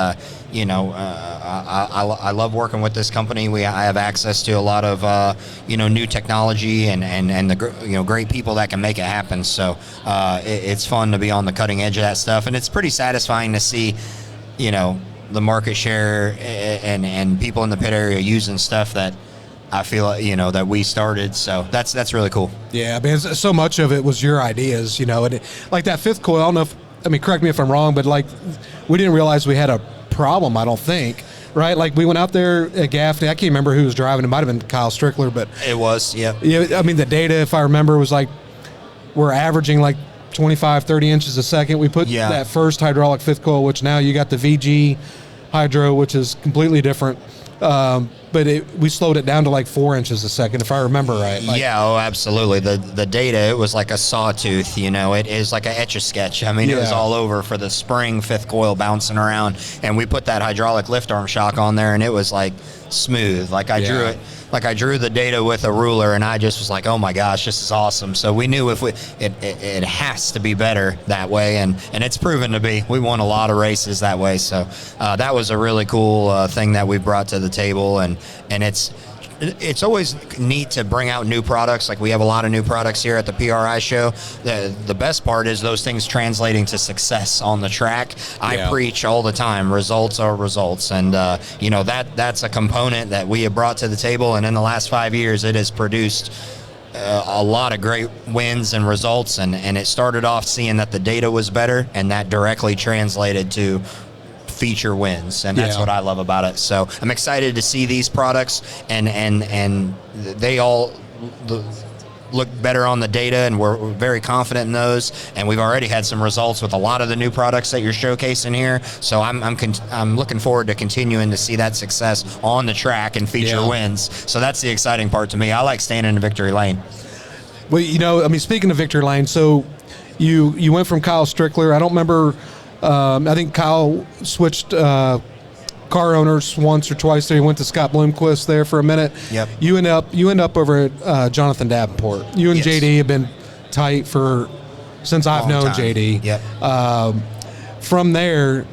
you know, I love working with this company. I have access to a lot of you know, new technology and the, you know, great people that can make it happen. So it's fun to be on the cutting edge of that stuff, and it's pretty satisfying to see, you know, the market share and people in the pit area using stuff that I feel, you know, that we started. So that's really cool. Yeah, man, so much of it was your ideas, you know, and like that fifth coil, I don't know if, I mean, correct me if I'm wrong, but like, we didn't realize we had a problem, I don't think, right? Like, we went out there at Gaffney, I can't remember who was driving, it might have been Kyle Strickler, but it was, yeah. I mean, the data, if I remember, was like, we're averaging like 25, 30 inches a second. We put that first hydraulic fifth coil, which now you got the VG hydro, which is completely different. But we slowed it down to like 4 inches a second, if I remember right. Like, yeah, oh, absolutely. The data, it was like a sawtooth, you know. It is like a Etch-a-Sketch. I mean, it was all over for the spring fifth coil bouncing around. And we put that hydraulic lift arm shock on there, and it was like smooth. Like I drew it. Like I drew the data with a ruler, and I just was like, oh my gosh, this is awesome. So we knew if it has to be better that way, and it's proven to be. We won a lot of races that way. So that was a really cool thing that we brought to the table, and it's it's always neat to bring out new products. Like we have a lot of new products here at the PRI show. The best part is those things translating to success on the track. I preach all the time, results are results. And, that's a component that we have brought to the table. And in the last 5 years, it has produced a lot of great wins and results. And it started off seeing that the data was better, and that directly translated to feature wins, and that's what I love about it. So I'm excited to see these products, and they all look better on the data, and we're very confident in those. And we've already had some results with a lot of the new products that you're showcasing here. So I'm looking forward to continuing to see that success on the track and feature wins. So that's the exciting part to me. I like staying in the victory lane. Well, speaking of victory lane, so you went from Kyle Strickler. I don't remember. I think Kyle switched car owners once or twice there. He went to Scott Bloomquist there for a minute. Yep. You end up over at Jonathan Davenport. You and JD have been tight since I've known JD. Yep. From there,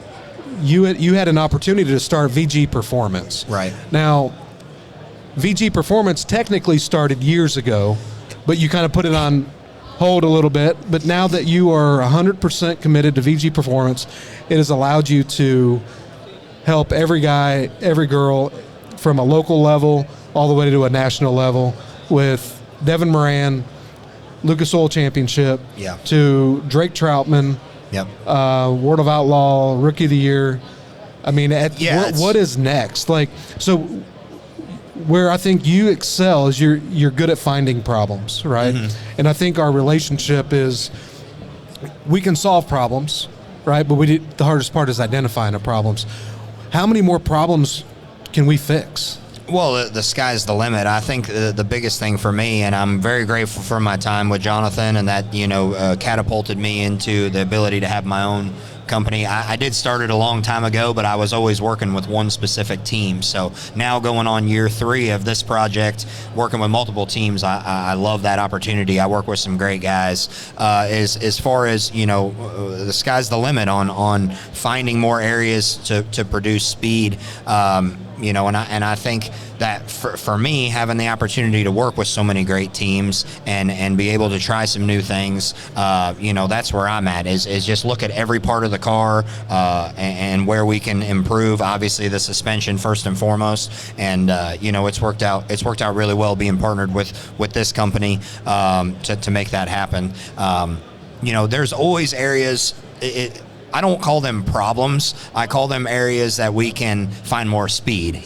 you had an opportunity to start VG Performance. Right. Now, VG Performance technically started years ago, but you kind of put it on hold a little bit. But now that you are 100% committed to VG Performance, it has allowed you to help every guy, every girl, from a local level all the way to a national level, with Devin Moran, Lucas Oil Championship, to Drake Troutman, World of Outlaw, Rookie of the Year. I mean, what is next? Where I think you excel is you're good at finding problems, right? Mm-hmm. And I think our relationship is we can solve problems, right? But the hardest part is identifying the problems. How many more problems can we fix? Well, the sky's the limit. I think the biggest thing for me, and I'm very grateful for my time with Jonathan, and that catapulted me into the ability to have my own company. I did start it a long time ago, but I was always working with one specific team. So now going on year 3 of this project, working with multiple teams, I love that opportunity. I work with some great guys. As far as, the sky's the limit on finding more areas to produce speed. And I think that for me, having the opportunity to work with so many great teams and be able to try some new things, that's where I'm at, is just look at every part of the car and where we can improve. Obviously, the suspension first and foremost, and it's worked out really well being partnered with this company to make that happen. There's always areas. I don't call them problems. I call them areas that we can find more speed.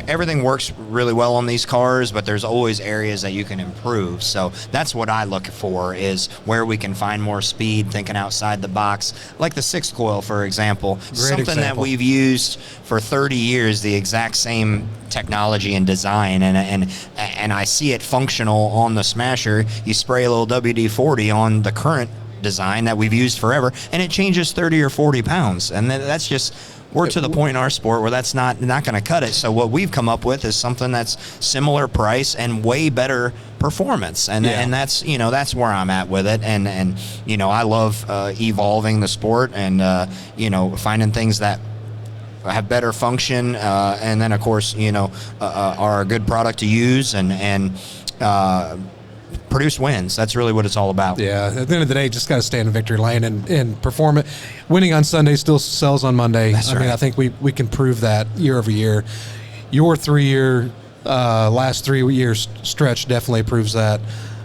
Everything works really well on these cars, but there's always areas that you can improve. So that's what I look for, is where we can find more speed, thinking outside the box. Like the 6 coil, for example. Something that we've used for 30 years, the exact same technology and design, and I see it functional on the Smasher. You spray a little WD-40 on the current design that we've used forever, and it changes 30 or 40 pounds, and that's just, we're to the point in our sport where that's not going to cut it. So what we've come up with is something that's similar price and way better performance, and that's that's where I'm at with it, and I love evolving the sport and finding things that have better function, and then of course are a good product to use and produce wins. That's really what it's all about. Yeah, at the end of the day, just got to stay in the victory lane and perform it. Winning on Sunday still sells on Monday. That's right. I think we can prove that year over year. Your last 3 years stretch definitely proves that.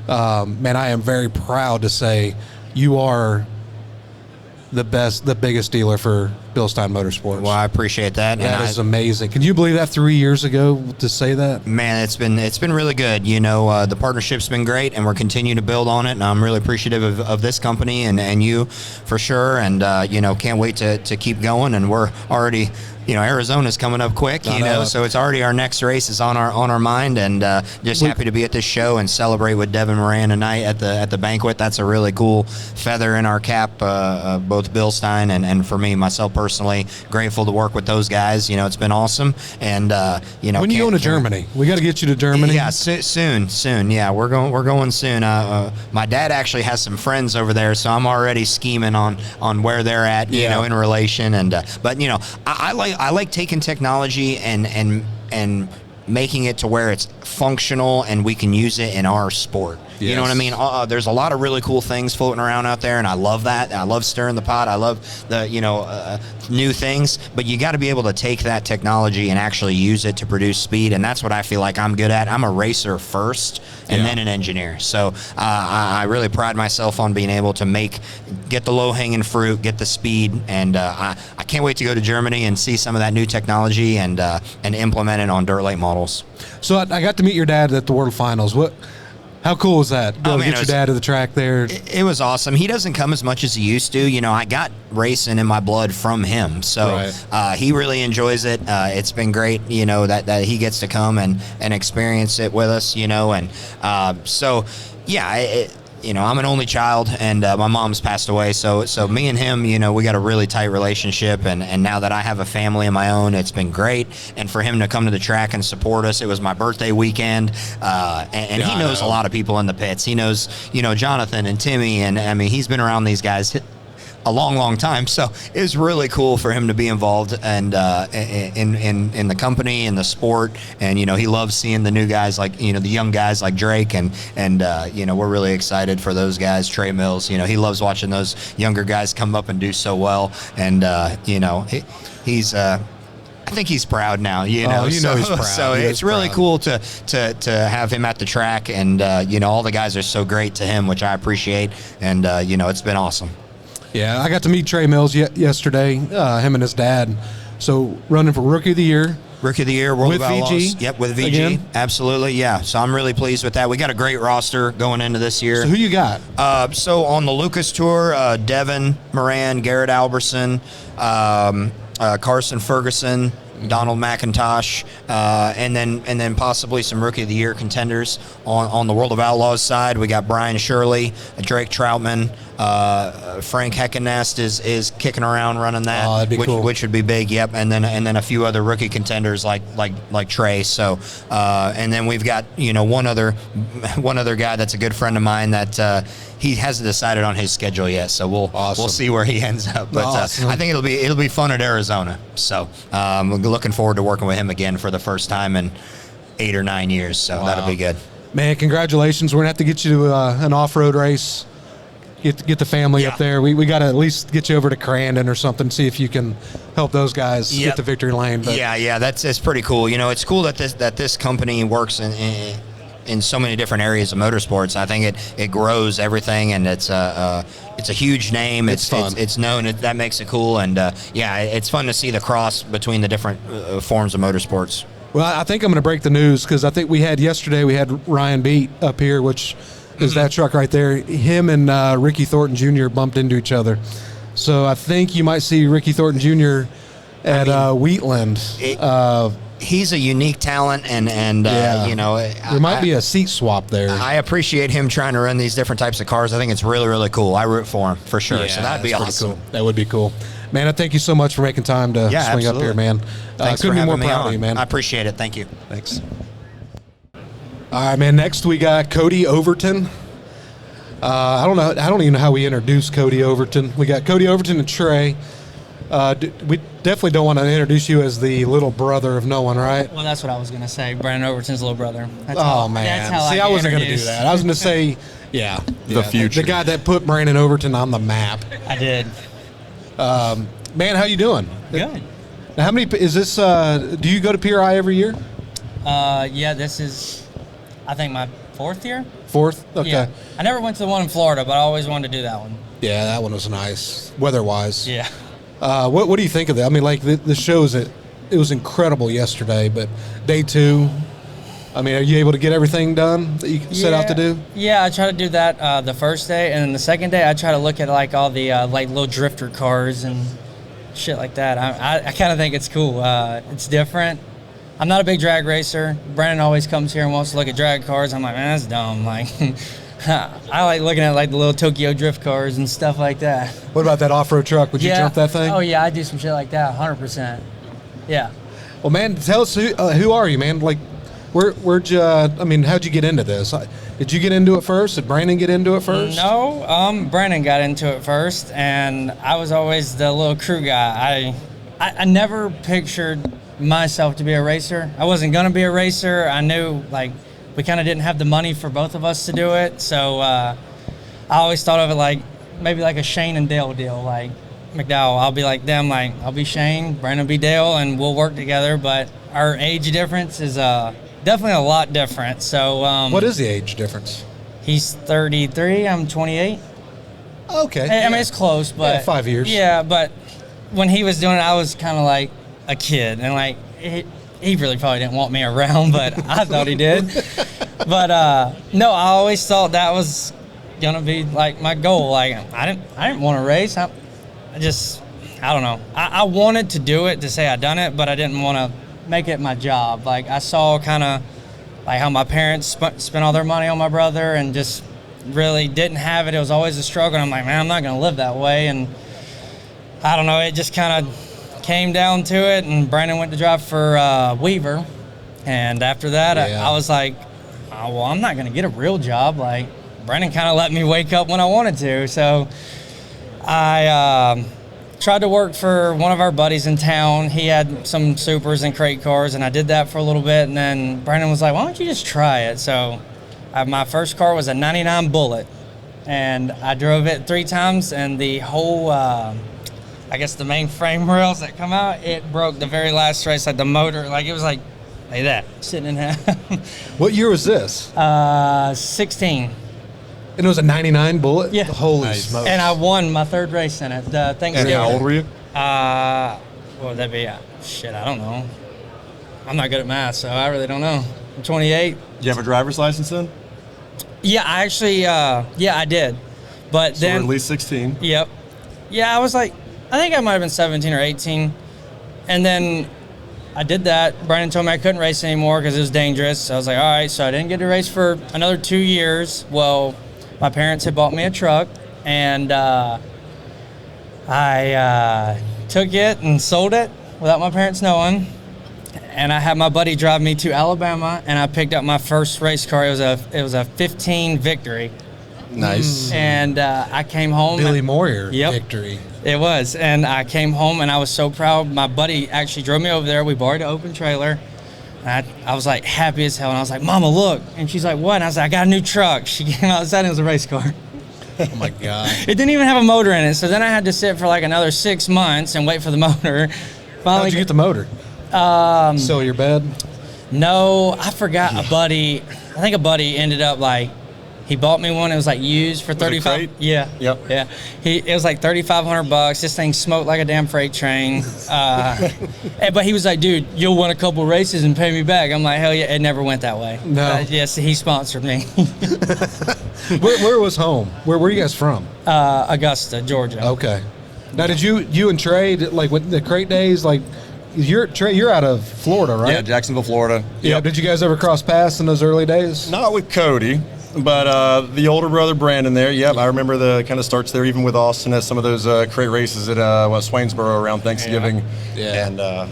Man, I am very proud to say you are the biggest dealer for BILSTEIN Motorsports. Well, I appreciate that. That is amazing. Can you believe that 3 years ago to say that? Man, it's been really good. The partnership's been great, and we're continuing to build on it. And I'm really appreciative of this company and you for sure. And can't wait to keep going. And we're already. Arizona's coming up quick, so it's already our next race is on our mind, and just happy to be at this show and celebrate with Devin Moran tonight at the banquet. That's a really cool feather in our cap, both BILSTEIN and for me, myself personally, grateful to work with those guys. It's been awesome, and when are you going to Germany? We got to get you to Germany. Yeah, soon. Yeah, we're going soon. My dad actually has some friends over there, so I'm already scheming on where they're at, in relation, and but I like taking technology and making it to where it's functional and we can use it in our sport. You know what I mean? There's a lot of really cool things floating around out there, and I love that. I love stirring the pot. I love the new things. But you got to be able to take that technology and actually use it to produce speed, and that's what I feel like I'm good at. I'm a racer first, and then an engineer. So I really pride myself on being able to get the low-hanging fruit, get the speed, and I can't wait to go to Germany and see some of that new technology and implement it on dirt late models. So I got to meet your dad at the World Finals. How cool was that? Get your dad to the track there. It was awesome. He doesn't come as much as he used to. You know, I got racing in my blood from him, so he really enjoys it. It's been great, you know, that he gets to come and experience it with us, you know, and so yeah. You know, I'm an only child, and my mom's passed away, so me and him, you know, we got a really tight relationship, and now that I have a family of my own, it's been great. And for him to come to the track and support us, it was my birthday weekend, and he knows a lot of people in the pits. He knows, you know, Jonathan and Timmy, and I mean, he's been around these guys a long time, so it was really cool for him to be involved and in the company and the sport. And you know, he loves seeing the new guys, like, you know, the young guys like Drake, and you know, we're really excited for those guys. Trey Mills, you know, he loves watching those younger guys come up and do so well, and you know, he's I think he's proud now, you know. He's proud. So it's really cool to have him at the track, and you know, all the guys are so great to him, which I appreciate, and you know, it's been awesome. Yeah, I got to meet Trey Mills yesterday, him and his dad. So running for Rookie of the Year. Rookie of the Year, World with of Outlaws. VG. Yep, with VG. Again? Absolutely, yeah. So I'm really pleased with that. We got a great roster going into this year. So who you got? So on the Lucas Tour, Devin Moran, Garrett Alberson, Carson Ferguson, Donald McIntosh, and then possibly some Rookie of the Year contenders. On the World of Outlaws side, we got Brian Shirley, Drake Troutman, Frank Heckenast is kicking around running that, that'd be cool. Which would be big. Yep, and then a few other rookie contenders like Trey. So and then we've got, you know, one other guy that's a good friend of mine that he hasn't decided on his schedule yet. So we'll see where he ends up. But I think it'll be fun at Arizona. So we're looking forward to working with him again for the first time in 8 or 9 years. So that'll be good. Man, congratulations. We're going to have to get you to an off-road race. Get the family up there. We got to at least get you over to Crandon or something, see if you can help those guys get the victory lane. But yeah, it's pretty cool. You know, it's cool that this company works in so many different areas of motorsports. I think it grows everything, and it's a huge name. It's fun. It's known. That makes it cool, and it's fun to see the cross between the different forms of motorsports. Well, I think I'm going to break the news, because I think yesterday we had Ryan Beat up here, which is that truck right there. Him and Ricky Thornton Jr. bumped into each other. So I think you might see Ricky Thornton Jr. at Wheatland. He's a unique talent, and you know, there might be a seat swap there. I appreciate him trying to run these different types of cars. I think it's really, really cool. I root for him for sure. Yeah, so that'd be awesome. Cool. That would be cool. Man, I thank you so much for making time to swing absolutely. up here, man. Thanks for couldn't be having more me proud on. of you, man. I appreciate it. Thank you. Thanks. All right, man. Next we got Cody Overton. I don't even know how we introduce Cody Overton. We got Cody Overton and Trey. We definitely don't want to introduce you as the little brother of no one, right? Well, that's what I was going to say. Brandon Overton's little brother. Man. I wasn't going to do that. I was going to say, the future. The guy that put Brandon Overton on the map. I did. Man, how you doing? Good. Now, how many is this? Do you go to PRI every year? Yeah, this is, I think, my 4th year. 4th? Okay. Yeah. I never went to the one in Florida, but I always wanted to do that one. Yeah, that one was nice, weather-wise. Yeah. What do you think of that? I mean, like the shows, it was incredible yesterday, but day 2, I mean, are you able to get everything done that you set out to do? Yeah, I try to do that the first day, and then the second day I try to look at like all the like little drifter cars and shit like that. I kind of think it's cool. It's different. I'm not a big drag racer. Brandon always comes here and wants to look at drag cars. I'm like, man, that's dumb. Like, I like looking at like the little Tokyo drift cars and stuff like that. What about that off-road truck? Would you jump that thing? Oh yeah, I do some shit like that, 100%. Yeah. Well, man, tell us who are you, man? Like, where'd you? I mean, how'd you get into this? Did you get into it first? Did Brandon get into it first? No, Brandon got into it first, and I was always the little crew guy. I never pictured myself to be a racer. I wasn't going to be a racer. I knew, like, we kind of didn't have the money for both of us to do it. So I always thought of it like maybe like a Shane and Dale deal. Like McDowell, I'll be like them, like I'll be Shane, Brandon will be Dale, and we'll work together. But our age difference is definitely a lot different. So what is the age difference? He's 33, I'm 28. Okay. I mean, it's close, but 5 years. Yeah, but when he was doing it, I was kind of like a kid, and like he really probably didn't want me around, but I thought he did. But no, I always thought that was gonna be like my goal. Like I didn't want to race. I don't know. I wanted to do it to say I done it, but I didn't want to make it my job. Like I saw kind of like how my parents spent all their money on my brother and just really didn't have it. It was always a struggle. And I'm like, man, I'm not gonna live that way. And I don't know. It just kind of came down to it, and Brandon went to drive for Weaver, and after that I was like, oh, well, I'm not gonna get a real job. Like Brandon kind of let me wake up when I wanted to, so I tried to work for one of our buddies in town. He had some supers and crate cars, and I did that for a little bit, and then Brandon was like, why don't you just try it? So my first car was a 99 Bullet, and I drove it 3 times, and the whole I guess the main frame rails that come out, it broke the very last race. Like the motor, like it was like that, sitting in half. What year was this? 16. And it was a 99 Bullet? Yeah. Holy smokes. And I won my 3rd race in it. Thanksgiving. And how old were you? What would that be? Shit, I don't know. I'm not good at math, so I really don't know. I'm 28. Do you have a driver's license then? Yeah, I actually, I did. But So then. we're at least 16. Yep. Yeah, I was like, I think I might have been 17 or 18. And then I did that. Brandon told me I couldn't race anymore because it was dangerous. So I was like, all right. So I didn't get to race for another 2 years. Well, my parents had bought me a truck, and I took it and sold it without my parents knowing. And I had my buddy drive me to Alabama, and I picked up my first race car. It was a 15 Victory. Nice. And I came home. Billy Moyer Yep. Victory. It was. And I came home, and I was so proud. My buddy actually drove me over there. We borrowed an open trailer. And I was like happy as hell. And I was like, Mama, look. And she's like, what? And I was like, I got a new truck. She came outside, and it was a race car. Oh, my God. It didn't even have a motor in it. So then I had to sit for like another 6 months and wait for the motor. How'd you get the motor? Sell your bed? No, I forgot a buddy. I think a buddy ended up like, he bought me one. It was like used for $35. Yeah. Yep. Yeah. It was like $3,500. This thing smoked like a damn freight train. But he was like, dude, you'll win a couple races and pay me back. I'm like, hell yeah. It never went that way. No. Yes, he sponsored me. Where was home? Where were you guys from? Augusta, Georgia. Okay. Now, did you and Trey, like with the crate days, like, Trey, you're out of Florida, right? Yeah, Jacksonville, Florida. Yeah. Did you guys ever cross paths in those early days? Not with Cody, but the older brother Brandon there. Yep, I remember the kind of starts there, even with Austin at some of those crate races at Swainsboro around Thanksgiving. Yeah. And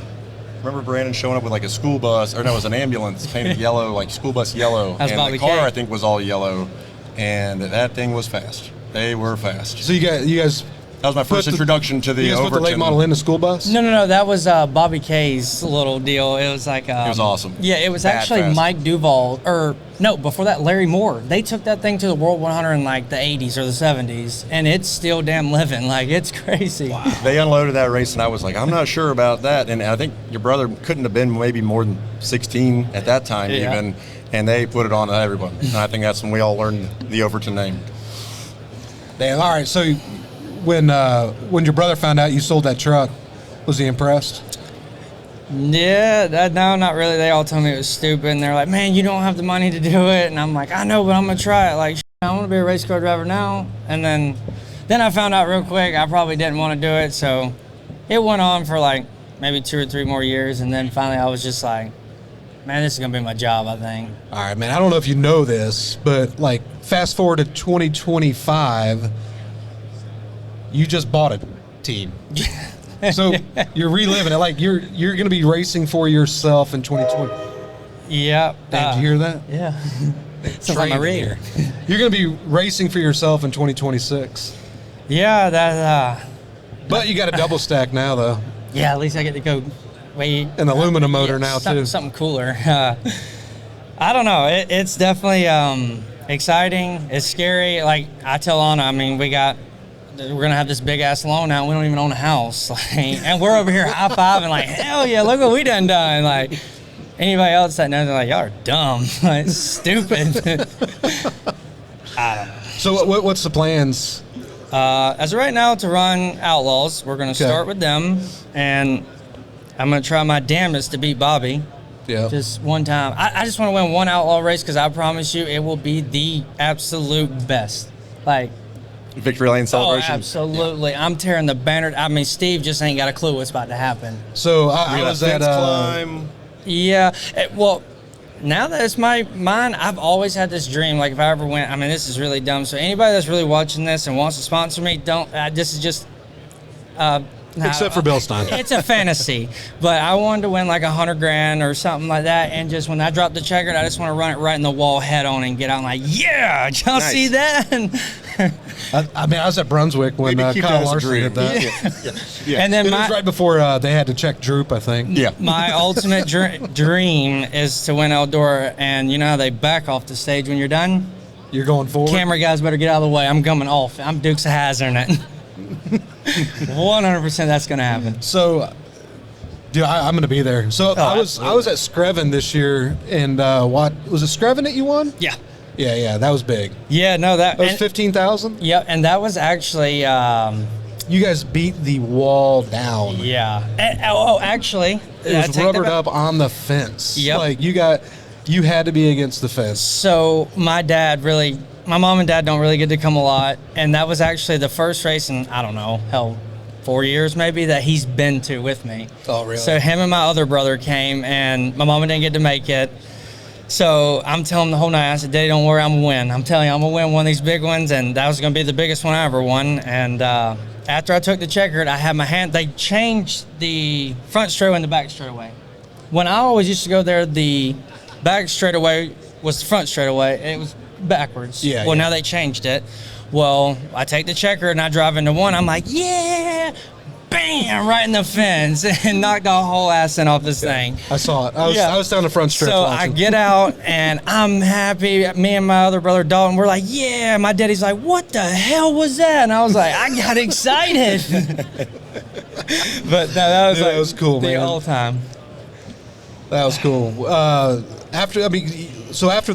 remember Brandon showing up with like a school bus, or no, it was an ambulance painted yellow, like school bus yellow, That's and Bobby the car K. I think was all yellow, and that thing was fast. They were fast. So you guys. That was my first introduction to the You guys put the Overton. late model in the school bus? No. That was Bobby K's little deal. It was like. It was awesome. Yeah, it was Bad actually fast. Mike Duvall, or no, before that, Larry Moore. They took that thing to the World 100 in like the 80s or the 70s, and it's still damn living. Like, it's crazy. Wow. They unloaded that race, and I was like, I'm not sure about that. And I think your brother couldn't have been maybe more than 16 at that time, Yeah. even. And they put it on to everyone. And I think that's when we all learned the Overton name. Damn. All right. So when your brother found out you sold that truck, was he impressed? Yeah, no, not really. They all told me it was stupid, and they're like, man, you don't have the money to do it. And I'm like, I know, but I'm going to try it. Like, I want to be a race car driver now. And then I found out real quick I probably didn't want to do it. So it went on for like maybe 2 or 3 more years. And then finally I was just like, man, this is going to be my job, I think. All right, man. I don't know if you know this, but like fast forward to 2025, you just bought a team. So you're reliving it. Like you're going to be racing for yourself in 2020. Yeah. Did you hear that? Yeah. Sounds like my rear. You're going to be racing for yourself in 2026. Yeah, that. But you got a double stack now, though. Yeah, at least I get to go An aluminum motor now too. Something cooler. I don't know. It's definitely exciting. It's scary. Like I tell Anna, I mean, we're gonna have this big ass loan now. We don't even own a house, and we're over here high fiving like, hell yeah, look what we done. Like anybody else that knows, they're like, y'all are dumb, like stupid. I don't know. So what's the plans? As of right now, to run Outlaws, we're gonna start with them, and I'm gonna try my damnedest to beat Bobby. Yeah. Just one time. I just want to win one Outlaw race because I promise you it will be the absolute best. Like. Victory lane celebration. Oh, absolutely. Yeah. I'm tearing the banner. I mean, Steve just ain't got a clue what's about to happen. So I was at climb. Yeah. Well, now that it's mine, I've always had this dream. Like if I ever went, I mean, this is really dumb. So anybody that's really watching this and wants to sponsor me, don't. This is just. Except for BILSTEIN. It's a fantasy, but I wanted to win like $100,000 or something like that, and just when I drop the checkered, I just want to run it right in the wall head on and get out and like, yeah, did y'all see that? I mean, I was at Brunswick when Kyle Larson did that. Yeah. And then it was right before they had to check Droop, I think. Yeah. My ultimate dream is to win Eldora, and you know how they back off the stage when you're done? You're going forward? Camera guys better get out of the way. I'm coming off. I'm Dukes of Hazzard it. 100% that's going to happen. So, dude, I'm going to be there. So I was at Screven this year, and what was it? Screven that you won? Yeah. Yeah, that was big. Yeah, no, that was 15,000. Yep, and that was actually. You guys beat the wall down. Yeah. Actually, it was rubbered up on the fence. Yep. Like you had to be against the fence. So my mom and dad don't really get to come a lot, and that was actually the first race in, I don't know, 4 years maybe, that he's been to with me. Oh, really? So him and my other brother came, and my mama didn't get to make it. So I'm telling him the whole night, I said, Daddy, don't worry, I'm going to win. I'm telling you, I'm going to win one of these big ones, and that was going to be the biggest one I ever won. And after I took the checkered, I had my hand. They changed the front straightaway and the back straightaway. When I always used to go there, the back straightaway was the front straightaway, and it was backwards. Yeah. Well, now they changed it. Well, I take the checker and I drive into one. I'm like, yeah, bam, right in the fence, and knocked the whole ass in off this thing. I saw it. I was down the front stretch. So watching. I get out and I'm happy. Me and my other brother Dalton, we're like, yeah. My daddy's like, what the hell was that? And I was like, I got excited. But no, that was cool, the man. whole time. That was cool. After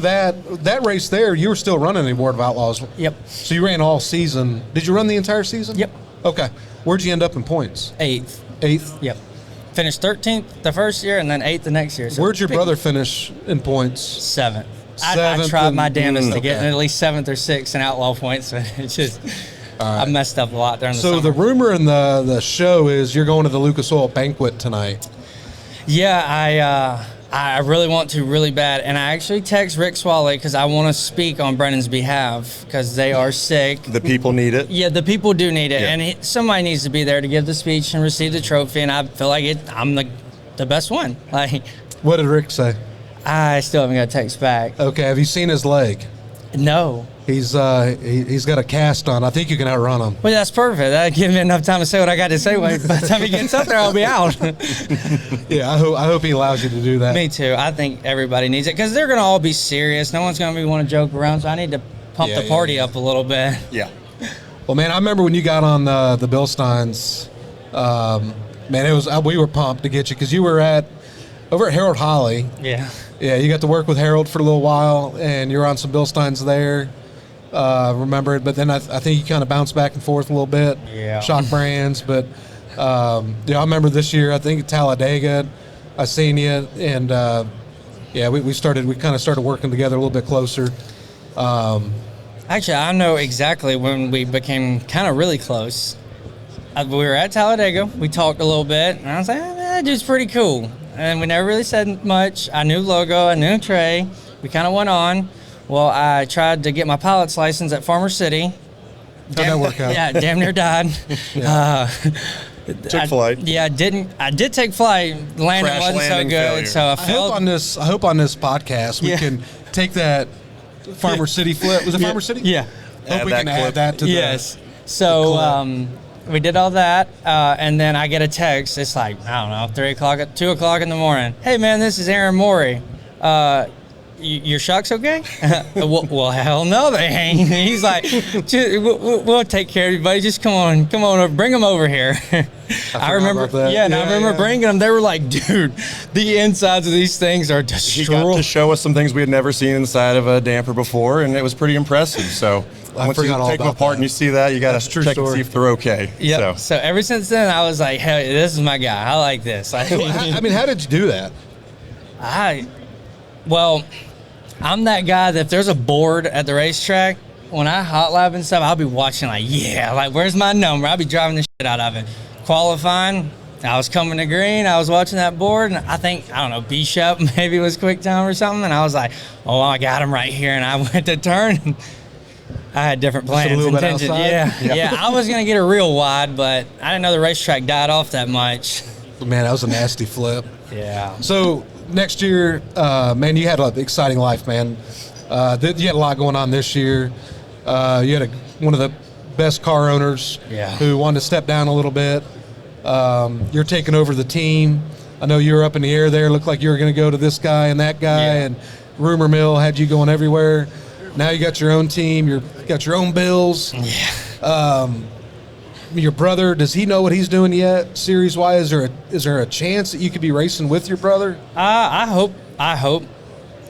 that race there, you were still running the Board of Outlaws. Yep. So you ran all season. Did you run the entire season? Yep. Okay. Where'd you end up in points? 8th. 8th? Yep. Finished 13th the first year and then 8th the next year. So where'd your brother finish in points? 7th. I tried my damnedest to get at least 7th or 6th in outlaw points, but it's just I messed up a lot during the summer. So the rumor in the show is you're going to the Lucas Oil banquet tonight. Yeah, I really want to really bad, and I actually text Rick Swally because I want to speak on Brennan's behalf because they are sick. The people need it. Yeah, the people do need it, Yeah. and somebody needs to be there to give the speech and receive the trophy, and I feel like I'm the best one. Like, what did Rick say? I still haven't got a text back. Okay, have you seen his leg? No. He's got a cast on. I think you can outrun him. Well, that's perfect. That'll give me enough time to say what I got to say. By the time he gets up there, I'll be out. Yeah, I hope he allows you to do that. Me too. I think everybody needs it because they're going to all be serious. No one's going to want to joke around, so I need to pump the party up a little bit. Yeah. Well, man, I remember when you got on the BILSTEINs, man, we were pumped to get you because you were over at Harold Holly. Yeah. Yeah, you got to work with Harold for a little while, and you were on some BILSTEINs there. Remember it, but then I think you kind of bounced back and forth a little bit. Yeah. Shock brands, but I remember this year. I think at Talladega, I seen you, and we kind of started working together a little bit closer. Actually, I know exactly when we became kind of really close. We were at Talladega. We talked a little bit, and I was like, that dude's pretty cool. And we never really said much. I knew Logo. I knew Trey. We kind of went on. Well, I tried to get my pilot's license at Farmer City. How'd that work out? Yeah, damn near died. Took flight. Yeah, I did take flight. Landing Crash wasn't so landing good. failure. So I hope on this podcast we can take that Farmer City flip. Was it Farmer City? Yeah. Hope we can add that to yes. So We did all that, and then I get a text. It's like, I don't know, 2 o'clock in the morning. Hey, man, this is Aaron Morey. Your shocks okay? well, hell no, they ain't. He's like, we'll take care of you, buddy. Just come on over. Bring them over here. I remember that. I remember bringing them. They were like, dude, the insides of these things are destroyed. He got to show us some things we had never seen inside of a damper before, and it was pretty impressive. So once you take them apart and you see that, you got to check and see if they're okay. Yeah. So ever since then, I was like, hey, this is my guy. I like this. I mean, how did you do that? Well, I'm that guy that if there's a board at the racetrack, when I hot lap and stuff, I'll be watching like, where's my number? I'll be driving the shit out of it. Qualifying, I was coming to green, I was watching that board, and I don't know, B-Shep maybe was quick time or something, and I was like, oh, I got him right here, and I went to turn, and I had different plans. Intentions. Yeah, I was going to get a real wide, but I didn't know the racetrack died off that much. Man, that was a nasty flip. Yeah. So next year, man, you had an exciting life, man. You had a lot going on this year. You had one of the best car owners who wanted to step down a little bit. You're taking over the team. I know you were up in the air there. Looked like you were going to go to this guy and that guy, and rumor mill had you going everywhere. Now you got your own team. You've got your own bills. Yeah. Your brother, does he know what he's doing yet, series-wise? Is there a chance that you could be racing with your brother? I hope.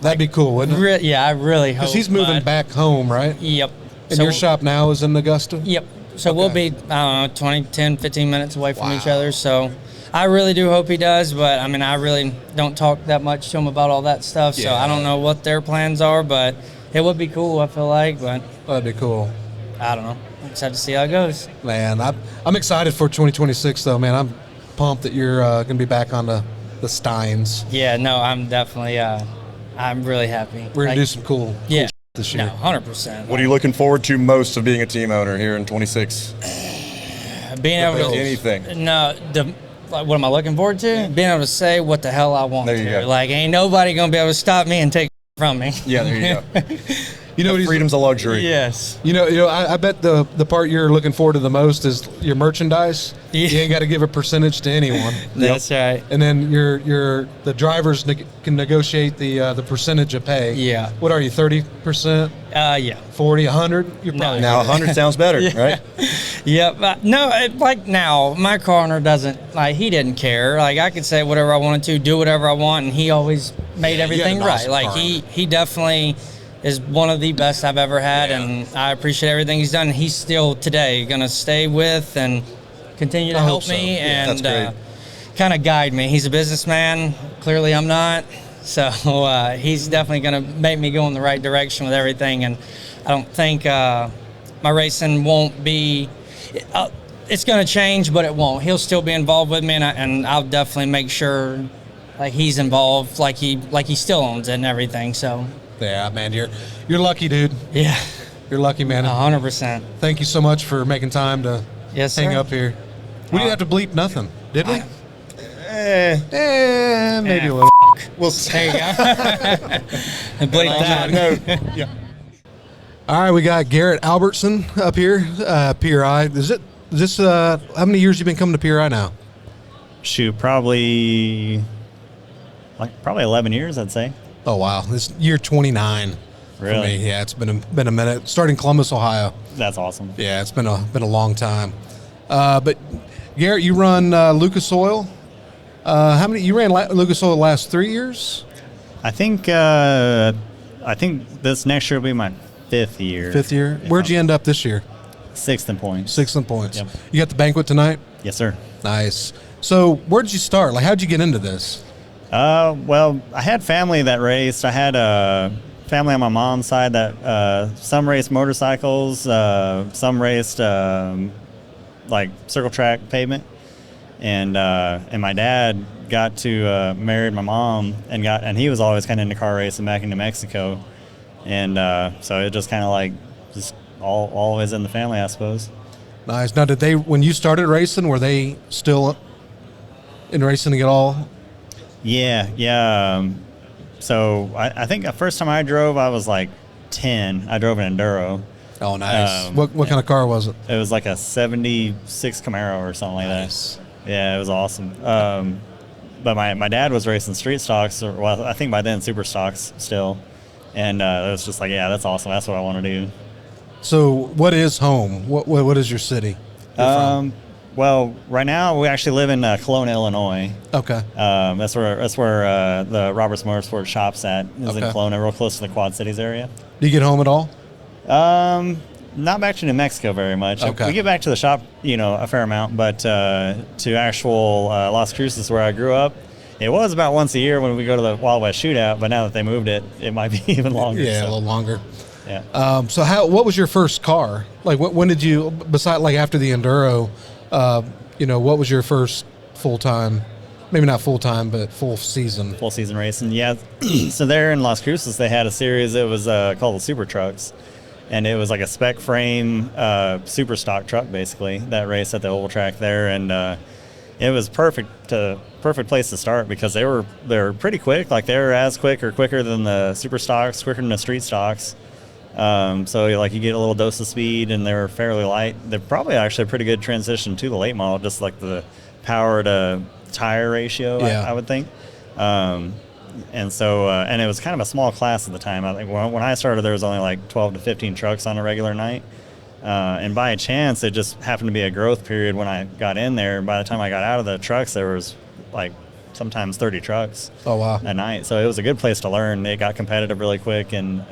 That'd be cool, wouldn't it? Yeah, I really hope. Because he's moving back home, right? Yep. And your shop now is in Augusta? Yep. So we'll be, 10, 15 minutes away from each other. So I really do hope he does. But, I mean, I really don't talk that much to him about all that stuff. So I don't know what their plans are. But it would be cool, I feel like. But that'd be cool. I don't know. I'm excited to see how it goes. Man, I'm excited for 2026, though, man. I'm pumped that you're going to be back on the Steins. Yeah, no, I'm definitely, I'm really happy. We're going to do some cool shit this year. No, 100%. What are you looking forward to most of being a team owner here in 26? Being able to anything. No, what am I looking forward to? Being able to say what the hell I want there you to. Go. Like, ain't nobody going to be able to stop me and take from me. Yeah, there you go. You know, freedom's a luxury. Yes. You know. I bet the part you're looking forward to the most is your merchandise. Yeah. You ain't got to give a percentage to anyone. That's right. And then the drivers can negotiate the percentage of pay. Yeah. What are you, 30%? Yeah. 40, 100? You're probably now 100 sounds better, right? Yep. No, like now, my car owner doesn't, he didn't care. Like, I could say whatever I wanted to, do whatever I want, and he always made everything right. Awesome like, he definitely is one of the best I've ever had, and I appreciate everything he's done. And he's still today going to stay with and continue to help me and kind of guide me. He's a businessman. Clearly, I'm not. So he's definitely going to make me go in the right direction with everything. And I don't think my racing won't be it's going to change, but it won't. He'll still be involved with me, and I'll definitely make sure he's involved like he still owns it and everything. So. Yeah, man, you're lucky, dude. Yeah. You're lucky, man. 100%. Thank you so much for making time to hang up here. We didn't have to bleep nothing, did we? Maybe a little. We'll see. There you go. Bleep that. Yeah. All right, we got Garrett Albertson up here, PRI. Is this how many years you been coming to PRI now? Shoot, probably 11 years, I'd say. Oh wow, this year 29. Really? For me. Yeah, it's been a minute. Starting Columbus, Ohio. That's awesome. Yeah, it's been a long time. But Garrett, you run Lucas Oil. How many? You ran Lucas Oil the last 3 years? I think this next year will be my 5th year. 5th year. Where'd you end up this year? 6th in points. 6th in points. Yep. You got the banquet tonight? Yes, sir. Nice. So where did you start? How'd you get into this? Well, I had family that raced. I had a family on my mom's side that some raced motorcycles, some raced circle track pavement, and my dad got to marry my mom and he was always kind of into car racing back in New Mexico, and so it just kind of just always in the family, I suppose. Nice. Now, did they, when you started racing, were they still in racing at all? Yeah. So I think the first time I drove, I was 10. I drove an Enduro. Oh, nice. What kind of car was it? It was like a 76 Camaro or something like that. Yeah, it was awesome. But my dad was racing street stocks, or well, I think by then super stocks still. And it was just like, yeah, that's awesome. That's what I want to do. So what is home? What is your city? Well, right now we actually live in Kelowna, Illinois. Okay. That's where the Roberts Motorsports shop's at. Is in Kelowna, real close to the Quad Cities area. Do you get home at all? Not back to New Mexico very much. Okay. We get back to the shop, a fair amount, but to actual Las Cruces where I grew up, it was about once a year when we go to the Wild West Shootout. But now that they moved it, it might be even longer. Yeah, a little longer. Yeah. So what was your first car? Like when did you, besides like after the Enduro, what was your first full-time, maybe not full-time, but full season racing? Yeah. So there in Las Cruces, they had a series. It was called the Super Trucks, and it was like a spec frame super stock truck basically that raced at the oval track there, and it was perfect place to start because they were pretty quick. Like they were as quick or quicker than the super stocks, quicker than the street stocks. So like you get a little dose of speed, and they're fairly light. They're probably actually a pretty good transition to the late model, just like the power to tire ratio, I would think. And so and it was kind of a small class at the time. I think when I started, there was only like 12 to 15 trucks on a regular night. And by a chance, it just happened to be a growth period when I got in there. By the time I got out of the trucks, there was like sometimes 30 trucks. Oh, wow. A night. So it was a good place to learn. It got competitive really quick, and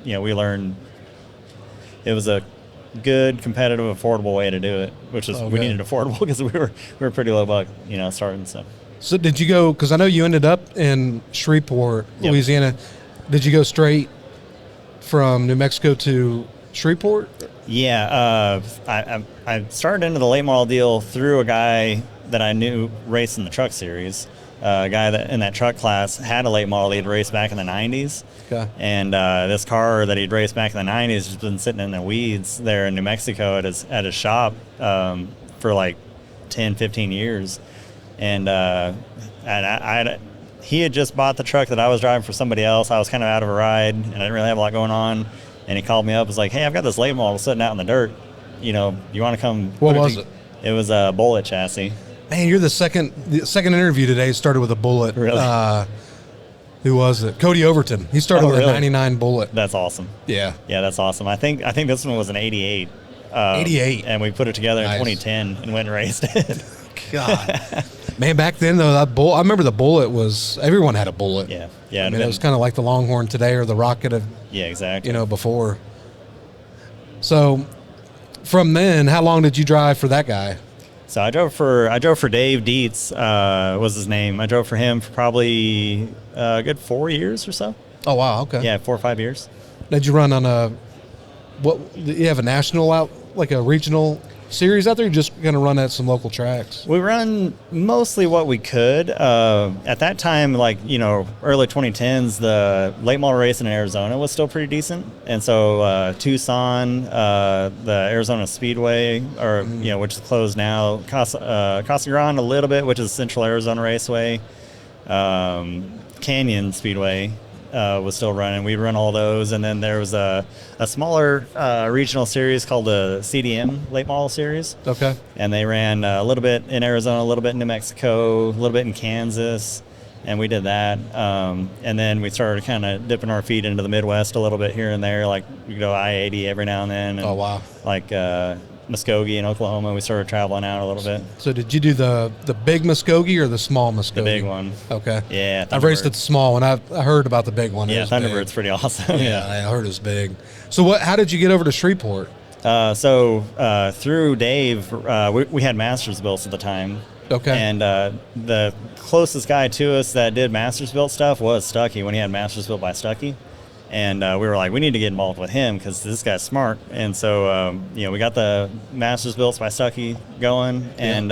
we learned. It was a good, competitive, affordable way to do it, which is we needed affordable because we were pretty low buck, starting. So did you go? Because I know you ended up in Shreveport, Louisiana. Did you go straight from New Mexico to Shreveport? Yeah, I started into the late model deal through a guy that I knew raced in the truck series. A guy that in that truck class had a late model he'd raced back in the 90s. Okay. And this car that he'd raced back in the 90s has been sitting in the weeds there in New Mexico at his shop for like 10, 15 years. And he had just bought the truck that I was driving for somebody else. I was kind of out of a ride, and I didn't really have a lot going on. And he called me up, was like, "Hey, I've got this late model sitting out in the dirt. You want to come?" What was it? It was a Bullet chassis. Man, you're the second interview today started with a Bullet. Really? Who was it? Cody Overton. He started with a 99 Bullet. That's awesome. Yeah. Yeah, that's awesome. I think this one was an 88. 88. And we put it together in 2010 and went and raced it. God. Man, back then, though, that Bullet, I remember the Bullet was, everyone had a Bullet. Yeah. I mean, it was kind of like the Longhorn today or the Rocket of, exactly. Before. So from then, how long did you drive for that guy? So I drove for Dave Dietz, was his name. I drove for him for probably a good 4 years or so. Oh, wow. Okay. Yeah, 4 or 5 years. Did you run on you have a national out, like a regional series out there? You're just going to run at some local tracks? We run mostly what we could. At that time, like, early 2010s, the late model racing in Arizona was still pretty decent. And so Tucson, the Arizona Speedway, which is closed now, Casa Grande a little bit, which is Central Arizona Raceway, Canyon Speedway was still running. We'd run all those. And then there was a smaller regional series called the CDM Late Model Series. Okay. And they ran a little bit in Arizona, a little bit in New Mexico, a little bit in Kansas, and we did that. And then we started kind of dipping our feet into the Midwest a little bit here and there. Like we go I-80 every now and then. And oh, wow. Like Muskogee in Oklahoma, we started traveling out a little bit. So did you do the big Muskogee or the small Muskogee? The big one. Okay. Yeah. I've raced at the small one. I heard about the big one. Yeah, Thunderbird's pretty awesome. Yeah, I heard it was big. So how did you get over to Shreveport? Through Dave, we had Masters builds at the time. Okay. And the closest guy to us that did Masters built stuff was Stuckey when he had Masters built by Stuckey. And we were like, we need to get involved with him because this guy's smart. And so, we got the Masters Builts by Stuckey going and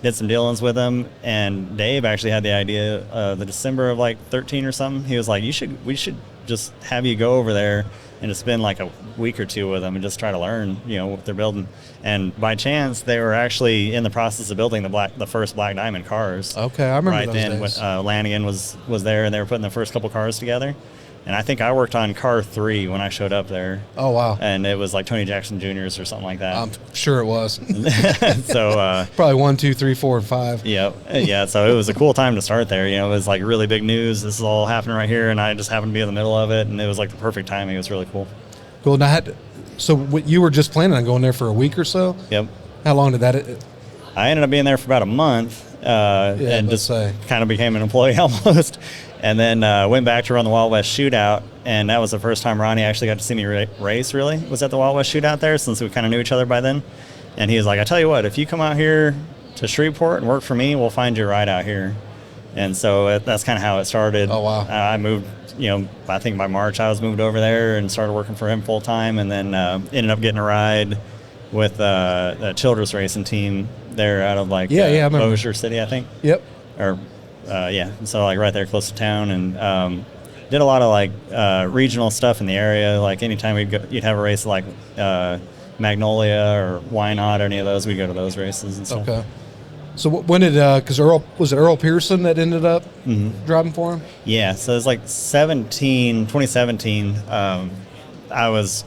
did some dealings with him. And Dave actually had the idea the December of like 13 or something. He was like, we should just have you go over there and just spend like a week or two with them and just try to learn, what they're building. And by chance, they were actually in the process of building the first Black Diamond cars. Okay, I remember right those then. days. Lanigan was there, and they were putting the first couple cars together. And I think I worked on car 3 when I showed up there. Oh, wow. And it was like Tony Jackson Jr.'s or something like that. I'm sure it was. So probably 1, 2, 3, 4, and 5. Yeah. So it was a cool time to start there. You know, it was like really big news. This is all happening right here, and I just happened to be in the middle of it, and it was like the perfect timing. It was really cool. Cool. Now, so you were just planning on going there for a week or so? Yep. How long did that? I ended up being there for about a month, and just kind of became an employee almost. And then went back to run the Wild West Shootout, and that was the first time Ronnie actually got to see me race, really, was at the Wild West Shootout there, since we kind of knew each other by then. And he was like, I tell you what, if you come out here to Shreveport and work for me, we'll find you a ride out here. And so that's kind of how it started. Oh, wow. I moved, I think by March I was moved over there and started working for him full time, and then ended up getting a ride with a Childress racing team there out of Bossier City, I think. Yep. Or so like right there close to town, and did a lot of regional stuff in the area. Like anytime you'd have a race like Magnolia or Wynot or any of those, we'd go to those races and stuff. Okay. So when did because was it Earl Pearson that ended up driving for him? Yeah, so it was like 2017. I was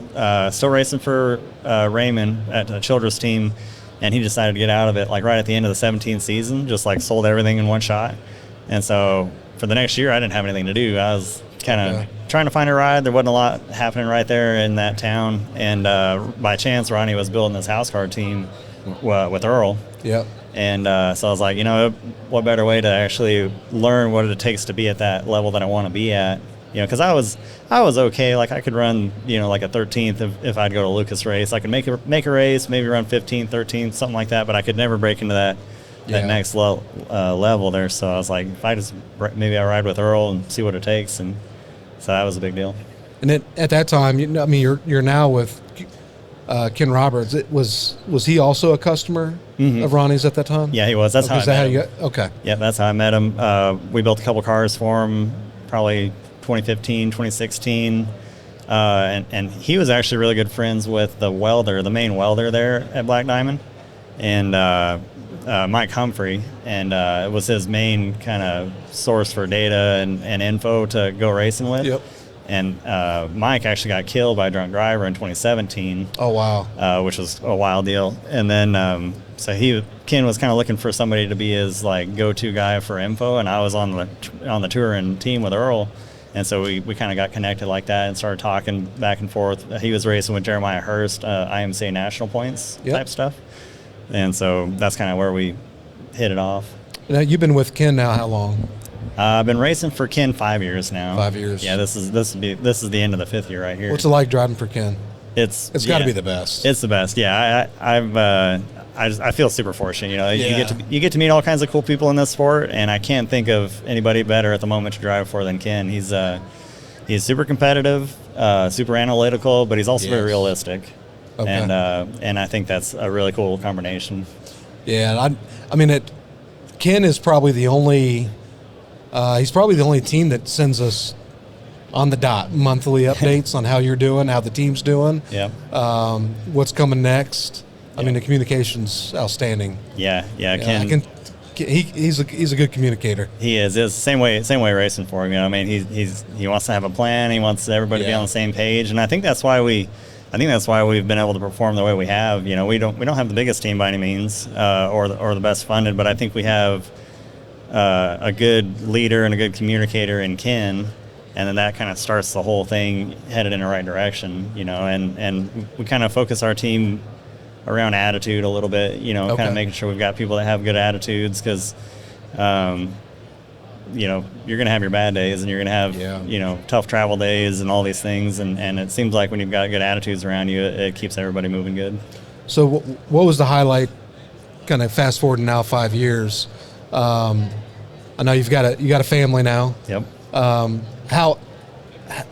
still racing for Raymond at the Childress team, and he decided to get out of it like right at the end of the 17th season, just like sold everything in one shot. And so for the next year, I didn't have anything to do. I was kind of trying to find a ride. There wasn't a lot happening right there in that town. And by chance, Ronnie was building this house car team with Earl. Yep. And so I was like, what better way to actually learn what it takes to be at that level that I want to be at? Because I was okay. Like I could run, like a 13th if I'd go to Lucas race. I could make a race, maybe run 15th, 13th, something like that. But I could never break into that next level there. So I was like, if I just maybe I ride with Earl and see what it takes, and so that was a big deal. And at that time, you're now with Ken Roberts. Was he also a customer of Ronnie's at that time? Yeah, he was. That's how I met him. Okay. Yeah, that's how I met him. We built a couple cars for him, probably 2015, 2016. And he was actually really good friends with the main welder there at Black Diamond, and Mike Humphrey, and it was his main kind of source for data and info to go racing with. Yep. And Mike actually got killed by a drunk driver in 2017. Oh, wow. Which was a wild deal. And then so Ken was kind of looking for somebody to be his like go-to guy for info, and I was on the touring team with Earl. And so we kind of got connected like that and started talking back and forth. He was racing with Jeremiah Hurst, IMCA National Points type stuff. And so that's kind of where we hit it off. Now, you've been with Ken now how long? I've been racing for Ken 5 years now. 5 years. Yeah, this is the end of the 5th year right here. What's it like driving for Ken? It's got to be the best. It's the best. Yeah, I feel super fortunate. You get to meet all kinds of cool people in this sport, and I can't think of anybody better at the moment to drive for than Ken. He's super competitive, super analytical, but he's also very realistic. Okay. And I think that's a really cool combination. Yeah, Ken is probably the only. He's probably the only team that sends us on the dot monthly updates on how you're doing, how the team's doing. Yeah. What's coming next? I mean, the communication's outstanding. Yeah. Ken. He's a good communicator. He is. It's the same way racing for him. He wants to have a plan. He wants everybody to be on the same page, and I think that's why we've been able to perform the way we have. We don't have the biggest team by any means, or the best funded, but I think we have a good leader and a good communicator in Ken, and then that kind of starts the whole thing headed in the right direction. And we kind of focus our team around attitude a little bit, kind of making sure we've got people that have good attitudes, because you're going to have your bad days, and you're going to have tough travel days and all these things, and it seems like when you've got good attitudes around you, it keeps everybody moving good. So what was the highlight, kind of fast forward now 5 years? I know you got a family now. Yep. How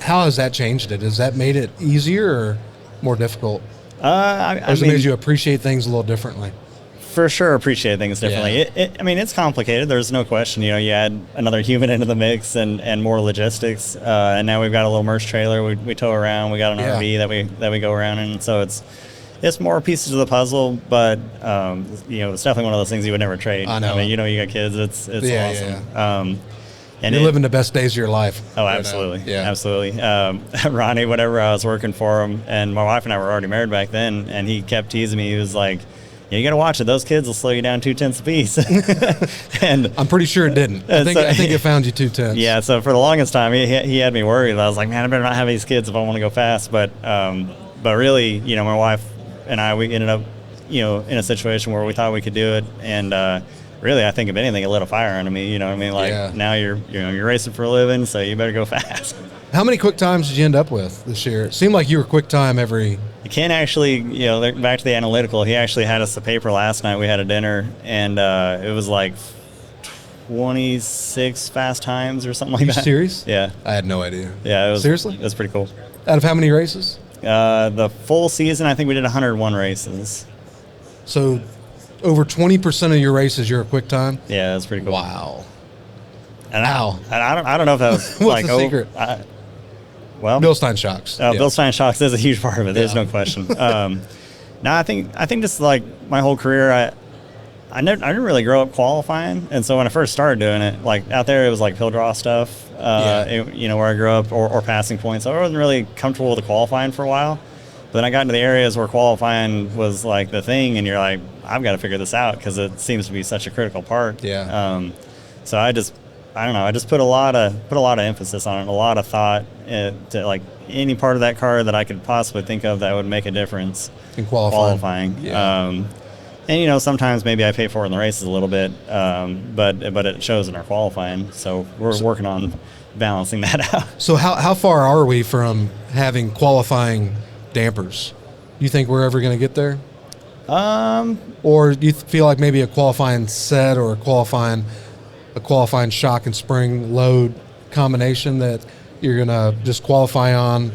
has that changed it? Has that made it easier or more difficult? Or has it made you appreciate things a little differently? For sure, appreciate things differently. Yeah. It's complicated. There's no question. You add another human into the mix and more logistics. And now we've got a little merch trailer we tow around. We got an RV that we go around in. So it's more pieces of the puzzle, but it's definitely one of those things you would never trade. I know. You got kids. It's awesome. And you're living the best days of your life. Oh, right absolutely. now. Yeah. Absolutely. Ronnie, whenever I was working for him, and my wife and I were already married back then, and he kept teasing me. He was like, you got to watch it. Those kids will slow you down 2/10 apiece. And I'm pretty sure it didn't. I think it found you 2/10. Yeah. So for the longest time, he had me worried. I was like, man, I better not have these kids if I want to go fast. But really, my wife and I, we ended up, in a situation where we thought we could do it. And, really, I think if anything, it lit a fire under me. You know what I mean? Like now you're racing for a living, so you better go fast. How many quick times did you end up with this year? It seemed like you were quick time every. Ken actually, back to the analytical, he actually had us the paper last night. We had a dinner, and it was like 26 fast times or something like that. Are you serious? Yeah. I had no idea. Yeah, it was. Seriously? It was pretty cool. Out of how many races? The full season, I think we did 101 races. So over 20% of your races, you're a quick time? Yeah, that's pretty cool. Wow. And I don't know if that was What's the secret? Well, BILSTEIN shocks. BILSTEIN shocks is a huge part of it. There's no question. No, I think just like my whole career, I didn't really grow up qualifying, and so when I first started doing it, like out there, it was like pill draw stuff. Where I grew up, or passing points. So I wasn't really comfortable with the qualifying for a while. But then I got into the areas where qualifying was like the thing, and you're like, I've got to figure this out because it seems to be such a critical part. Yeah. So I don't know. I just put a lot of emphasis on it, a lot of thought to like any part of that car that I could possibly think of that would make a difference in qualifying. Yeah. And sometimes maybe I pay for it in the races a little bit, but it shows in our qualifying. So we're working on balancing that out. So how far are we from having qualifying dampers? Do you think we're ever going to get there? Or do you feel like maybe a qualifying set or a qualifying shock and spring load combination that you're going to just qualify on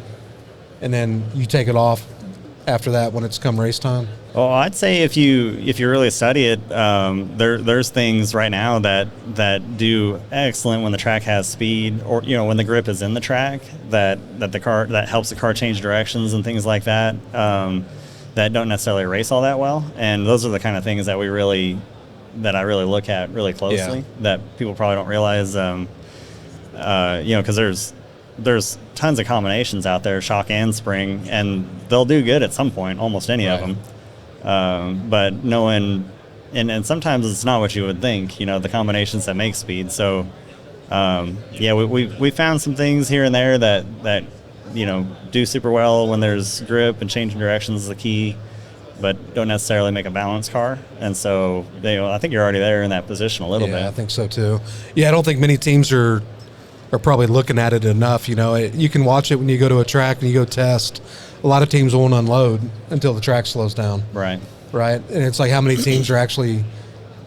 and then you take it off after that when it's come race time? Well, I'd say if you really study it, there's things right now that do excellent when the track has speed, or when the grip is in the track, that helps the car change directions and things like that, that don't necessarily race all that well. And those are the kind of things that I really look at really closely, that people probably don't realize, because there's tons of combinations out there, shock and spring, and they'll do good at some point, almost any of them. But knowing, and sometimes it's not what you would think, the combinations that make speed. So, we found some things here and there that do super well when there's grip and changing directions is the key, but don't necessarily make a balanced car. And so, I think you're already there in that position a little bit. Yeah, I think so too. Yeah, I don't think many teams are probably looking at it enough. You can watch it when you go to a track and you go test. A lot of teams won't unload until the track slows down. Right. And it's like how many teams are actually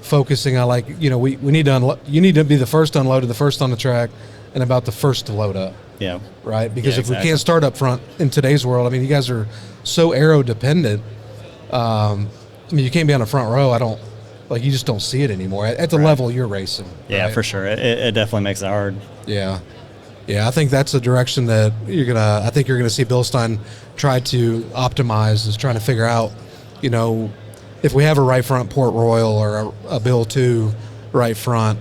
focusing on, like, we need to unload. You need to be the first to unload, the first on the track, and about the first to load up. Yeah. Right? Because if we can't start up front in today's world, you guys are so aero dependent. You can't be on the front row. You just don't see it anymore at the level you're racing. Yeah, right? for sure. It definitely makes it hard. Yeah. Yeah, I think that's the direction that you're gonna see BILSTEIN try to optimize, is trying to figure out, if we have a right front Port Royal or a Bill 2 right front,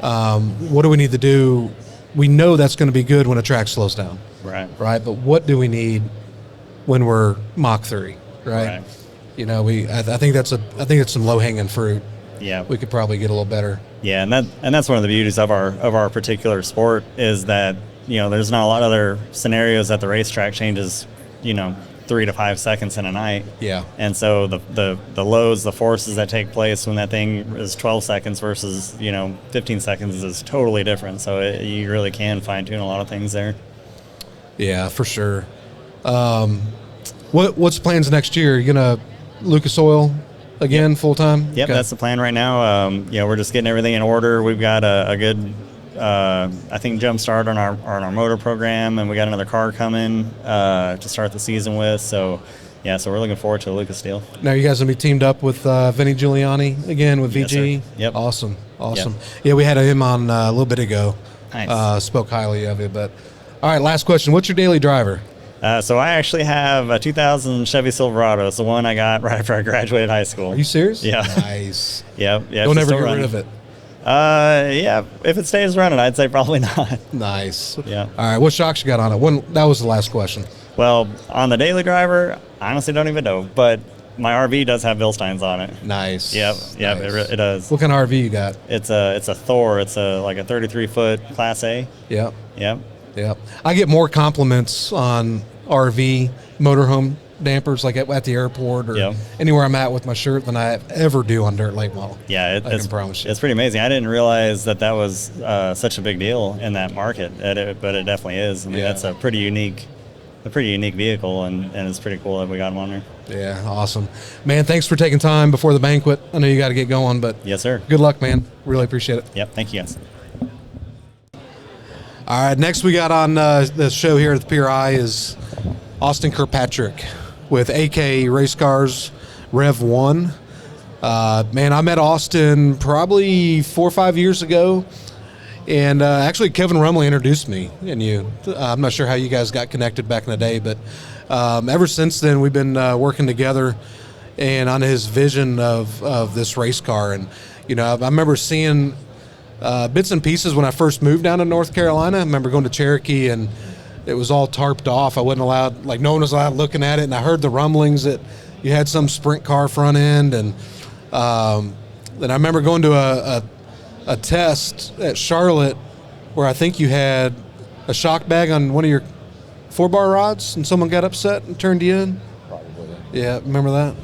what do we need to do? We know that's going to be good when a track slows down. Right. Right. But what do we need when we're Mach 3? Right. I think it's some low hanging fruit. Yeah. We could probably get a little better. Yeah, and that's one of the beauties of our particular sport, is that there's not a lot of other scenarios that the racetrack changes 3 to 5 seconds in a night. Yeah. And so the loads, the forces that take place when that thing is 12 seconds versus 15 seconds is totally different. So you really can fine tune a lot of things there. Yeah, for sure. What's plans next year? You gonna Lucas Oil again, full time? Yep, that's the plan right now. We're just getting everything in order. We've got a good, I think, jump start on our motor program, and we got another car coming to start the season with. So, so we're looking forward to a Lucas deal. Now you guys gonna be teamed up with Vinny Giuliani again with VG. Yes, yep. Awesome. Yep. Yeah, we had him on a little bit ago. Nice. Spoke highly of it. But all right, last question. What's your daily driver? So I actually have a 2000 Chevy Silverado. It's the one I got right after I graduated high school. Are you serious? Yeah. Nice. Yep. Don't ever get rid of it. Yeah, if it stays running, I'd say probably not. Nice. Yeah. All right, what shocks you got on it? That was the last question. Well, on the daily driver, I honestly don't even know, but my RV does have Bilsteins on it. Nice. Yep, Nice. it does. What kind of RV you got? It's a Thor. It's like a 33-foot Class A. Yep. Yep. Yep. I get more compliments on RV motorhome dampers, like at the airport or anywhere I'm at with my shirt, than I ever do on dirt late model. Yeah, I can promise you. It's pretty amazing. I didn't realize that was such a big deal in that market, but it definitely is. I mean, that's a pretty unique vehicle, and it's pretty cool that we got them on there. Yeah, awesome. Man, thanks for taking time before the banquet. I know you got to get going, but yes, sir. Good luck, man. Really appreciate it. Yep, thank you guys. All right, next we got on the show here at the PRI is Austin Kirkpatrick with AK Race Cars Rev 1. Man, I met Austin probably 4 or 5 years ago, and actually Kevin Rumley introduced me and you. I'm not sure how you guys got connected back in the day, but ever since then we've been working together and on his vision of this race car. And, you know, I remember seeing bits and pieces when I first moved down to North Carolina. I remember going to Cherokee and it was all tarped off. I wasn't allowed, like no one was allowed looking at it. And I heard the rumblings that you had some sprint car front end. And then I remember going to a test at Charlotte where I think you had a shock bag on one of your 4-bar rods and someone got upset and turned you in. Probably. Yeah, remember that?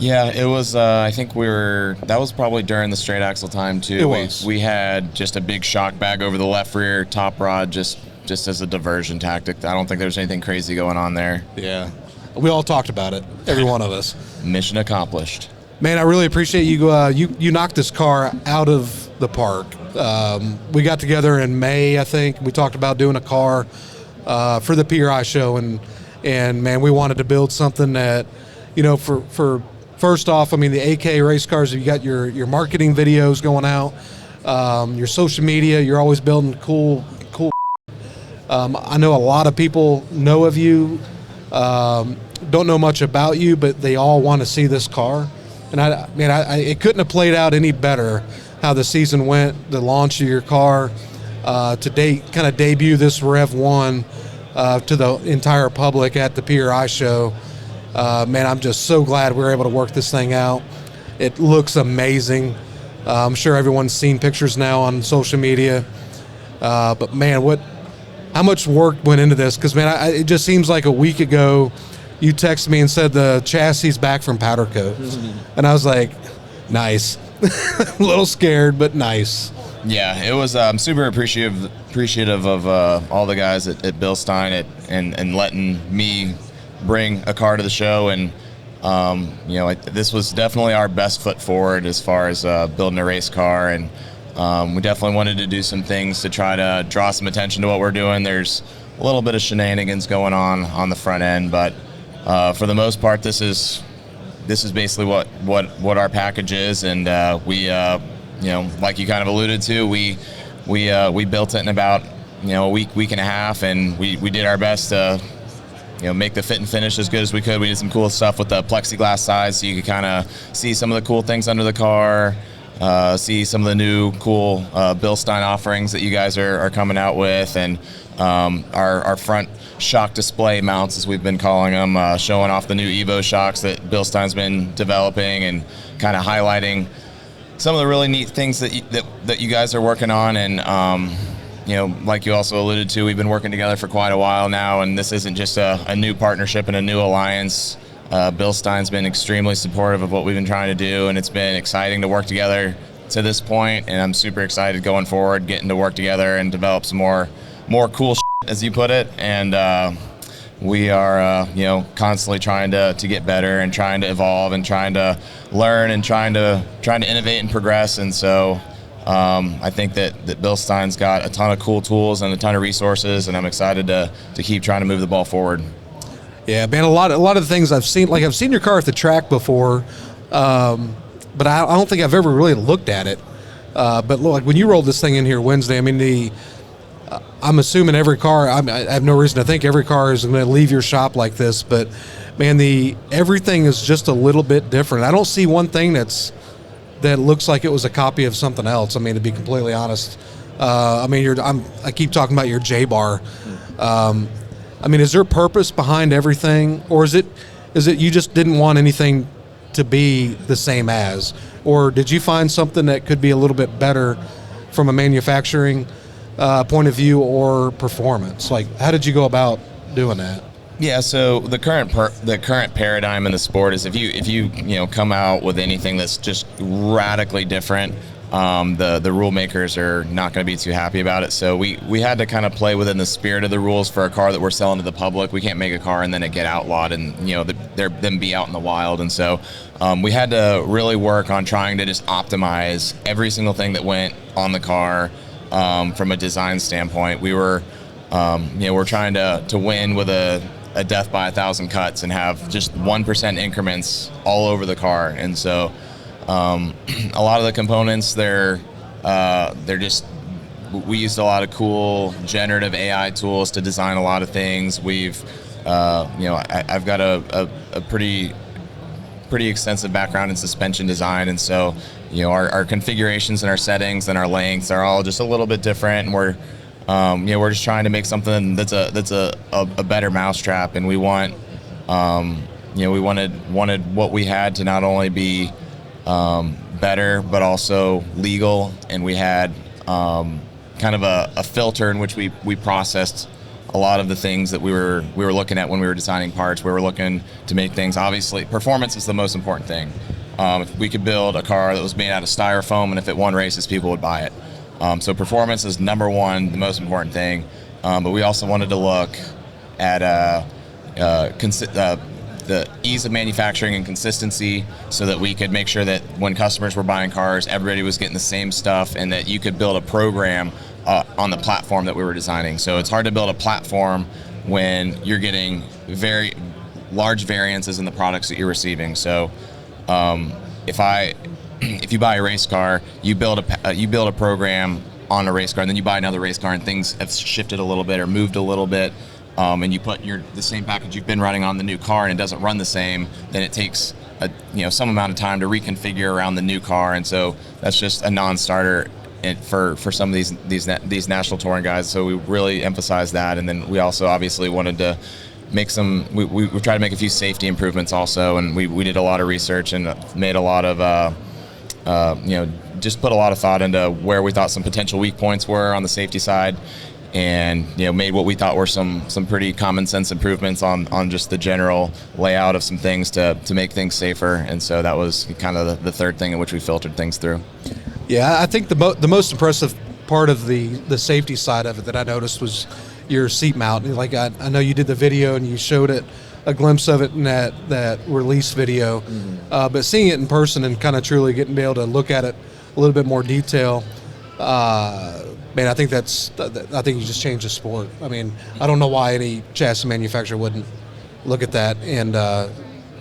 Yeah, it was, I think that was probably during the straight axle time too. It was. We had just a big shock bag over the left rear top rod just as a diversion tactic. I don't think there's anything crazy going on there. Yeah. We all talked about it, every one of us. Mission accomplished. Man, I really appreciate you. You knocked this car out of the park. We got together in May, I think. We talked about doing a car for the PRI show, and man, we wanted to build something that, you know, for first off, I mean, the AK race cars, you got your marketing videos going out, your social media, you're always building cool. I know a lot of people know of you, don't know much about you, but they all want to see this car. And it couldn't have played out any better how the season went, the launch of your car, to kind of debut this Rev 1 to the entire public at the PRI show. Man, I'm just so glad we were able to work this thing out. It looks amazing. I'm sure everyone's seen pictures now on social media. But man, how much work went into this? Because man, it just seems like a week ago you texted me and said the chassis is back from powder coat. Mm-hmm. And I was like, nice. A little scared, but nice. Yeah, it was. I'm super appreciative of all the guys at BILSTEIN and letting me bring a car to the show. And you know, this was definitely our best foot forward as far as building a race car. And we definitely wanted to do some things to try to draw some attention to what we're doing. There's a little bit of shenanigans going on the front end, but for the most part, this is basically what our package is. And we you know, like you kind of alluded to, we built it in about, you know, a week and a half, and we did our best to, you know, make the fit and finish as good as we could. We did some cool stuff with the plexiglass sides, so you could kind of see some of the cool things under the car, see some of the new cool BILSTEIN offerings that you guys are coming out with, and our front shock display mounts, as we've been calling them, showing off the new Evo shocks that BILSTEIN's been developing and kind of highlighting some of the really neat things that you guys are working on. And you know, like you also alluded to, we've been working together for quite a while now, and this isn't just a new partnership and a new alliance. BILSTEIN's been extremely supportive of what we've been trying to do, and it's been exciting to work together to this point, and I'm super excited going forward, getting to work together and develop some more cool shit, as you put it. And we are you know, constantly trying to get better and trying to evolve and trying to learn and trying to innovate and progress. And so I think that BILSTEIN's got a ton of cool tools and a ton of resources, and I'm excited to keep trying to move the ball forward. Yeah, man, a lot of the things I've seen your car at the track before, but I don't think I've ever really looked at it. But look, when you rolled this thing in here Wednesday, I mean, I'm assuming every car, I have no reason to think every car is going to leave your shop like this, but man, everything is just a little bit different. I don't see one thing that's that looks like it was a copy of something else. I mean, to be completely honest, I mean, I keep talking about your J bar. I mean, is there purpose behind everything, or is it you just didn't want anything to be the same as, or did you find something that could be a little bit better from a manufacturing point of view or performance? Like, how did you go about doing that? Yeah, so the current paradigm in the sport is if you come out with anything that's just radically different, the rule makers are not going to be too happy about it. So we had to kind of play within the spirit of the rules for a car that we're selling to the public. We can't make a car and then it get outlawed and them be out in the wild. And so we had to really work on trying to just optimize every single thing that went on the car from a design standpoint. We were we're trying to win with a death by 1,000 cuts and have just 1% increments all over the car. And so a lot of the components, they're just, we used a lot of cool generative AI tools to design a lot of things. We've I've got a pretty extensive background in suspension design, and so our configurations and our settings and our lengths are all just a little bit different, and we're just trying to make something that's a better mousetrap. And we want we wanted what we had to not only be better but also legal, and we had kind of a filter in which we processed a lot of the things that we were looking at when we were designing parts. We were looking to make things, obviously performance is the most important thing. If we could build a car that was made out of styrofoam and if it won races, people would buy it. So performance is number one, the most important thing. But we also wanted to look at the ease of manufacturing and consistency, so that we could make sure that when customers were buying cars, everybody was getting the same stuff, and that you could build a program on the platform that we were designing. So it's hard to build a platform when you're getting very large variances in the products that you're receiving. So if you buy a race car, you build a program on a race car, and then you buy another race car, and things have shifted a little bit or moved a little bit, and you put the same package you've been running on the new car, and it doesn't run the same, then it takes some amount of time to reconfigure around the new car. And so that's just a non-starter for some of these national touring guys. So we really emphasized that, and then we also obviously wanted to make we tried to make a few safety improvements also, and we did a lot of research and made a lot of just put a lot of thought into where we thought some potential weak points were on the safety side, and made what we thought were some pretty common sense improvements on just the general layout of some things to make things safer. And so that was kind of the third thing in which we filtered things through. Yeah, I think the most impressive part of the safety side of it that I noticed was your seat mount. Like I know you did the video and you showed it, a glimpse of it in that release video, but seeing it in person and kind of truly getting able to look at it a little bit more detail, man, I think you just changed the sport. I mean, I don't know why any chassis manufacturer wouldn't look at that and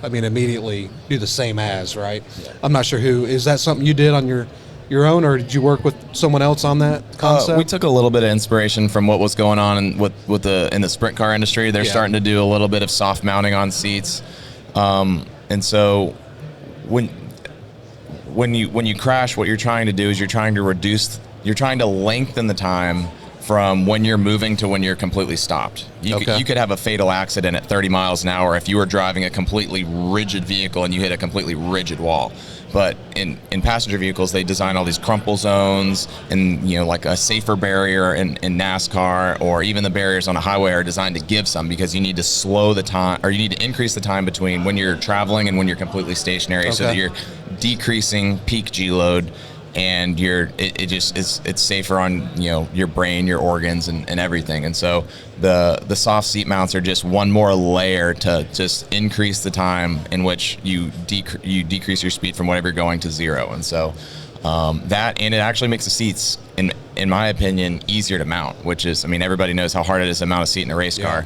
immediately do the same as, right? Yeah. I'm not sure is that something you did on your own, or did you work with someone else on that concept? We took a little bit of inspiration from what was going on in the sprint car industry. They're starting to do a little bit of soft mounting on seats, and so when you crash, what you're trying to do is you're trying to lengthen the time from when you're moving to when you're completely stopped. You could have a fatal accident at 30 miles an hour if you were driving a completely rigid vehicle and you hit a completely rigid wall. But in passenger vehicles, they design all these crumple zones, and like a safer barrier in NASCAR, or even the barriers on a highway are designed to give some, because you need to slow the time, or you need to increase the time between when you're traveling and when you're completely stationary, so that you're decreasing peak G load, and it's safer on your brain, your organs, and everything. And so the soft seat mounts are just one more layer to just increase the time in which you decrease your speed from whatever you're going to zero. And so and it actually makes the seats, in my opinion, easier to mount, which is, everybody knows how hard it is to mount a seat in a race car.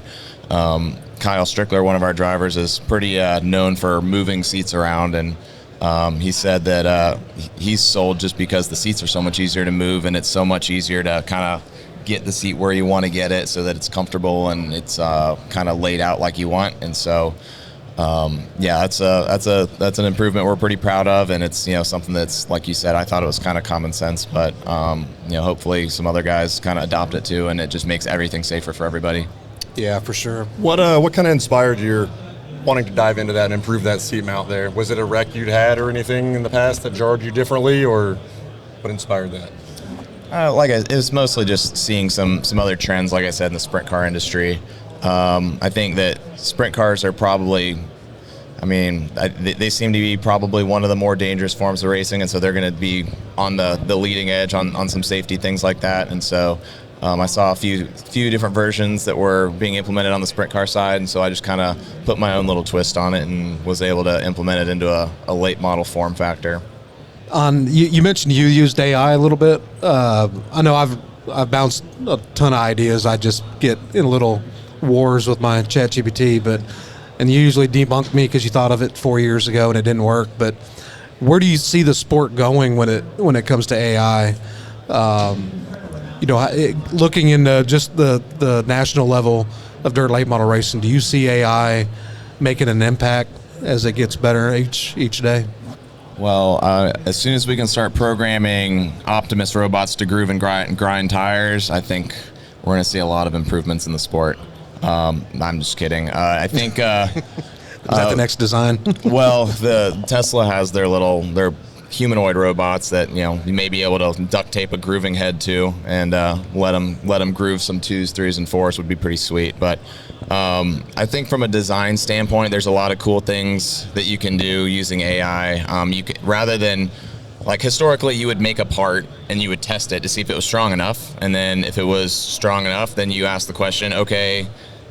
Kyle Strickler, one of our drivers, is pretty known for moving seats around, and he said that he's sold just because the seats are so much easier to move, and it's so much easier to kind of get the seat where you want to get it so that it's comfortable and it's kind of laid out like you want. And so yeah, that's an improvement we're pretty proud of, and it's something that's, like you said, I thought it was kind of common sense, but hopefully some other guys kind of adopt it too, and it just makes everything safer for everybody. Yeah, for sure. What kind of inspired your wanting to dive into that and improve that seat mount there? Was it a wreck you'd had or anything in the past that jarred you differently, or what inspired that? It was mostly just seeing some other trends, like I said, in the sprint car industry. I think that sprint cars are probably, they seem to be probably one of the more dangerous forms of racing, and so they're going to be on the leading edge on some safety things like that. And so I saw a few different versions that were being implemented on the sprint car side, and so I just kind of put my own little twist on it and was able to implement it into a late model form factor. You mentioned you used AI a little bit. I know I've bounced a ton of ideas. I just get in little wars with my ChatGPT, and you usually debunk me because you thought of it 4 years ago and it didn't work. But where do you see the sport going when it comes to AI? Looking into just the national level of dirt late model racing, do you see AI making an impact as it gets better each day? Well, as soon as we can start programming Optimus robots to groove and grind tires, I think we're going to see a lot of improvements in the sport. I'm just kidding. I think... Is that the next design? Well, the Tesla has their humanoid robots that you may be able to duct tape a grooving head to, and let them groove some 2s, 3s, and 4s would be pretty sweet. But I think from a design standpoint, there's a lot of cool things that you can do using AI. You could, rather than historically, you would make a part and you would test it to see if it was strong enough, and then if it was strong enough, then you ask the question, okay,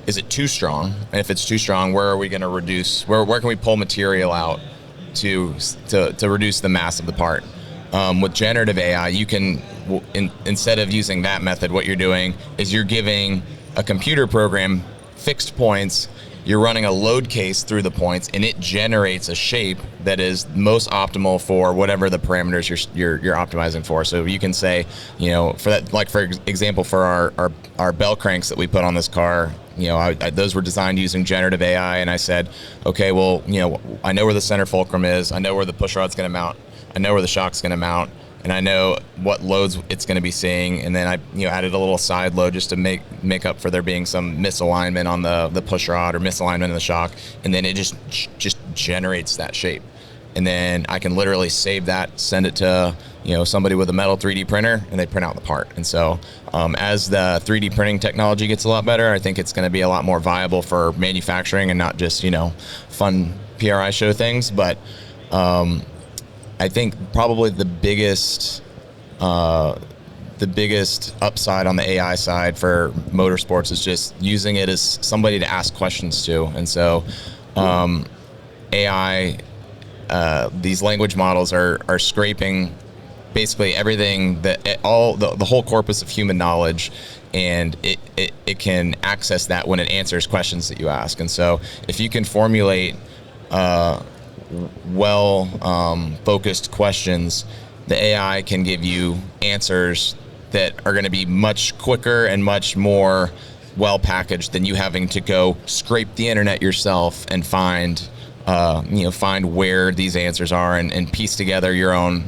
is it too strong? And if it's too strong, where are we going to reduce? Where can we pull material out to reduce the mass of the part? With generative AI, you can, instead of using that method, what you're doing is you're giving a computer program fixed points, you're running a load case through the points, and it generates a shape that is most optimal for whatever the parameters you're optimizing for. So you can say, for that, for example, for our bell cranks that we put on this car, those were designed using generative AI, and I said, okay, well, I know where the center fulcrum is, I know where the push rod's going to mount, I know where the shock's going to mount, and I know what loads it's going to be seeing, and then I added a little side load just to make up for there being some misalignment on the push rod or misalignment in the shock, and then it just generates that shape. And then I can literally save that, send it to somebody with a metal 3D printer, and they print out the part. And so as the 3D printing technology gets a lot better, I think it's going to be a lot more viable for manufacturing and not just fun PRI show things. But I think probably the biggest upside on the AI side for motorsports is just using it as somebody to ask questions to. And so AI, these language models are scraping basically everything the whole corpus of human knowledge, and it can access that when it answers questions that you ask. And so if you can formulate focused questions, the AI can give you answers that are going to be much quicker and much more well packaged than you having to go scrape the internet yourself and find where these answers are and piece together your own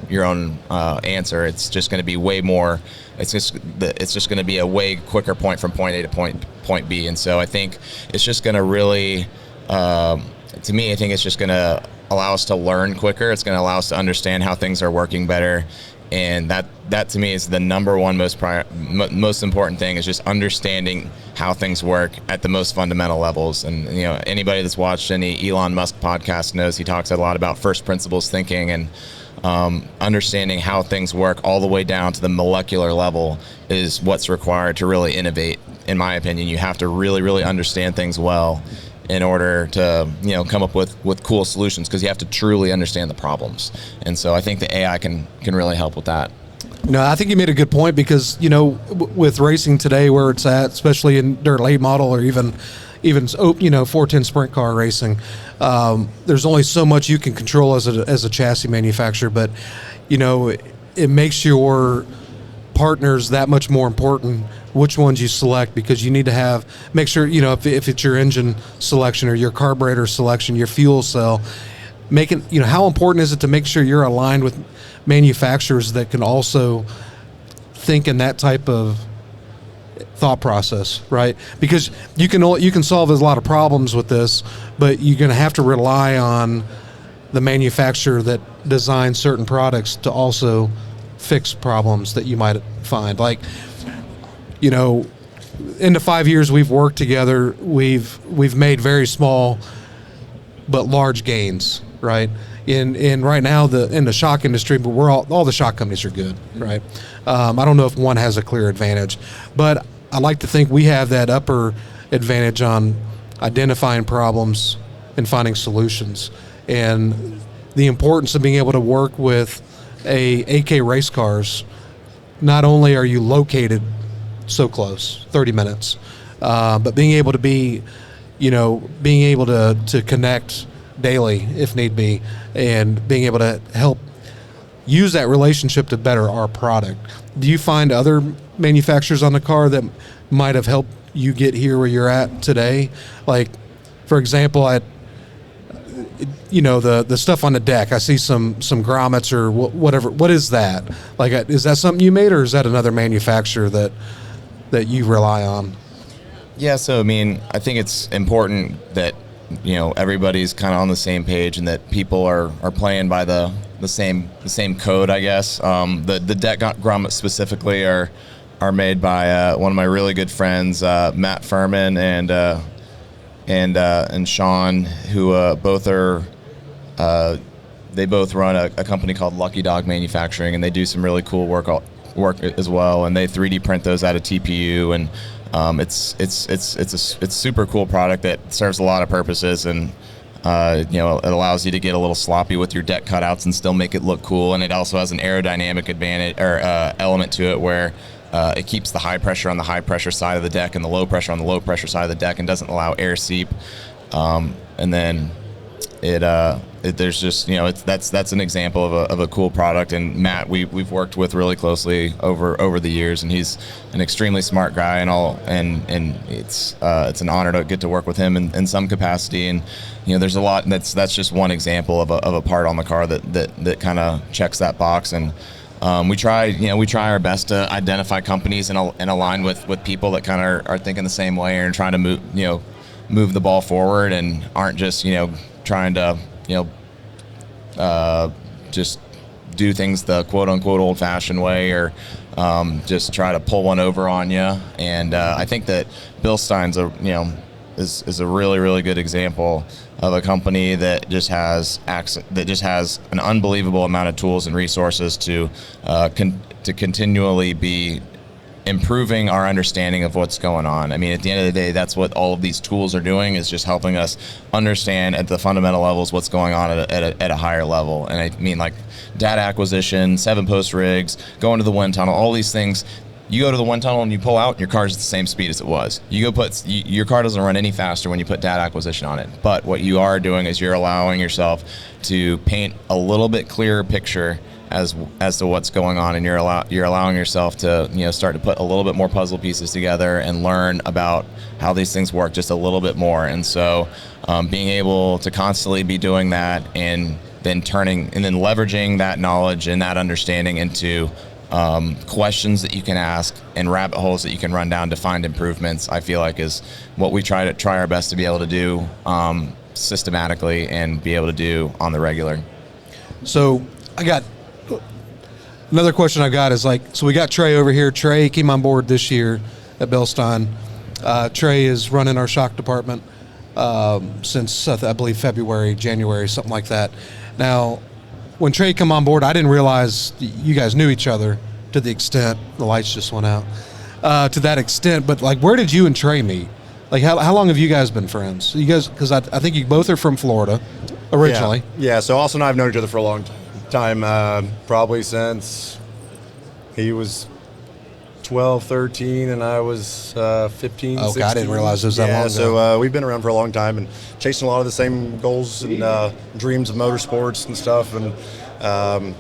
answer. It's just going to be way more. It's just going to be a way quicker point from point A to point B. And so I think it's just going to really, to me, I think it's just going to allow us to learn quicker. It's going to allow us to understand how things are working better. And that to me is the number one most important thing, is just understanding how things work at the most fundamental levels. And anybody that's watched any Elon Musk podcast knows he talks a lot about first principles thinking, and understanding how things work all the way down to the molecular level is what's required to really innovate. In my opinion, you have to really, really understand things well in order to come up with cool solutions, because you have to truly understand the problems. And so I think the AI can really help with that. I think you made a good point, because with racing today where it's at, especially in dirt late model or even 410 sprint car racing, there's only so much you can control as a chassis manufacturer, but it makes your partners that much more important which ones you select, because you need to make sure, if it's your engine selection or your carburetor selection, your fuel cell, how important is it to make sure you're aligned with manufacturers that can also think in that type of thought process, right? Because you can solve a lot of problems with this, but you're going to have to rely on the manufacturer that designs certain products to also fix problems that you might find. Like, in the 5 years we've worked together, we've made very small but large gains, right? In right now in the shock industry, but all the shock companies are good, right? I don't know if one has a clear advantage, but I like to think we have that upper advantage on identifying problems and finding solutions, and the importance of being able to work with AK race cars. Not only are you located so close, 30 minutes, but being able to to connect daily if need be, and being able to help use that relationship to better our product. Do you find other manufacturers on the car that might have helped you get here where you're at today? Like, for example, the stuff on the deck, I see some grommets or whatever. What is that? Like, is that something you made, or is that another manufacturer that you rely on? Yeah, so I think it's important that everybody's kind of on the same page, and that people are playing by the same code, I guess. The deck grommets specifically are made by one of my really good friends, Matt Furman and Sean, who both run a company called Lucky Dog Manufacturing, and they do some really cool work as well, and they 3D print those out of TPU, and it's a super cool product that serves a lot of purposes, and it allows you to get a little sloppy with your deck cutouts and still make it look cool, and it also has an aerodynamic advantage or element to it where it keeps the high pressure on the high pressure side of the deck and the low pressure on the low pressure side of the deck, and doesn't allow air seep, and then there's just that's an example of a cool product. And Matt, we've worked with really closely over the years, and he's an extremely smart guy and it's an honor to get to work with him in some capacity. And there's a lot that's just one example of a part on the car that kind of checks that box. And we try our best to identify companies and align with people that kind of are thinking the same way and trying to move the ball forward, and aren't just trying to just do things the quote unquote old fashioned way, or just try to pull one over on you. And I think that BILSTEIN's is a really, really good example of a company that just has an unbelievable amount of tools and resources to continually be improving our understanding of what's going on. At the end of the day, that's what all of these tools are doing, is just helping us understand at the fundamental levels what's going on at a higher level. And like data acquisition, 7-post rigs, going to the wind tunnel, all these things. You go to the wind tunnel and you pull out, and your car's at the same speed as it was. Your car doesn't run any faster when you put data acquisition on it. But what you are doing is you're allowing yourself to paint a little bit clearer picture as to what's going on, and you're allowing yourself to start to put a little bit more puzzle pieces together and learn about how these things work just a little bit more. And so being able to constantly be doing that, and then leveraging that knowledge and that understanding into questions that you can ask and rabbit holes that you can run down to find improvements, I feel like is what we try our best to be able to do systematically and be able to do on the regular. So I got another question I got is so we got Trey over here. Trey came on board this year at BILSTEIN. Trey is running our shock department since I believe February, January, something like that. Now, when Trey came on board, I didn't realize you guys knew each other to the extent, the lights just went out, to that extent. But where did you and Trey meet? How long have you guys been friends? You guys, because I think you both are from Florida originally. Yeah, so Austin and I have known each other for a long time, probably since he was 12, 13, and I was 15, 16. I didn't realize it was that long ago. So we've been around for a long time and chasing a lot of the same goals and dreams of motorsports and stuff, and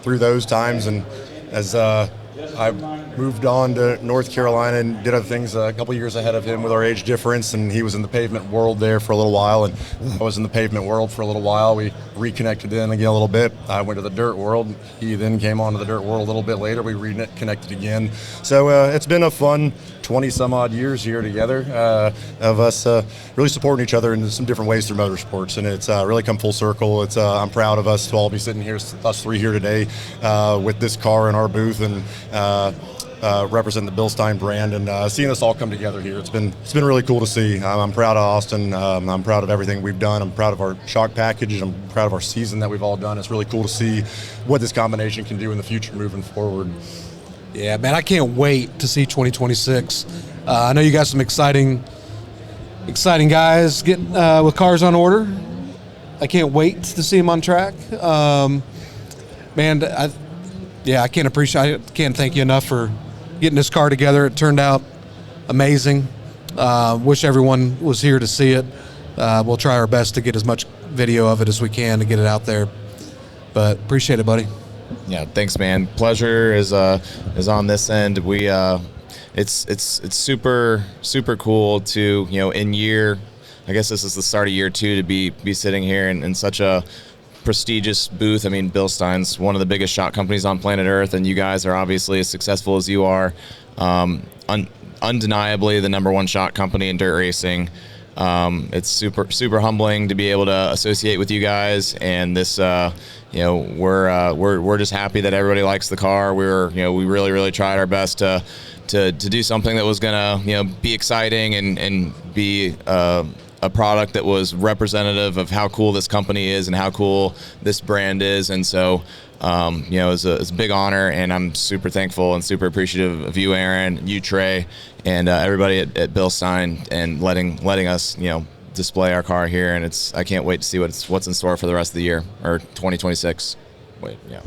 through those times. And as I moved on to North Carolina and did other things a couple years ahead of him with our age difference, and he was in the pavement world there for a little while, and I was in the pavement world for a little while. We reconnected then again a little bit. I went to the dirt world. He then came on to the dirt world a little bit later. We reconnected again. So it's been a fun 20 some odd years here together of us really supporting each other in some different ways through motorsports, and it's really come full circle. It's I'm proud of us to all be sitting here, us three here today with this car in our booth and represent the BILSTEIN brand, and seeing us all come together here. It's been really cool to see. I'm proud of Austin. I'm proud of everything we've done. I'm proud of our shock package. I'm proud of our season that we've all done. It's really cool to see what this combination can do in the future moving forward. Yeah, man, I can't wait to see 2026. I know you got some exciting guys getting with cars on order. I can't wait to see them on track. Man, I can't thank you enough for getting this car together. It turned out amazing. Wish everyone was here to see it. We'll try our best to get as much video of it as we can to get it out there. But appreciate it, buddy. Yeah, thanks, man. Pleasure is on this end. We it's super cool to, you know, in year, I guess this is the start of year 2 to be sitting here in such a prestigious booth. I mean, BILSTEIN's one of the biggest shop companies on planet Earth, and you guys are obviously as successful as you are. Undeniably the number one shop company in dirt racing. It's super humbling to be able to associate with you guys, and this you know, we're just happy that everybody likes the car. We really tried our best to do something that was gonna, you know, be exciting and be a product that was representative of how cool this company is and how cool this brand is. And so you know, it's a big honor, and I'm super thankful and super appreciative of you, Aaron, you, Trey, and everybody at BILSTEIN, and letting us, you know, display our car here. And I can't wait to see what's in store for the rest of the year, or 2026. Wait, yeah.